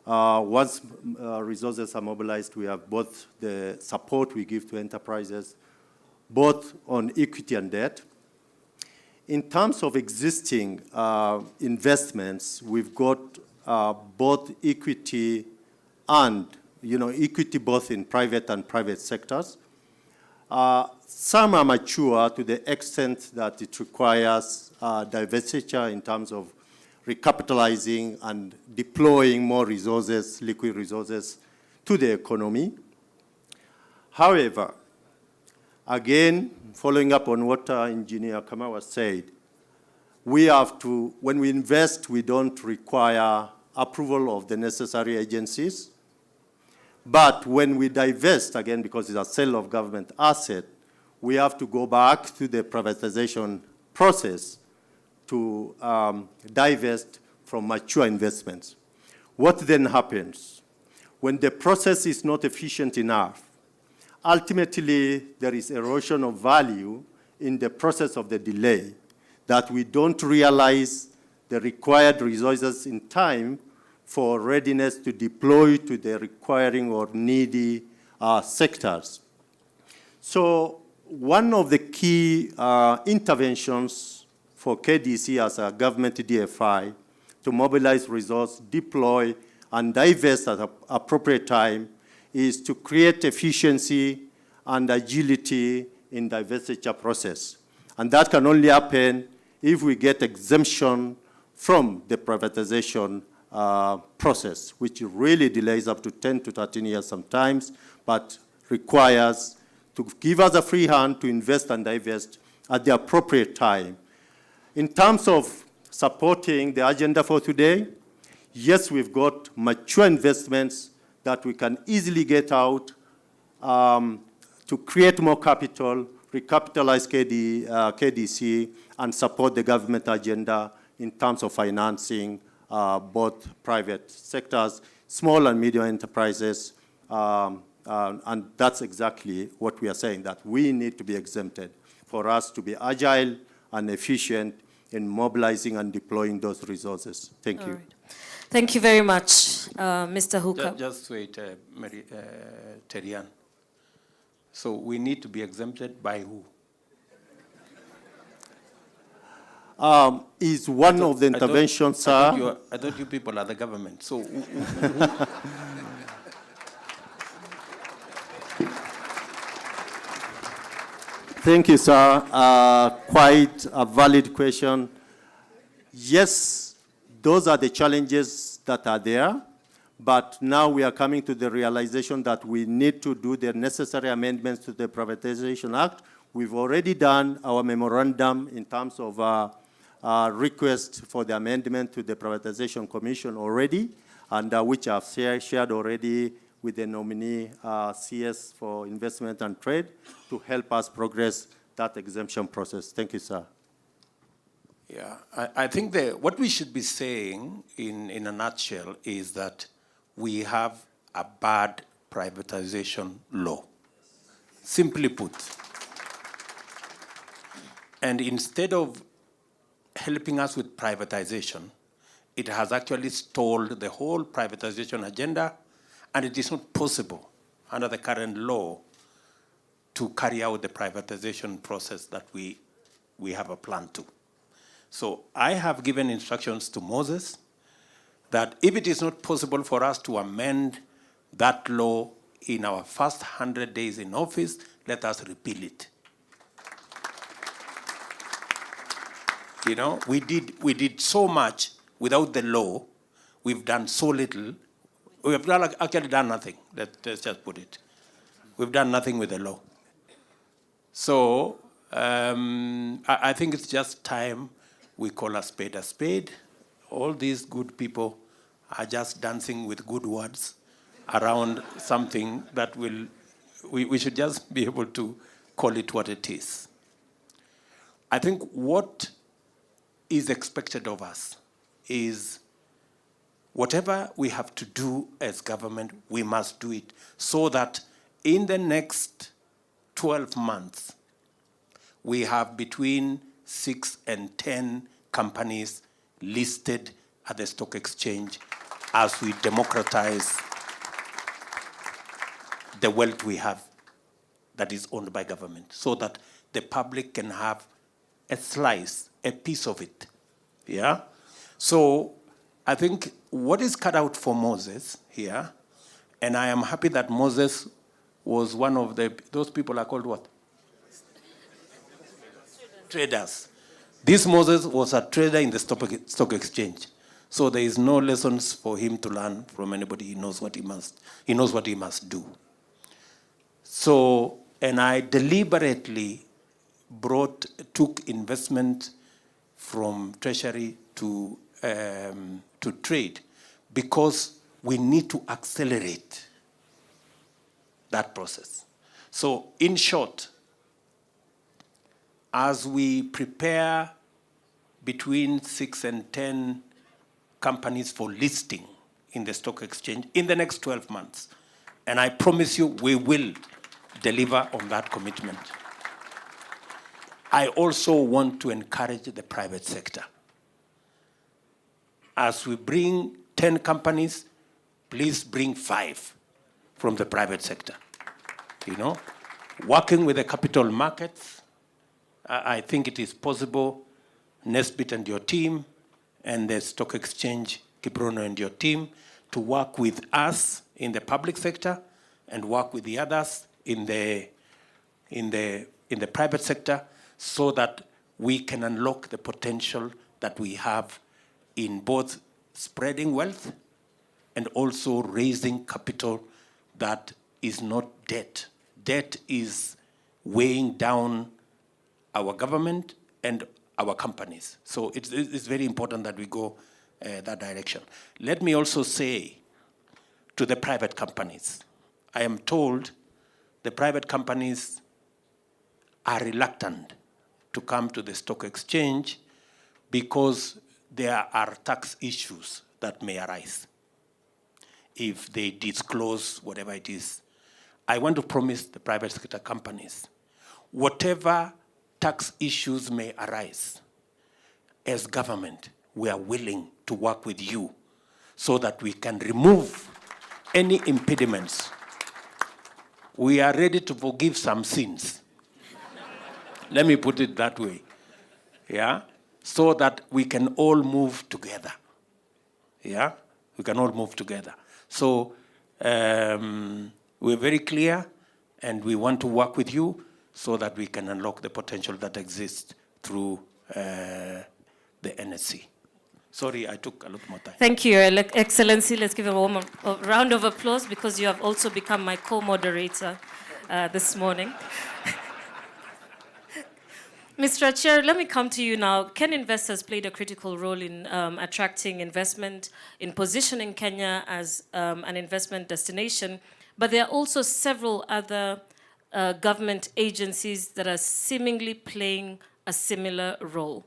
Once resources are mobilized, we have both the support we give to enterprises, both on equity and debt. In terms of existing investments, we've got both equity and, equity both in private and private sectors. Some are mature to the extent that it requires divestiture in terms of recapitalizing and deploying more resources, liquid resources, to the economy. However, again, following up on what Engineer Kamawa said, we have to, when we invest, we don't require approval of the necessary agencies. But when we divest, again, because it's a sale of government asset, we have to go back to the privatization process to divest from mature investments. What then happens? When the process is not efficient enough, ultimately, there is erosion of value in the process of the delay that we don't realize the required resources in time for readiness to deploy to the requiring or needy sectors. So one of the key interventions for KDC as a government DFI to mobilize resources, deploy, and divest at an appropriate time is to create efficiency and agility in the divestiture process. And that can only happen if we get exemption from the privatization process, which really delays up to 10 to 13 years sometimes, but requires to give us a free hand to invest and divest at the appropriate time. In terms of supporting the agenda for today, Yes, we've got mature investments that we can easily get out to create more capital, recapitalize KDC, and support the government agenda in terms of financing both private sectors, small and medium enterprises, and that's exactly what we are saying, that we need to be exempted for us to be agile and efficient in mobilizing and deploying those resources. Thank you. All right. Thank you very much, Mr. Hooker. Just wait, Terian. So we need to be exempted by who? Is one of the interventions, sir. I thought you people are the government. So. Thank you, sir. Quite a valid question. Yes, those are the challenges that are there, but now we are coming to the realization that we need to do the necessary amendments to the Privatization Act. We've already done our memorandum in terms of request for the amendment to the Privatization Commission already, and which I've shared already with the nominee CS for Investment and Trade to help us progress that exemption process. Thank you, sir. Yeah, I think what we should be saying in a nutshell is that we have a bad privatization law, simply put. And instead of helping us with privatization, it has actually stalled the whole privatization agenda, and it is not possible under the current law to carry out the privatization process that we have a plan to. So I have given instructions to Moses that if it is not possible for us to amend that law in our first 100 days in office, let us repeal it. You know, we did so much without the law. We've done so little. We have actually done nothing. Let's just put it. We've done nothing with the law. So I think it's just time we call a spade a spade. All these good people are just dancing with good words around something that we should just be able to call it what it is. I think what is expected of us is whatever we have to do as government, we must do it so that in the next 12 months, we have between 6 and 10 companies listed at the stock exchange as we democratize the wealth we have that is owned by government, so that the public can have a slice, a piece of it. Yeah? So I think what is cut out for Moses here, and I am happy that Moses was one of those people are called what? Traders. This Moses was a trader in the stock exchange. So there is no lessons for him to learn from anybody. He knows what he must do. So, and I deliberately took investment from Treasury to trade because we need to accelerate that process. So in short, as we prepare between 6 and 10 companies for listing in the stock exchange in the next 12 months, and I promise you we will deliver on that commitment. I also want to encourage the private sector. As we bring 10 companies, please bring 5 from the private sector. You know, working with the capital markets, I think it is possible, Nesbitt and your team, and the stock exchange, Kiprono and your team, to work with us in the public sector and work with the others in the private sector, so that we can unlock the potential that we have in both spreading wealth and also raising capital that is not debt. Debt is weighing down our government and our companies. So it's very important that we go that direction. Let me also say to the private companies, I am told the private companies are reluctant to come to the stock exchange because there are tax issues that may arise if they disclose whatever it is. I want to promise the private sector companies, whatever tax issues may arise, as government, we are willing to work with you so that we can remove any impediments. We are ready to forgive some sins. Let me put it that way, yeah? So that we can all move together, yeah? We can all move together. So we're very clear, and we want to work with you so that we can unlock the potential that exists through the NSC. Sorry, I took a lot more time. Thank you, Your Excellency. Let's give a round of applause because you have also become my co-moderator this morning. Mr. Chair, let me come to you now. Ken Invest has played a critical role in attracting investment, in positioning Kenya as an investment destination, but there are also several other government agencies that are seemingly playing a similar role.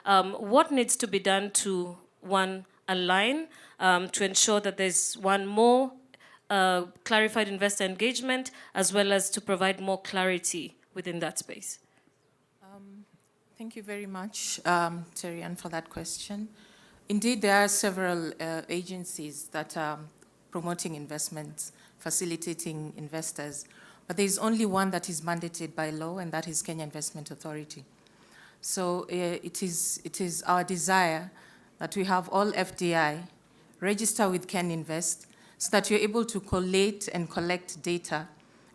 What needs to be done to, one, align, to ensure that there's one more clarified investor engagement, as well as to provide more clarity within that space? Thank you very much, Terian, for that question. Indeed, there are several agencies that are promoting investments, facilitating investors, but there is only one that is mandated by law, and that is Kenya Investment Authority. So it is our desire that we have all FDI register with Ken Invest so that you're able to collate and collect data,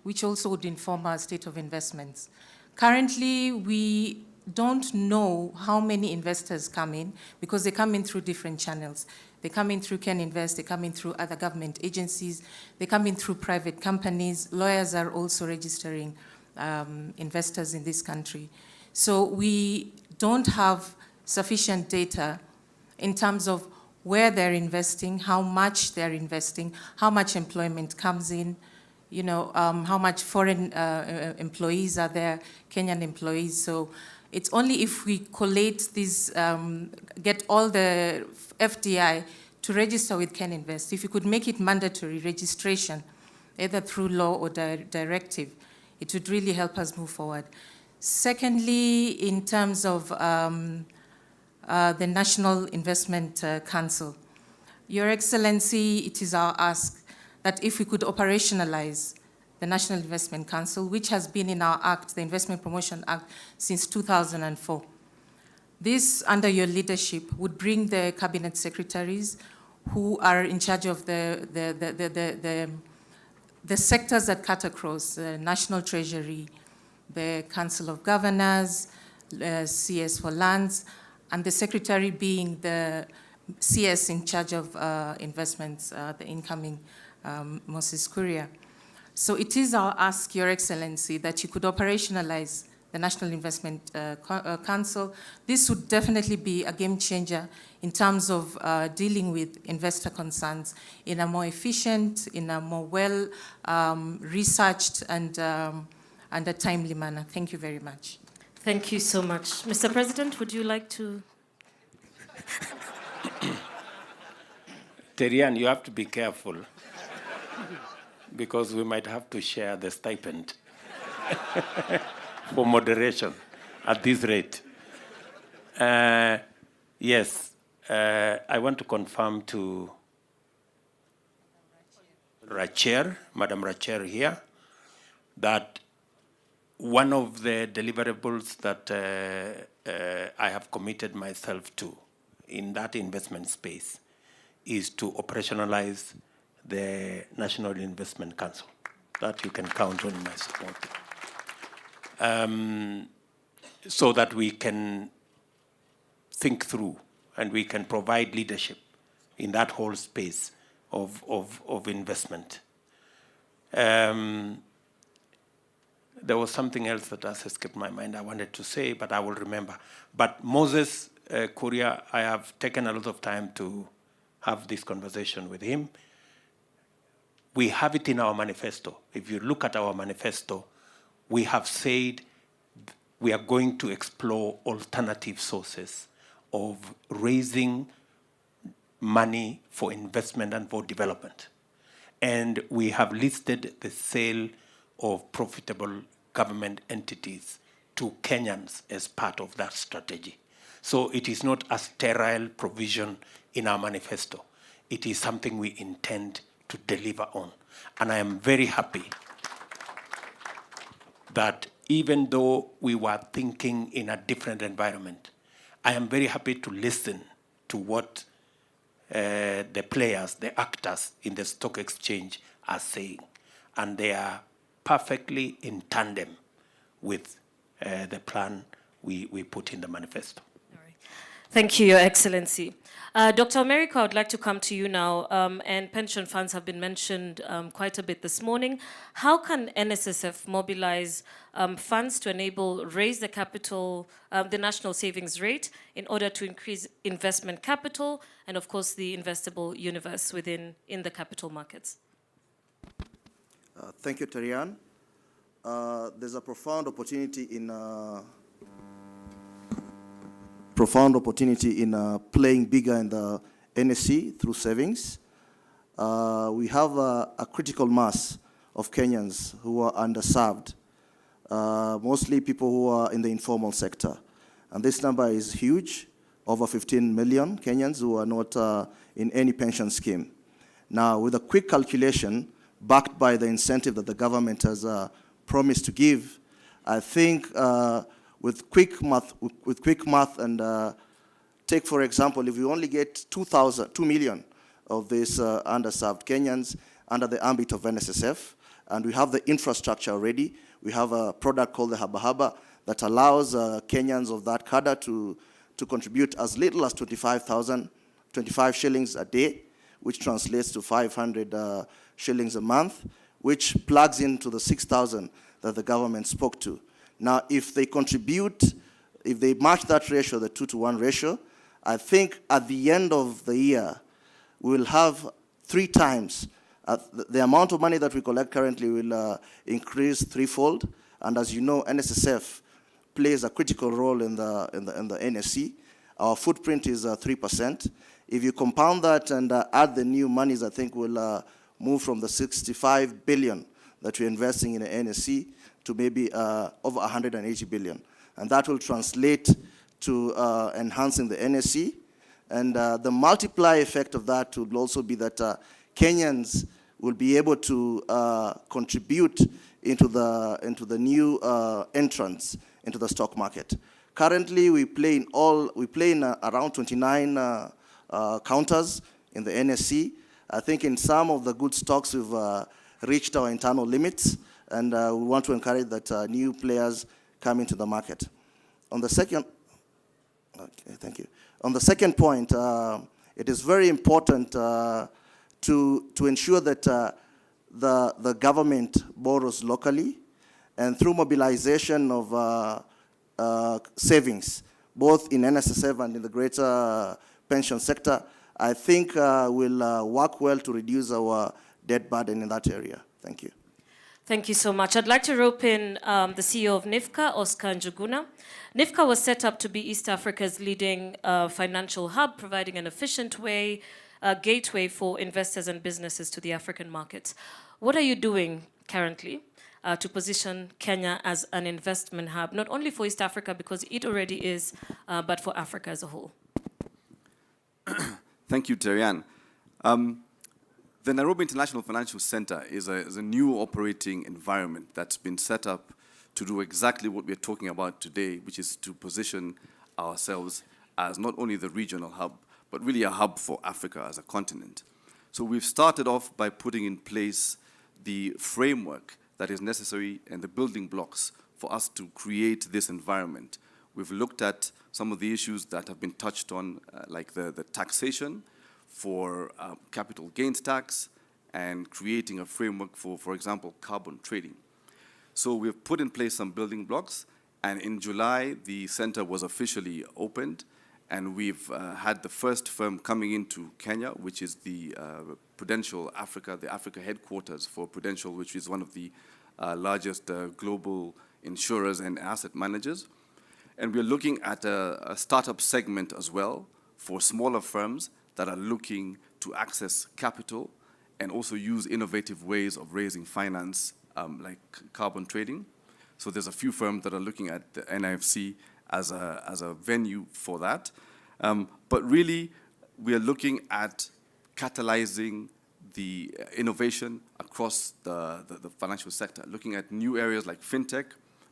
which also would inform our state of investments. Currently, we don't know how many investors come in because they come in through different channels. They come in through Ken Invest, they come in through other government agencies, they come in through private companies. Lawyers are also registering investors in this country. So we don't have sufficient data in terms of where they're investing, how much they're investing, how much employment comes in, you know, how much foreign employees are there, Kenyan employees. So it's only if we collate these, get all the FDI to register with Ken Invest, if you could make it mandatory registration, either through law or directive, it would really help us move forward. Secondly, in terms of the National Investment Council, Your Excellency, it is our ask that if we could operationalize the National Investment Council, which has been in our Act, the Investment Promotion Act, since 2004. This, under your leadership, would bring the cabinet secretaries who are in charge of the sectors that cut across the National Treasury, the Council of Governors, CS for Lands, and the secretary being the CS in charge of investments, the incoming Moses Kuria. So it is our ask, Your Excellency, that you could operationalize the National Investment Council. This would definitely be a game changer in terms of dealing with investor concerns in a more efficient, in a more well researched and a timely manner. Thank you very much. Thank you so much. Mr. President, would you like to? Terian, you have to be careful because we might have to share the stipend for moderation at this rate. Yes, I want to confirm to Racher, Madam Racher here, that one of the deliverables that I have committed myself to in that investment space is to operationalize the National Investment Council. That you can count on my support. So that we can think through and we can provide leadership in that whole space of investment. There was something else that has escaped my mind I wanted to say, but I will remember. But Moses, Kuria, I have taken a lot of time to have this conversation with him. We have it in our manifesto. If you look at our manifesto, we have said we are going to explore alternative sources of raising money for investment and for development. And we have listed the sale of profitable government entities to Kenyans as part of that strategy. So it is not a sterile provision in our manifesto. It is something we intend to deliver on. And I am very happy that even though we were thinking in a different environment, I am very happy to listen to what the players, the actors in the stock exchange are saying. And they are perfectly in tandem with the plan we put in the manifesto. Thank you, Your Excellency. Dr. America, I would like to come to you now, and pension funds have been mentioned quite a bit this morning. How can NSSF mobilize funds to raise the capital, the national savings rate, in order to increase investment capital and, of course, the investable universe in the capital markets? Thank you, Terian. There's a profound opportunity in playing bigger in the NSC through savings. We have a critical mass of Kenyans who are underserved, mostly people who are in the informal sector. And this number is huge, over 15 million Kenyans who are not in any pension scheme. Now, with a quick calculation, backed by the incentive that the government has promised to give, I think with quick math and take, for example, if we only get 2 million of these underserved Kenyans under the ambit of NSSF, and we have the infrastructure already, we have a product called the Haba Haba that allows Kenyans of that cadre to contribute as little as 25 shillings a day, which translates to 500 shillings a month, which plugs into the 6,000 that the government spoke to. Now, if they contribute, if they match that ratio, the 2-to-1 ratio, I think at the end of the year, we'll have 3 times. The amount of money that we collect currently will increase threefold. And as you know, NSSF plays a critical role in the NSC. Our footprint is 3%. If you compound that and add the new monies, I think we'll move from the 65 billion that we're investing in the NSC to maybe over 180 billion. And that will translate to enhancing the NSC. And the multiplier effect of that will also be that Kenyans will be able to contribute into the new entrants into the stock market. Currently, we play in around 29 counters in the NSC. I think in some of the good stocks we've reached our internal limits, and we want to encourage that new players come into the market. On the second, thank you. On the second point, it is very important to ensure that the government borrows locally, and through mobilization of savings, both in NSSF and in the greater pension sector, I think will work well to reduce our debt burden in that area. Thank you. Thank you so much. I'd like to rope in the CEO of NIFCA, Oscar Njuguna. NIFCA was set up to be East Africa's leading financial hub, providing an efficient gateway for investors and businesses to the African markets. What are you doing currently to position Kenya as an investment hub, not only for East Africa, because it already is, but for Africa as a whole? Thank you, Terian. The Nairobi International Financial Center is a new operating environment that's been set up to do exactly what we're talking about today, which is to position ourselves as not only the regional hub, but really a hub for Africa as a continent. So we've started off by putting in place the framework that is necessary and the building blocks for us to create this environment. We've looked at some of the issues that have been touched on, like the taxation for capital gains tax, and creating a framework for example, carbon trading. So we've put in place some building blocks, and in July, the center was officially opened, And we've had the first firm coming into Kenya, which is the Prudential Africa, the Africa headquarters for Prudential, which is one of the largest global insurers and asset managers. And we're looking at a startup segment as well for smaller firms that are looking to access capital and also use innovative ways of raising finance, like carbon trading. So there's a few firms that are looking at the NIFC as a venue for that. But really, we are looking at catalyzing the innovation across the financial sector, looking at new areas like fintech,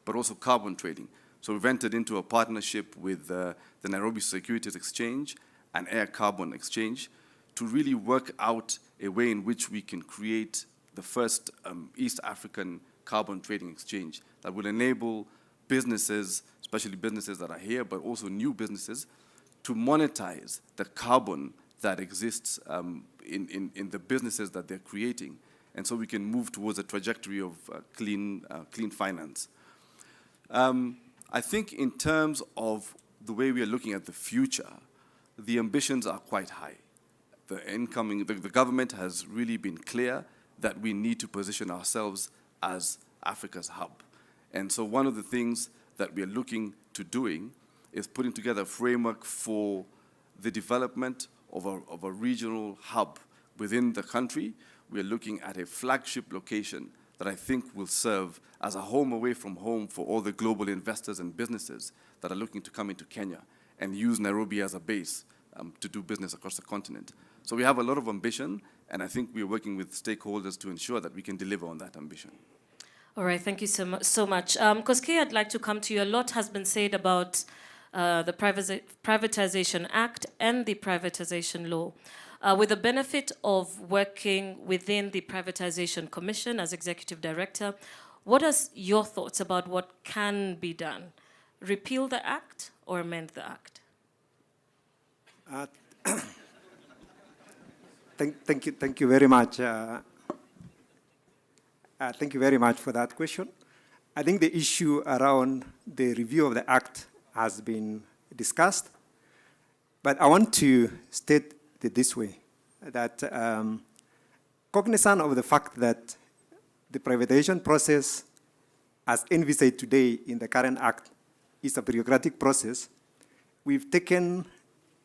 but also carbon trading. So we've entered into a partnership with the Nairobi Securities Exchange and Air Carbon Exchange to really work out a way in which we can create the first East African carbon trading exchange that will enable businesses, especially businesses that are here, but also new businesses, to monetize the carbon that exists in the businesses that they're creating. And so we can move towards a trajectory of clean finance. I think in terms of the way we are looking at the future, the ambitions are quite high. The government has really been clear that we need to position ourselves as Africa's hub. And so one of the things that we are looking to doing is putting together a framework for the development of a regional hub within the country. We are looking at a flagship location that I think will serve as a home away from home for all the global investors and businesses that are looking to come into Kenya and use Nairobi as a base to do business across the continent. So we have a lot of ambition, and I think we are working with stakeholders to ensure that we can deliver on that ambition. All right, thank you so much. Koskei, I'd like to come to you. A lot has been said about the Privatization Act and the Privatization Law. With the benefit of working within the Privatization Commission as Executive Director, what are your thoughts about what can be done? Repeal the Act or amend the Act? Thank you very much. Thank you very much for that question. I think the issue around the review of the Act has been discussed, but I want to state it this way, that cognizant of the fact that the privatization process as envisaged today in the current Act is a bureaucratic process, we've taken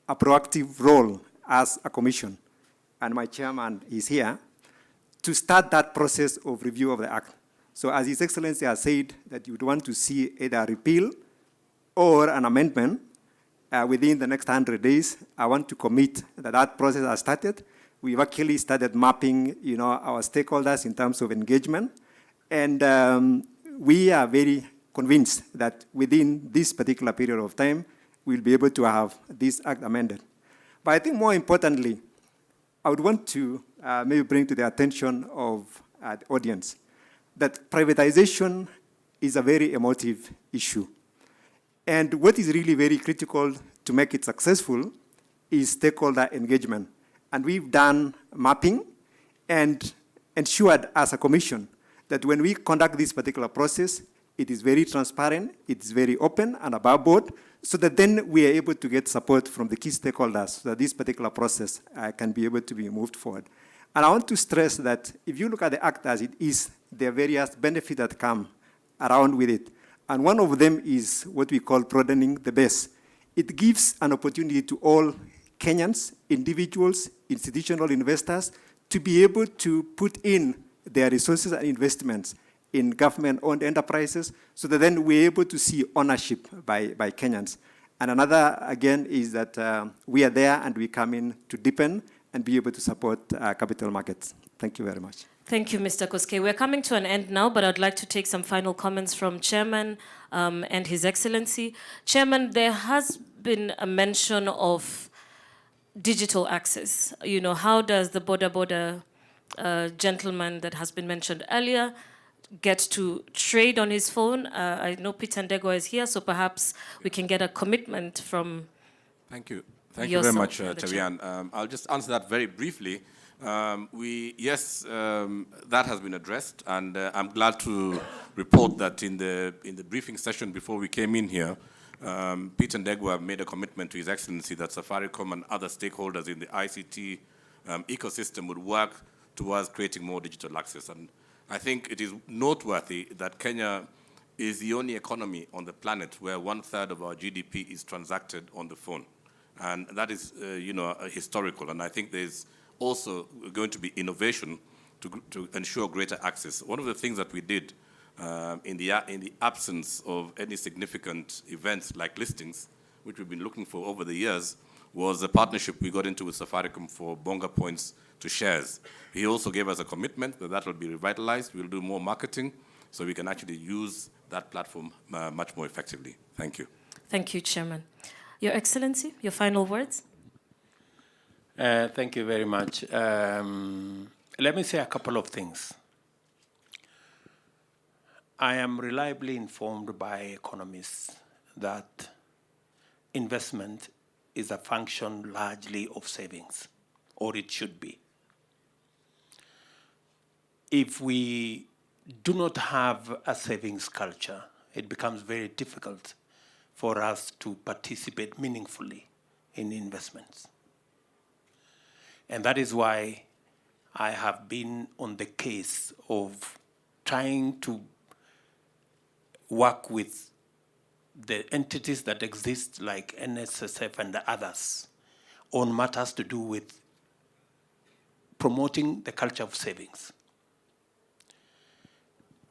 a proactive role as a commission, and my chairman is here, to start that process of review of the Act. So as His Excellency has said that you would want to see either a repeal or an amendment within the next 100 days, I want to commit that that process has started. We've actually started mapping, our stakeholders in terms of engagement, and we are very convinced that within this particular period of time, we'll be able to have this Act amended. But I think more importantly, I would want to maybe bring to the attention of the audience that privatization is a very emotive issue. And what is really very critical to make it successful is stakeholder engagement. And we've done mapping and ensured as a commission that when we conduct this particular process, it is very transparent, it is very open and above board, so that then we are able to get support from the key stakeholders so that this particular process can be able to be moved forward. And I want to stress that if you look at the Act as it is, there are various benefits that come around with it. And one of them is what we call broadening the base. It gives an opportunity to all Kenyans, individuals, institutional investors, to be able to put in their resources and investments in government-owned enterprises, so that then we're able to see ownership by Kenyans. And another, again, is that we are there and we come in to deepen and be able to support capital markets. Thank you very much. Thank you, Mr. Koskei. We're coming to an end now, but I'd like to take some final comments from Chairman and His Excellency. Chairman, there has been a mention of digital access. How does the border gentleman that has been mentioned earlier get to trade on his phone? I know Peter Ndegwa is here, so perhaps we can get a commitment from Thank you. Thank you very much, Chavian. I'll just answer that very briefly. Yes, that has been addressed, and I'm glad to report that in the briefing session before we came in here, Peter Ndegwa made a commitment to His Excellency that Safaricom and other stakeholders in the ICT ecosystem would work towards creating more digital access. And I think it is noteworthy that Kenya is the only economy on the planet where 1/3 of our GDP is transacted on the phone. And that is, historical. And I think there's also going to be innovation to ensure greater access. One of the things that we did in the absence of any significant events like listings, which we've been looking for over the years, was a partnership we got into with Safaricom for Bonga points to shares. He also gave us a commitment that that will be revitalized. We'll do more marketing so we can actually use that platform much more effectively. Thank you. Thank you, Chairman. Your Excellency, your final words. Thank you very much. Let me say a couple of things. I am reliably informed by economists that investment is a function largely of savings, or it should be. If we do not have a savings culture, it becomes very difficult for us to participate meaningfully in investments. And that is why I have been on the case of trying to work with the entities that exist like NSSF and others on matters to do with promoting the culture of savings.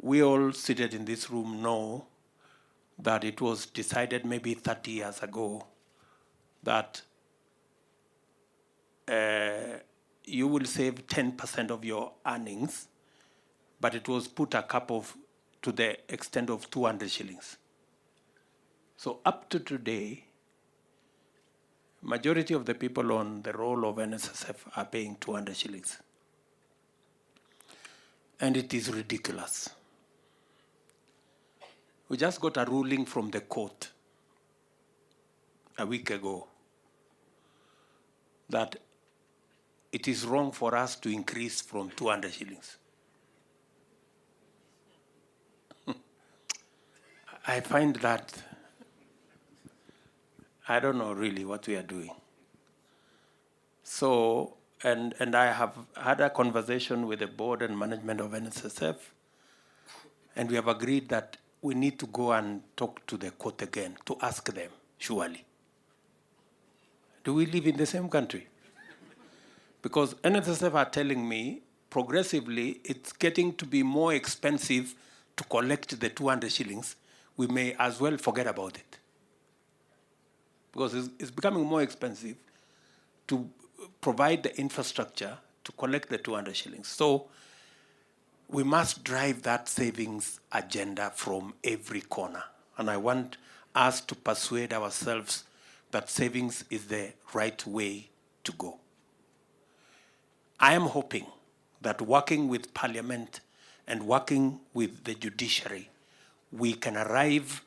We all seated in this room know that it was decided maybe 30 years ago that you will save 10% of your earnings, but it was put a cap of to the extent of 200 shillings. So up to today, majority of the people on the roll of NSSF are paying 200 shillings. And it is ridiculous. We just got a ruling from the court a week ago that it is wrong for us to increase from 200 shillings. I find that, I don't know really what we are doing. So, and I have had a conversation with the board and management of NSSF, and we have agreed that we need to go and talk to the court again to ask them, surely, do we live in the same country? Because NSSF are telling me progressively it's getting to be more expensive to collect the 200 shillings. We may as well forget about it. Because it's becoming more expensive to provide the infrastructure to collect the 200 shillings. So we must drive that savings agenda from every corner. And I want us to persuade ourselves that savings is the right way to go. I am hoping that working with Parliament and working with the judiciary, we can arrive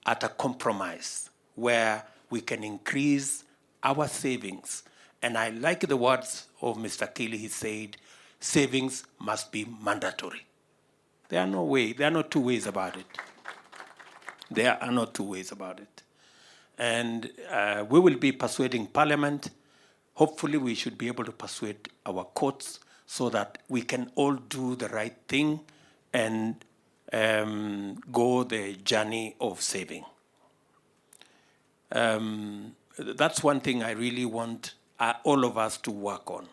at a compromise where we can increase our savings. And I like the words of Mr. Keeley. He said, savings must be mandatory. There are no two ways about it. There are no two ways about it. And we will be persuading Parliament. Hopefully we should be able to persuade our courts so that we can all do the right thing and go the journey of saving. That's one thing I really want all of us to work on.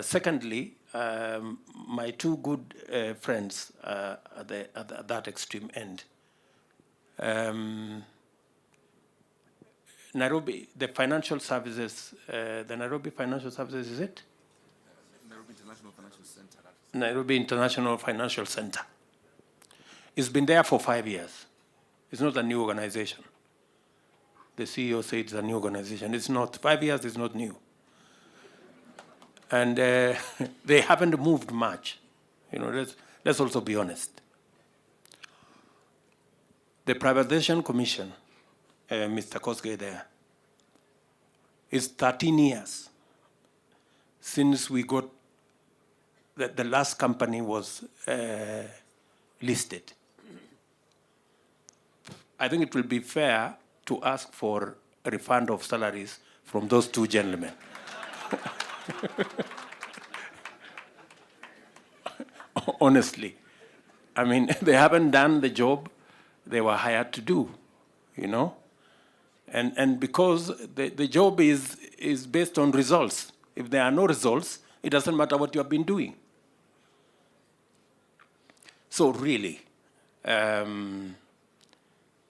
Secondly, my two good friends at that extreme end, Nairobi, the financial services, the Nairobi Financial Services, is it? Nairobi International Financial Center. Nairobi International Financial Center. It's been there for 5 years. It's not a new organization. The CEO said it's a new organization. It's not. 5 years is not new. And they haven't moved much. You know, let's also be honest. The Privatization Commission, Mr. Kosgei there, is 13 years since we got, the last company was listed. I think it will be fair to ask for a refund of salaries from those two gentlemen. Honestly. I mean, they haven't done the job they were hired to do, you know? And because the job is based on results. If there are no results, it doesn't matter what you have been doing. So really, Mr.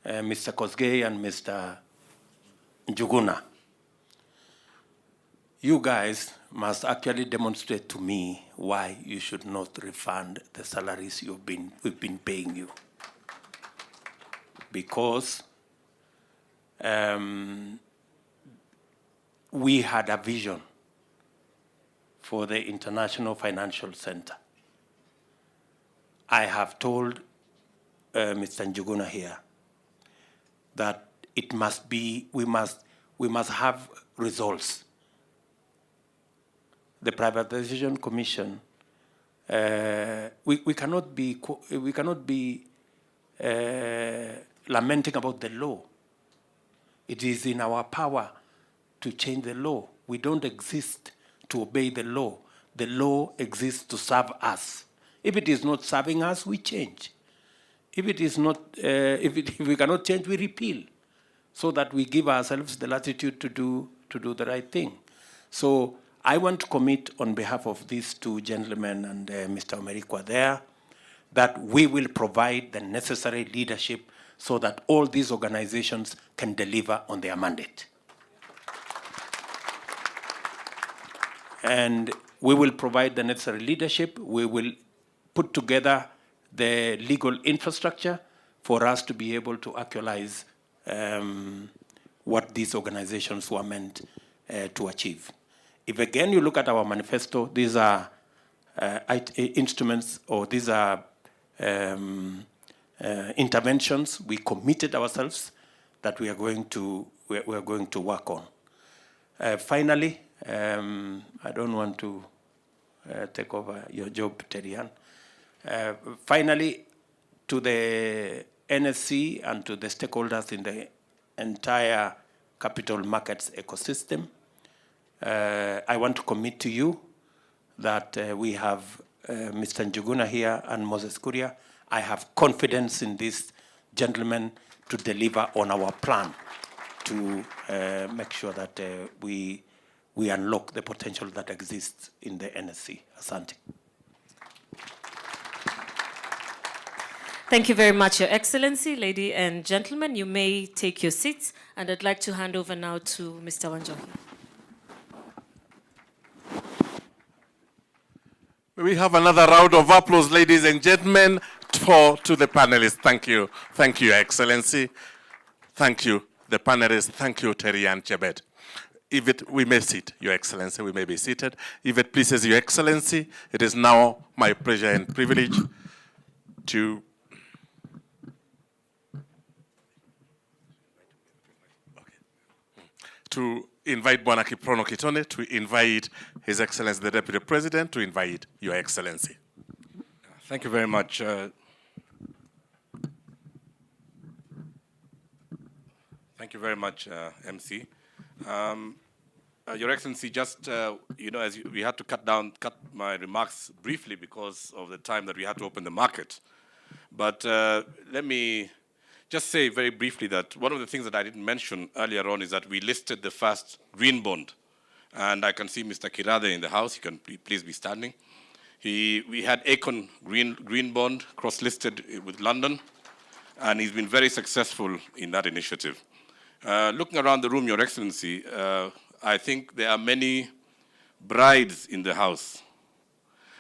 Kosgei and Mr. Njuguna, you guys must actually demonstrate to me why you should not refund the salaries we've been paying you. Because we had a vision for the International Financial Center. I have told Mr. Njuguna here that it must be, we must have results. The Privatization Commission, we cannot be lamenting about the law. It is in our power to change the law. We don't exist to obey the law. The law exists to serve us. If it is not serving us, we change. If it is not, if we cannot change, we repeal, so that we give ourselves the latitude to do the right thing. So I want to commit on behalf of these two gentlemen and Mr. Muriuki there, that we will provide the necessary leadership so that all these organizations can deliver on their mandate. And we will provide the necessary leadership. We will put together the legal infrastructure for us to be able to actualize what these organizations were meant to achieve. If again you look at our manifesto, these are instruments, or these are interventions we committed ourselves that we are going to work on. Finally, I don't want to take over your job, Terian. Finally, to the NSC and to the stakeholders in the entire capital markets ecosystem, I want to commit to you that we have Mr. Njuguna here and Moses Kuria. I have confidence in these gentlemen to deliver on our plan to make sure that we unlock the potential that exists in the NSC. Asante. Thank you very much, Your Excellency. Ladies and gentlemen, you may take your seats, and I'd like to hand over now to Mr. Wanjohi. We have another round of applause, ladies and gentlemen, to the panelists. Thank you. Thank you, Your Excellency. Thank you, the panelists. Thank you, Terian Chebet. We may sit, Your Excellency, we may be seated. If it pleases Your Excellency, it is now my pleasure and privilege to invite Bwana Kiprono Kitone, to invite His Excellency the Deputy President, to invite Your Excellency. Thank you very much. Thank you very much, MC. Your Excellency, just, as we had to cut my remarks briefly because of the time that we had to open the market. But let me just say very briefly that one of the things that I didn't mention earlier on is that we listed the first green bond. And I can see Mr. Kirade in the house. He can please be standing. We had Acon green bond cross-listed with London, and he's been very successful in that initiative. Looking around the room, Your Excellency, I think there are many brides in the house.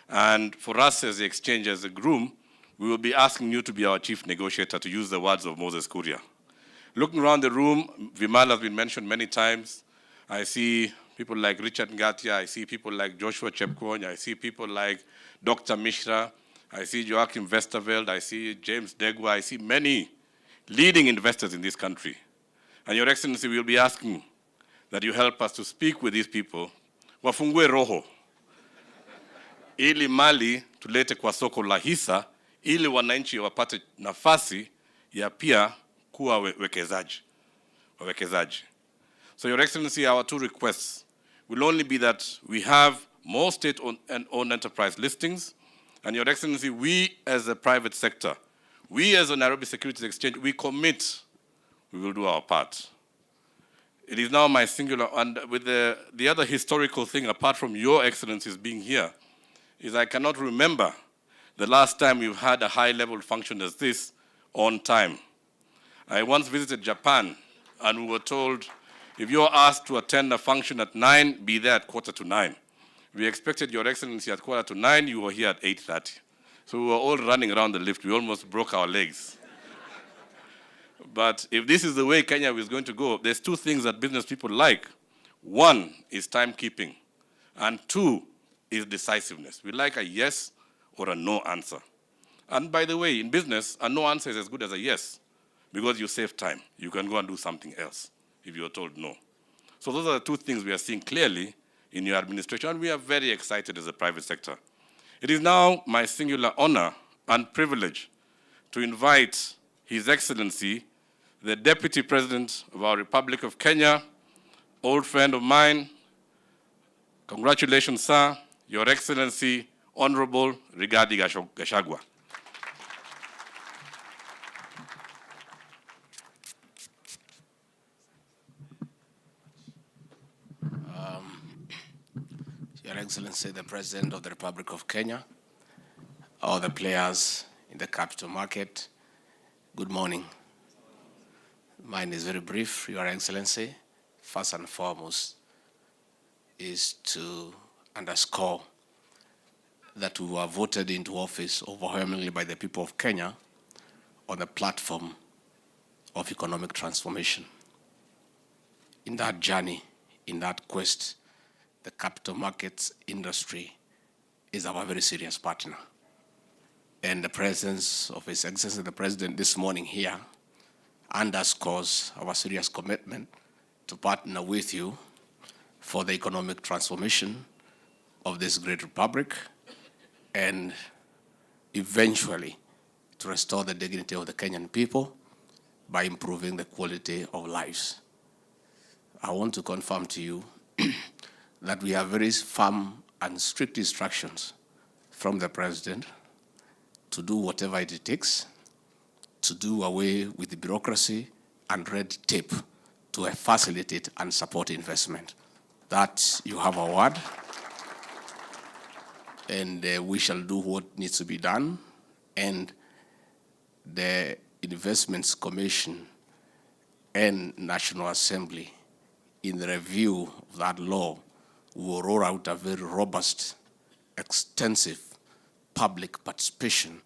And for us as the exchange, as a groom, we will be asking you to be our chief negotiator, to use the words of Moses Kuria. Looking around the room, Vimal has been mentioned many times. I see people like Richard Ngatia, I see people like Joshua Chepkwony, I see people like Dr. Mishra, I see Joachim Westerveld, I see James Degwa, I see many leading investors in this country. And Your Excellency, we will be asking that you help us to speak with these people, wafungue roho, ili mali tulete kwa soko la hisa, ili wananchi wapate nafasi ya pia kuwa wawekezaji. So Your Excellency, our two requests will only be that we have more state-owned and owned enterprise listings, and Your Excellency, we as a private sector, we as a Nairobi Securities Exchange, we commit, we will do our part. It is now my singular, and with the other historical thing, apart from Your Excellencies being here, is I cannot remember the last time we've had a high-level function as this on time. I once visited Japan, and we were told, if you're asked to attend a function at 9, be there at 9:15. We expected Your Excellency at 9:15, you were here at 8:30. So we were all running around the lift. We almost broke our legs. But if this is the way Kenya is going to go, there's two things that business people like. One is timekeeping, and two is decisiveness. We like a yes or a no answer. And by the way, in business, a no answer is as good as a yes, because you save time. You can go and do something else if you're told no. So those are the two things we are seeing clearly in your administration, and we are very excited as a private sector. It is now my singular honor and privilege to invite His Excellency, the Deputy President of our Republic of Kenya, old friend of mine. Congratulations, sir, Your Excellency, Honorable Rigathi Gachagua. Your Excellency, the President of the Republic of Kenya, all the players in the capital market, good morning. Mine is very brief, Your Excellency. First and foremost is to underscore that we were voted into office overwhelmingly by the people of Kenya on the platform of economic transformation. In that journey, in that quest, the capital markets industry is our very serious partner. And the presence of His Excellency the President this morning here underscores our serious commitment to partner with you for the economic transformation of this great republic and eventually to restore the dignity of the Kenyan people by improving the quality of lives. I want to confirm to you that we have very firm and strict instructions from the President to do whatever it takes to do away with the bureaucracy and red tape to facilitate and support investment. That you have a word, and we shall do what needs to be done, and the Investments Commission and National Assembly, in the review of that law, will roll out a very robust, extensive public participation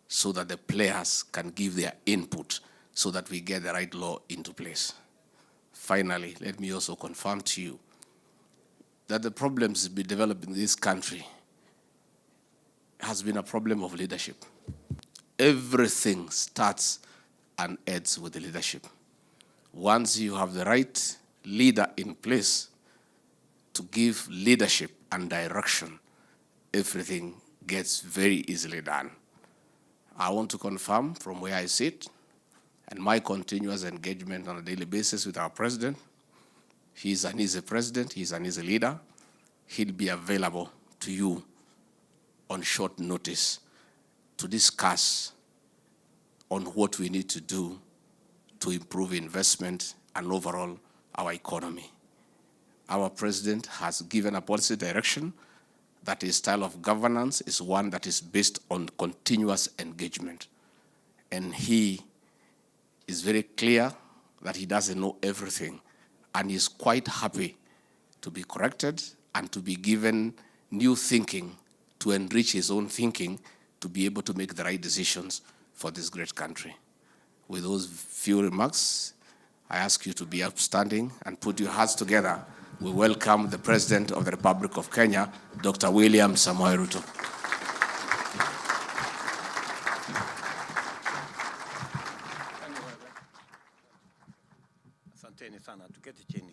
so that the players can give their input so that we get the right law into place. Finally, let me also confirm to you that the problems we developed in this country has been a problem of leadership. Everything starts and ends with the leadership. Once you have the right leader in place to give leadership and direction, everything gets very easily done. I want to confirm from where I sit and my continuous engagement on a daily basis with our president. He's an easy president, he's an easy leader. He'll be available to you on short notice to discuss on what we need to do to improve investment and overall our economy. Our president has given a policy direction that his style of governance is one that is based on continuous engagement. And he is very clear that he doesn't know everything, and he's quite happy to be corrected and to be given new thinking to enrich his own thinking to be able to make the right decisions for this great country. With those few remarks, I ask you to be upstanding and put your hearts together. We welcome the President of the Republic of Kenya, Dr. William Samoei Ruto. Asanteni sana, tuketi chini.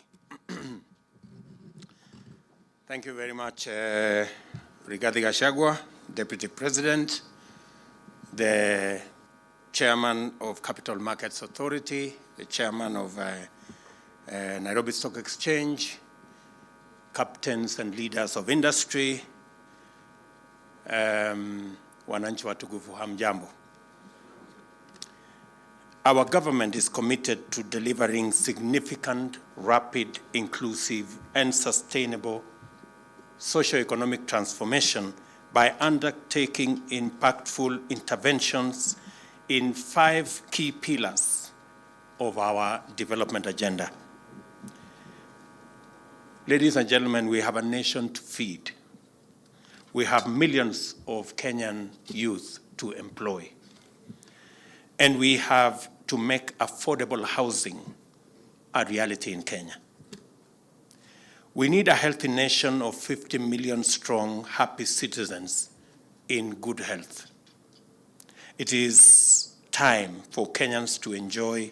Thank you very much, Rigathi Gachagua, Deputy President, the Chairman of Capital Markets Authority, the Chairman of Nairobi Stock Exchange, captains and leaders of industry, wananchi watukufu hamjambo. Our government is committed to delivering significant, rapid, inclusive, and sustainable socio-economic transformation by undertaking impactful interventions in 5 key pillars of our development agenda. Ladies and gentlemen, we have a nation to feed. We have millions of Kenyan youth to employ. And we have to make affordable housing a reality in Kenya. We need a healthy nation of 50 million strong, happy citizens in good health. It is time for Kenyans to enjoy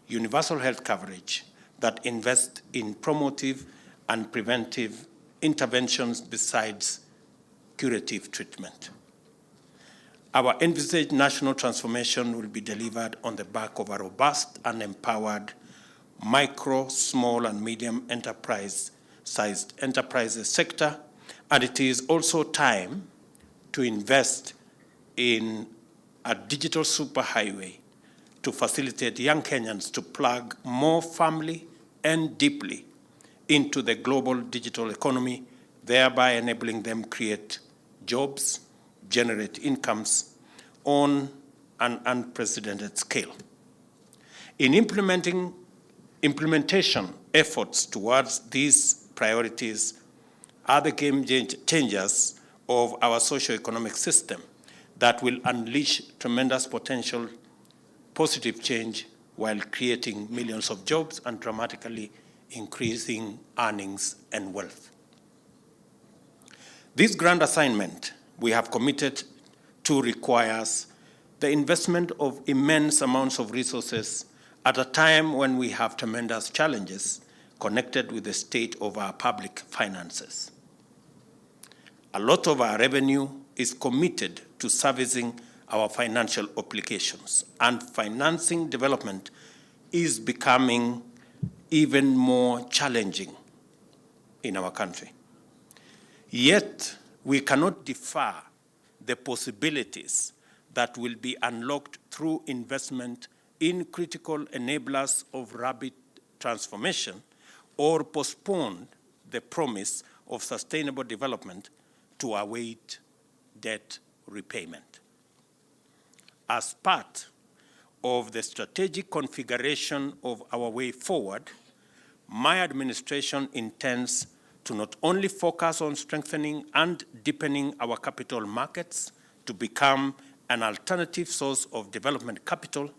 universal health coverage that invests in promotive and preventive interventions besides curative treatment. Our envisaged national transformation will be delivered on the back of a robust and empowered micro, small, and medium enterprise-sized enterprises sector, and it is also time to invest in a digital superhighway to facilitate young Kenyans to plug more firmly and deeply into the global digital economy, thereby enabling them create jobs, generate incomes on an unprecedented scale. In implementation efforts towards these priorities are the game changers of our socio-economic system that will unleash tremendous potential positive change while creating millions of jobs and dramatically increasing earnings and wealth. This grand assignment we have committed to requires the investment of immense amounts of resources at a time when we have tremendous challenges connected with the state of our public finances. A lot of our revenue is committed to servicing our financial obligations, and financing development is becoming even more challenging in our country. Yet, we cannot defer the possibilities that will be unlocked through investment in critical enablers of rapid transformation or postpone the promise of sustainable development to await debt repayment. As part of the strategic configuration of our way forward, my administration intends to not only focus on strengthening and deepening our capital markets to become an alternative source of development capital,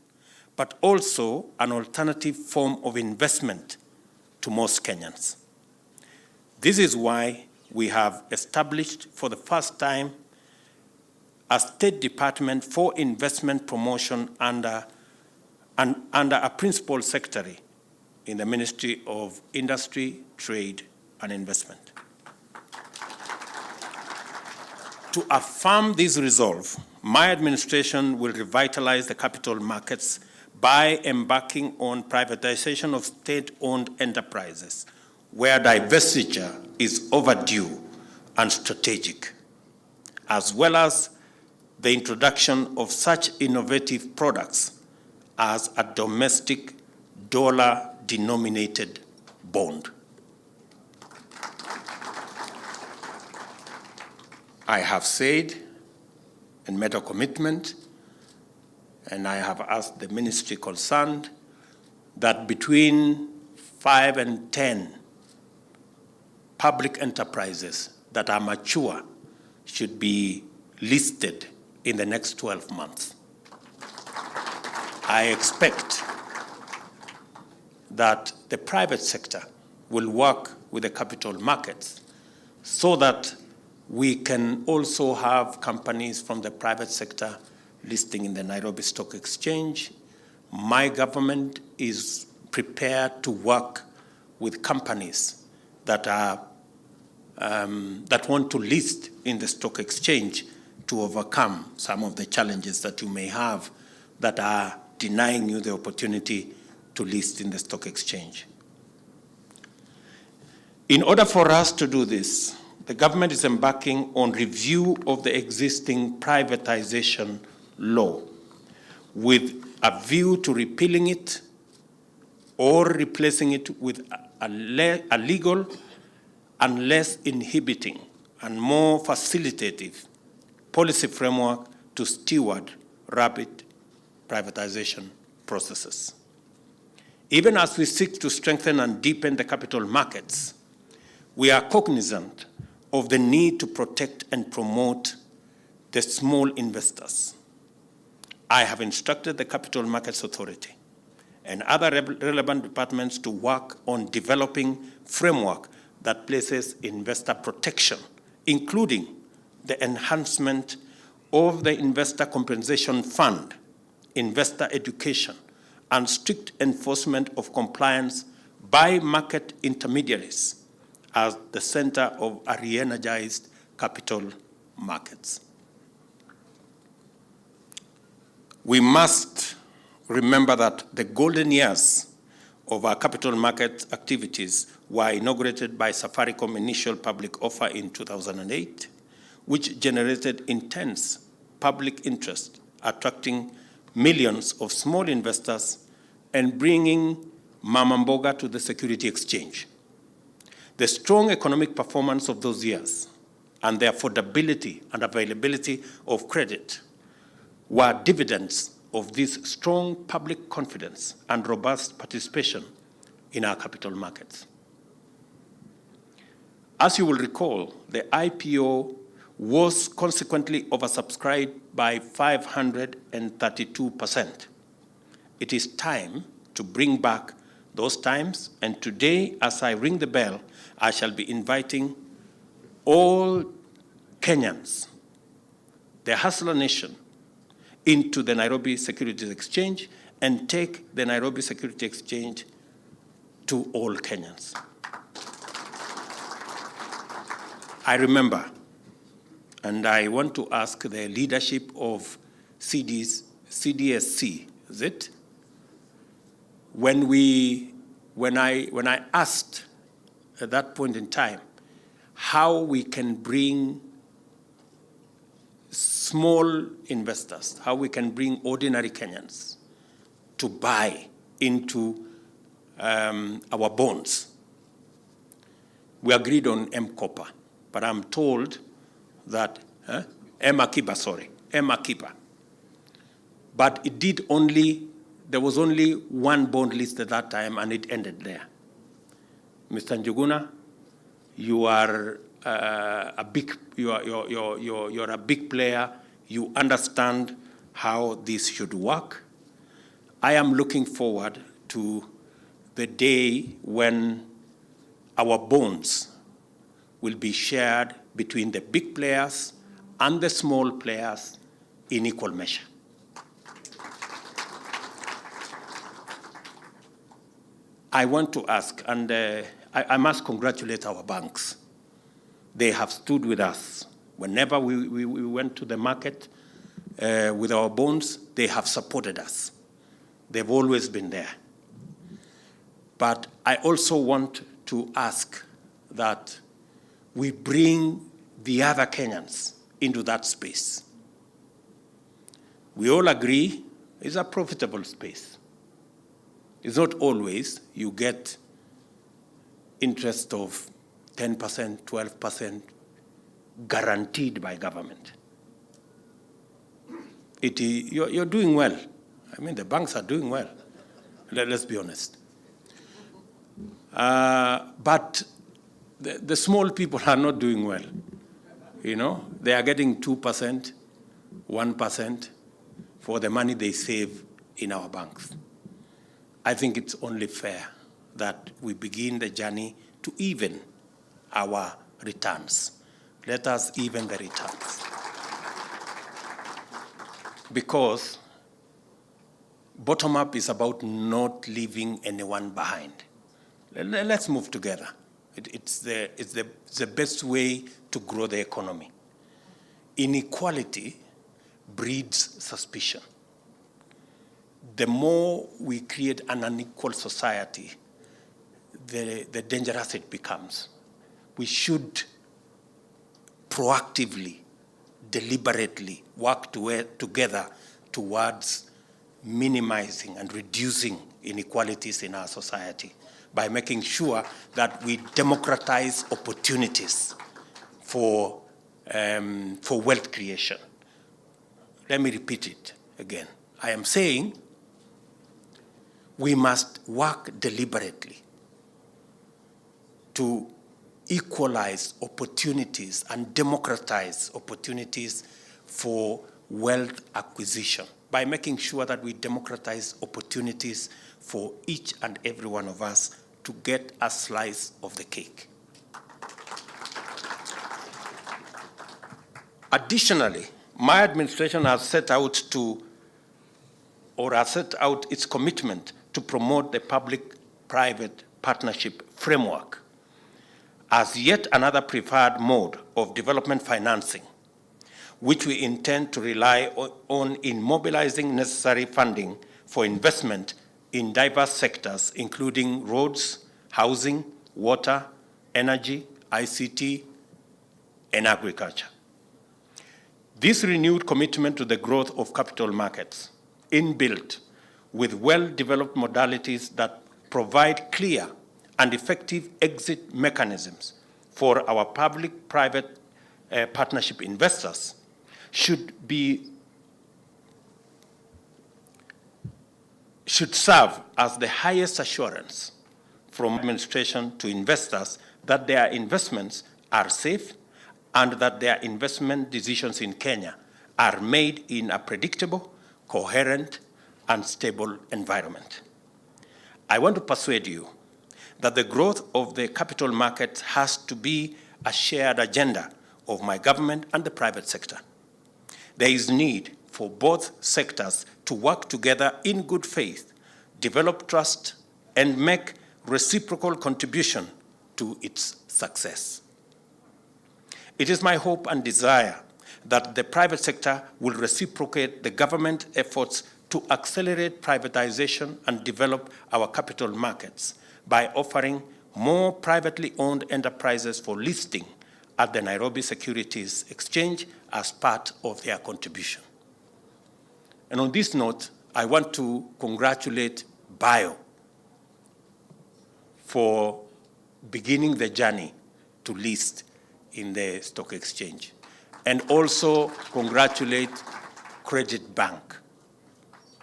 but also an alternative form of investment to most Kenyans. This is why we have established for the first time a State Department for Investment Promotion under a principal secretary in the Ministry of Industry, Trade, and Investment. To affirm this resolve, my administration will revitalize the capital markets by embarking on privatization of state-owned enterprises, where divestiture is overdue and strategic, as well as the introduction of such innovative products as a domestic dollar-denominated bond. I have said and made a commitment, and I have asked the ministry concerned that between 5 and 10 public enterprises that are mature should be listed in the next 12 months. I expect that the private sector will work with the capital markets so that we can also have companies from the private sector listing in the Nairobi Stock Exchange. My government is prepared to work with companies that want to list in the stock exchange to overcome some of the challenges that you may have that are denying you the opportunity to list in the stock exchange. In order for us to do this, the government is embarking on review of the existing privatization law with a view to repealing it or replacing it with a legal and less inhibiting and more facilitative policy framework to steward rapid privatization processes. Even as we seek to strengthen and deepen the capital markets, we are cognizant of the need to protect and promote the small investors. I have instructed the Capital Markets Authority and other relevant departments to work on developing framework that places investor protection, including the enhancement of the Investor Compensation Fund, investor education, and strict enforcement of compliance by market intermediaries as the center of a re-energized capital markets. We must remember that the golden years of our capital market activities were inaugurated by Safaricom initial public offer in 2008, which generated intense public interest, attracting millions of small investors and bringing Mama Mboga to the Securities Exchange. The strong economic performance of those years and the affordability and availability of credit were dividends of this strong public confidence and robust participation in our capital markets. As you will recall, the IPO was consequently oversubscribed by 532%. It is time to bring back those times, and today, as I ring the bell, I shall be inviting all Kenyans, the Hustler Nation, into the Nairobi Securities Exchange and take the Nairobi Securities Exchange to all Kenyans. I remember, and I want to ask the leadership of CDSC, is it? When I asked at that point in time how we can bring small investors, how we can bring ordinary Kenyans to buy into our bonds. We agreed on M-Kopa, but I'm told that, M-Akiba. But it did only, there was only one bond list at that time, and it ended there. Mr. Njuguna, you are a big player. You understand how this should work. I am looking forward to the day when our bonds will be shared between the big players and the small players in equal measure. I want to ask, and I must congratulate our banks. They have stood with us. Whenever we went to the market with our bonds, they have supported us. They've always been there. But I also want to ask that we bring the other Kenyans into that space. We all agree it's a profitable space. It's not always you get interest of 10%, 12% guaranteed by government. You're doing well. I mean, the banks are doing well. Let's be honest. But the small people are not doing well. You know, they are getting 2%, 1% for the money they save in our banks. I think it's only fair that we begin the journey to even our returns. Let us even the returns. Because bottom-up is about not leaving anyone behind. Let's move together. It's the best way to grow the economy. Inequality breeds suspicion. the more we create an unequal society, the dangerous it becomes. We should proactively, deliberately work together towards minimizing and reducing inequalities in our society by making sure that we democratize opportunities for wealth creation. Let me repeat it again. I am saying we must work deliberately to equalize opportunities and democratize opportunities for wealth acquisition by making sure that we democratize opportunities for each and every one of us to get a slice of the cake. Additionally, my administration has set out its commitment to promote the public-private partnership framework as yet another preferred mode of development financing, which we intend to rely on in mobilizing necessary funding for investment in diverse sectors, including roads, housing, water, energy, ICT, and agriculture. This renewed commitment to the growth of capital markets, inbuilt with well-developed modalities that provide clear and effective exit mechanisms for our public-private partnership investors, should serve as the highest assurance from administration to investors that their investments are safe and that their investment decisions in Kenya are made in a predictable, coherent, and stable environment. I want to persuade you that the growth of the capital market has to be a shared agenda of my government and the private sector. There is need for both sectors to work together in good faith, develop trust, and make reciprocal contribution to its success. It is my hope and desire that the private sector will reciprocate the government efforts to accelerate privatization and develop our capital markets by offering more privately owned enterprises for listing at the Nairobi Securities Exchange as part of their contribution. And on this note, I want to congratulate Bio for beginning the journey to list in the stock exchange, and also congratulate Credit Bank.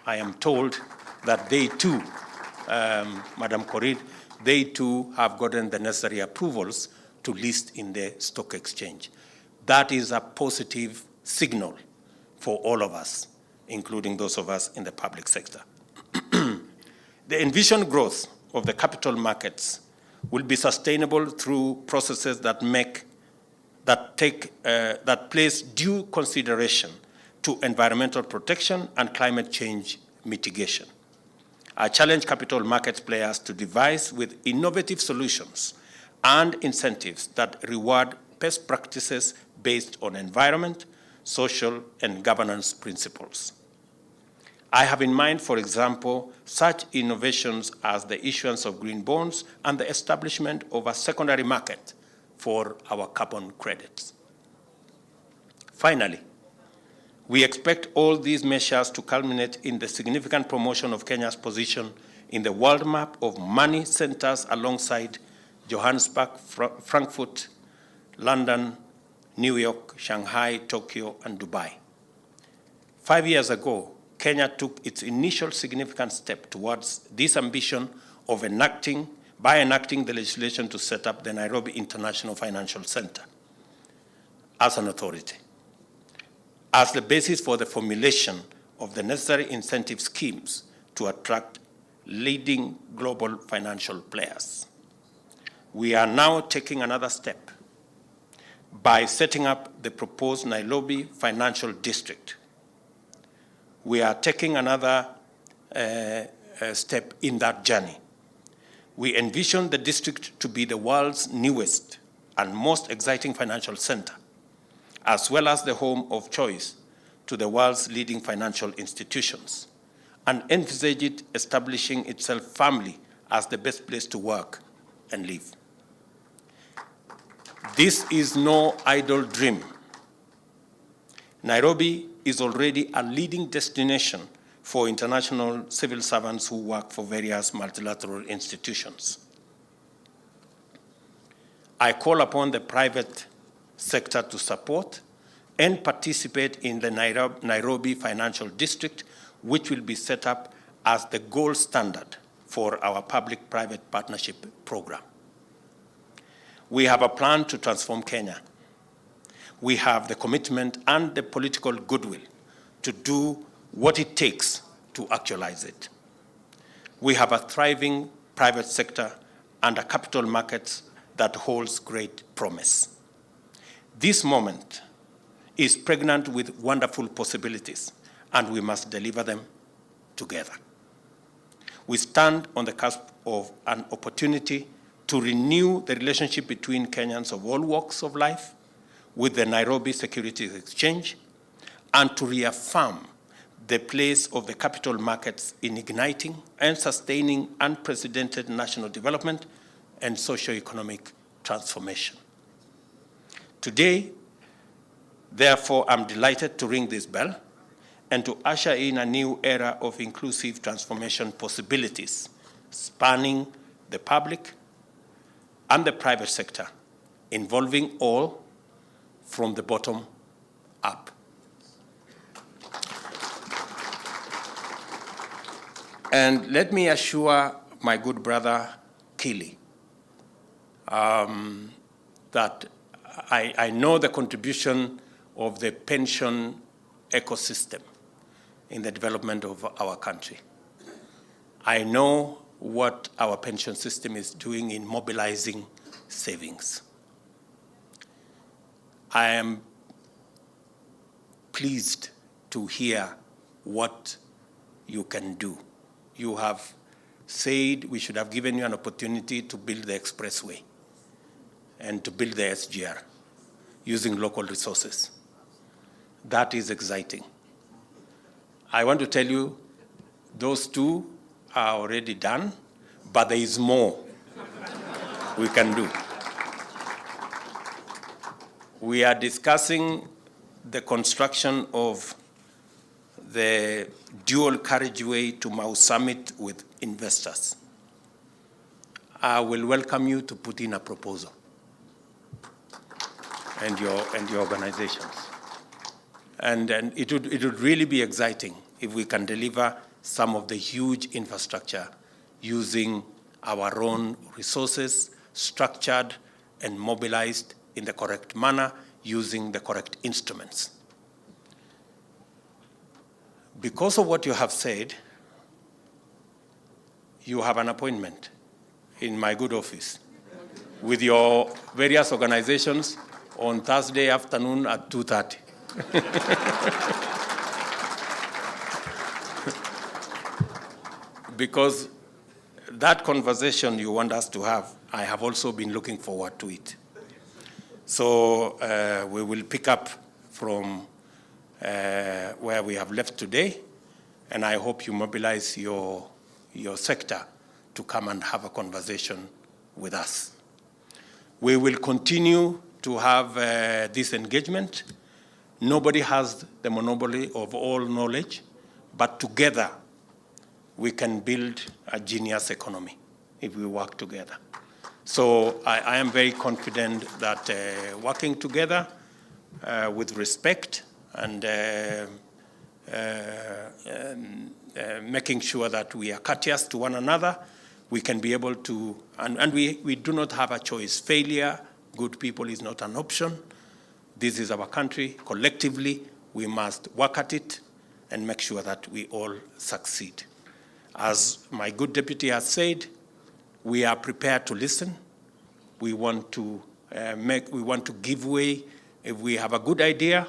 I am told that they too, Madam Korir, they too have gotten the necessary approvals to list in the stock exchange. That is a positive signal for all of us, including those of us in the public sector. The envisioned growth of the capital markets will be sustainable through processes that place due consideration to environmental protection and climate change mitigation. I challenge capital markets players to devise with innovative solutions and incentives that reward best practices based on environment, social, and governance principles. I have in mind, for example, such innovations as the issuance of green bonds and the establishment of a secondary market for our carbon credits. Finally, we expect all these measures to culminate in the significant promotion of Kenya's position in the world map of money centers alongside Johannesburg, Frankfurt, London, New York, Shanghai, Tokyo, and Dubai. 5 years ago, Kenya took its initial significant step towards this ambition of enacting the legislation to set up the Nairobi International Financial Center as an authority, as the basis for the formulation of the necessary incentive schemes to attract leading global financial players. We are now taking another step by setting up the proposed Nairobi Financial District. We are taking another step in that journey. We envision the district to be the world's newest and most exciting financial center, as well as the home of choice to the world's leading financial institutions, and envisage it establishing itself firmly as the best place to work and live. This is no idle dream. Nairobi is already a leading destination for international civil servants who work for various multilateral institutions. I call upon the private sector to support and participate in the Nairobi Financial District, which will be set up as the gold standard for our public-private partnership program. We have a plan to transform Kenya. We have the commitment and the political goodwill to do what it takes to actualize it. We have a thriving private sector and a capital market that holds great promise. This moment is pregnant with wonderful possibilities, and we must deliver them together. We stand on the cusp of an opportunity to renew the relationship between Kenyans of all walks of life with the Nairobi Securities Exchange, and to reaffirm the place of the capital markets in igniting and sustaining unprecedented national development and socio-economic transformation. Today, therefore, I'm delighted to ring this bell and to usher in a new era of inclusive transformation possibilities, spanning the public and the private sector, involving all from the bottom up. And let me assure my good brother, Kili, that I know the contribution of the pension ecosystem in the development of our country. I know what our pension system is doing in mobilizing savings. I am pleased to hear what you can do. You have said we should have given you an opportunity to build the expressway and to build the SGR using local resources. That is exciting. I want to tell you, those two are already done, but there is more we can do. We are discussing the construction of the dual carriageway to Mau Summit with investors. I will welcome you to put in a proposal and your organizations. And it would really be exciting if we can deliver some of the huge infrastructure using our own resources, structured and mobilized in the correct manner, using the correct instruments. Because of what you have said, you have an appointment in my good office with your various organizations on Thursday afternoon at 2:30. Because that conversation you want us to have, I have also been looking forward to it. So we will pick up from where we have left today, and I hope you mobilize your sector to come and have a conversation with us. We will continue to have this engagement. Nobody has the monopoly of all knowledge, but together we can build a genius economy if we work together. So I am very confident that working together with respect and making sure that we are courteous to one another, we can be able to, and we do not have a choice. Failure, good people, is not an option. This is our country. Collectively, we must work at it and make sure that we all succeed. As my good deputy has said, we are prepared to listen. We want to give way. If we have a good idea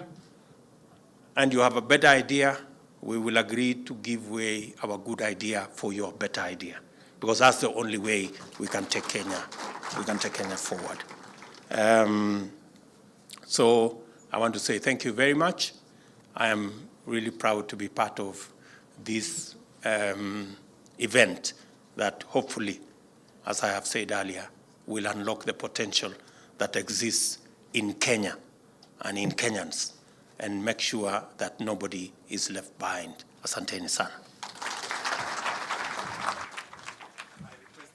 and you have a better idea, we will agree to give way our good idea for your better idea, because that's the only way we can take Kenya forward. So I want to say thank you very much. I am really proud to be part of this event that hopefully, as I have said earlier, will unlock the potential that exists in Kenya and in Kenyans and make sure that nobody is left behind. Asanteni sana.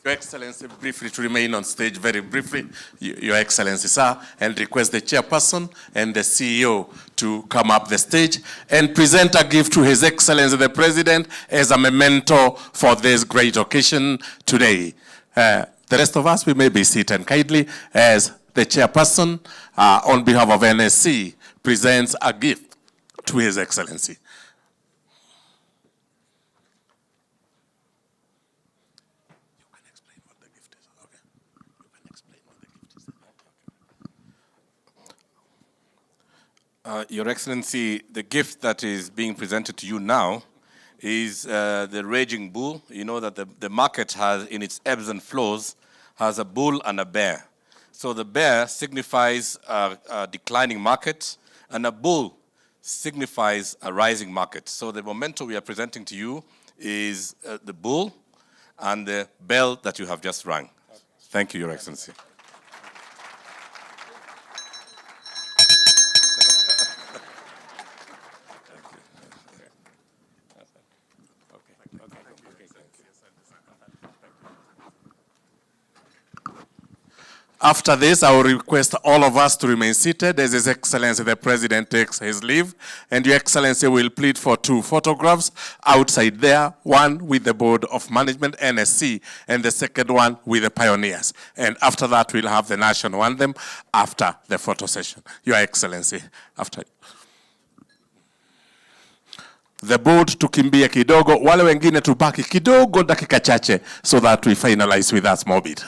Your Excellency, briefly to remain on stage, very briefly, Your Excellency, sir, and request the chairperson and the CEO to come up the stage and present a gift to His Excellency the President as a memento for this great occasion today. The rest of us, we may be seated kindly as the chairperson, on behalf of NSC, presents a gift to His Excellency. Your Excellency, the gift that is being presented to you now is the raging bull. You know that the market has, in its ebbs and flows, has a bull and a bear. So the bear signifies a declining market, and a bull signifies a rising market. So the memento we are presenting to you is the bull and the bell that you have just rung. Thank you, Your Excellency. After this, I will request all of us to remain seated as His Excellency the President takes his leave, and Your Excellency will plead for 2 photographs outside there, one with the Board of Management, NSC, and the second one with the pioneers. And after that, we'll have the national anthem after the photo session. Your Excellency, after the board tukimbie kidogo, wale wengine tubaki kidogo dakika chache so that we finalize with that small bit.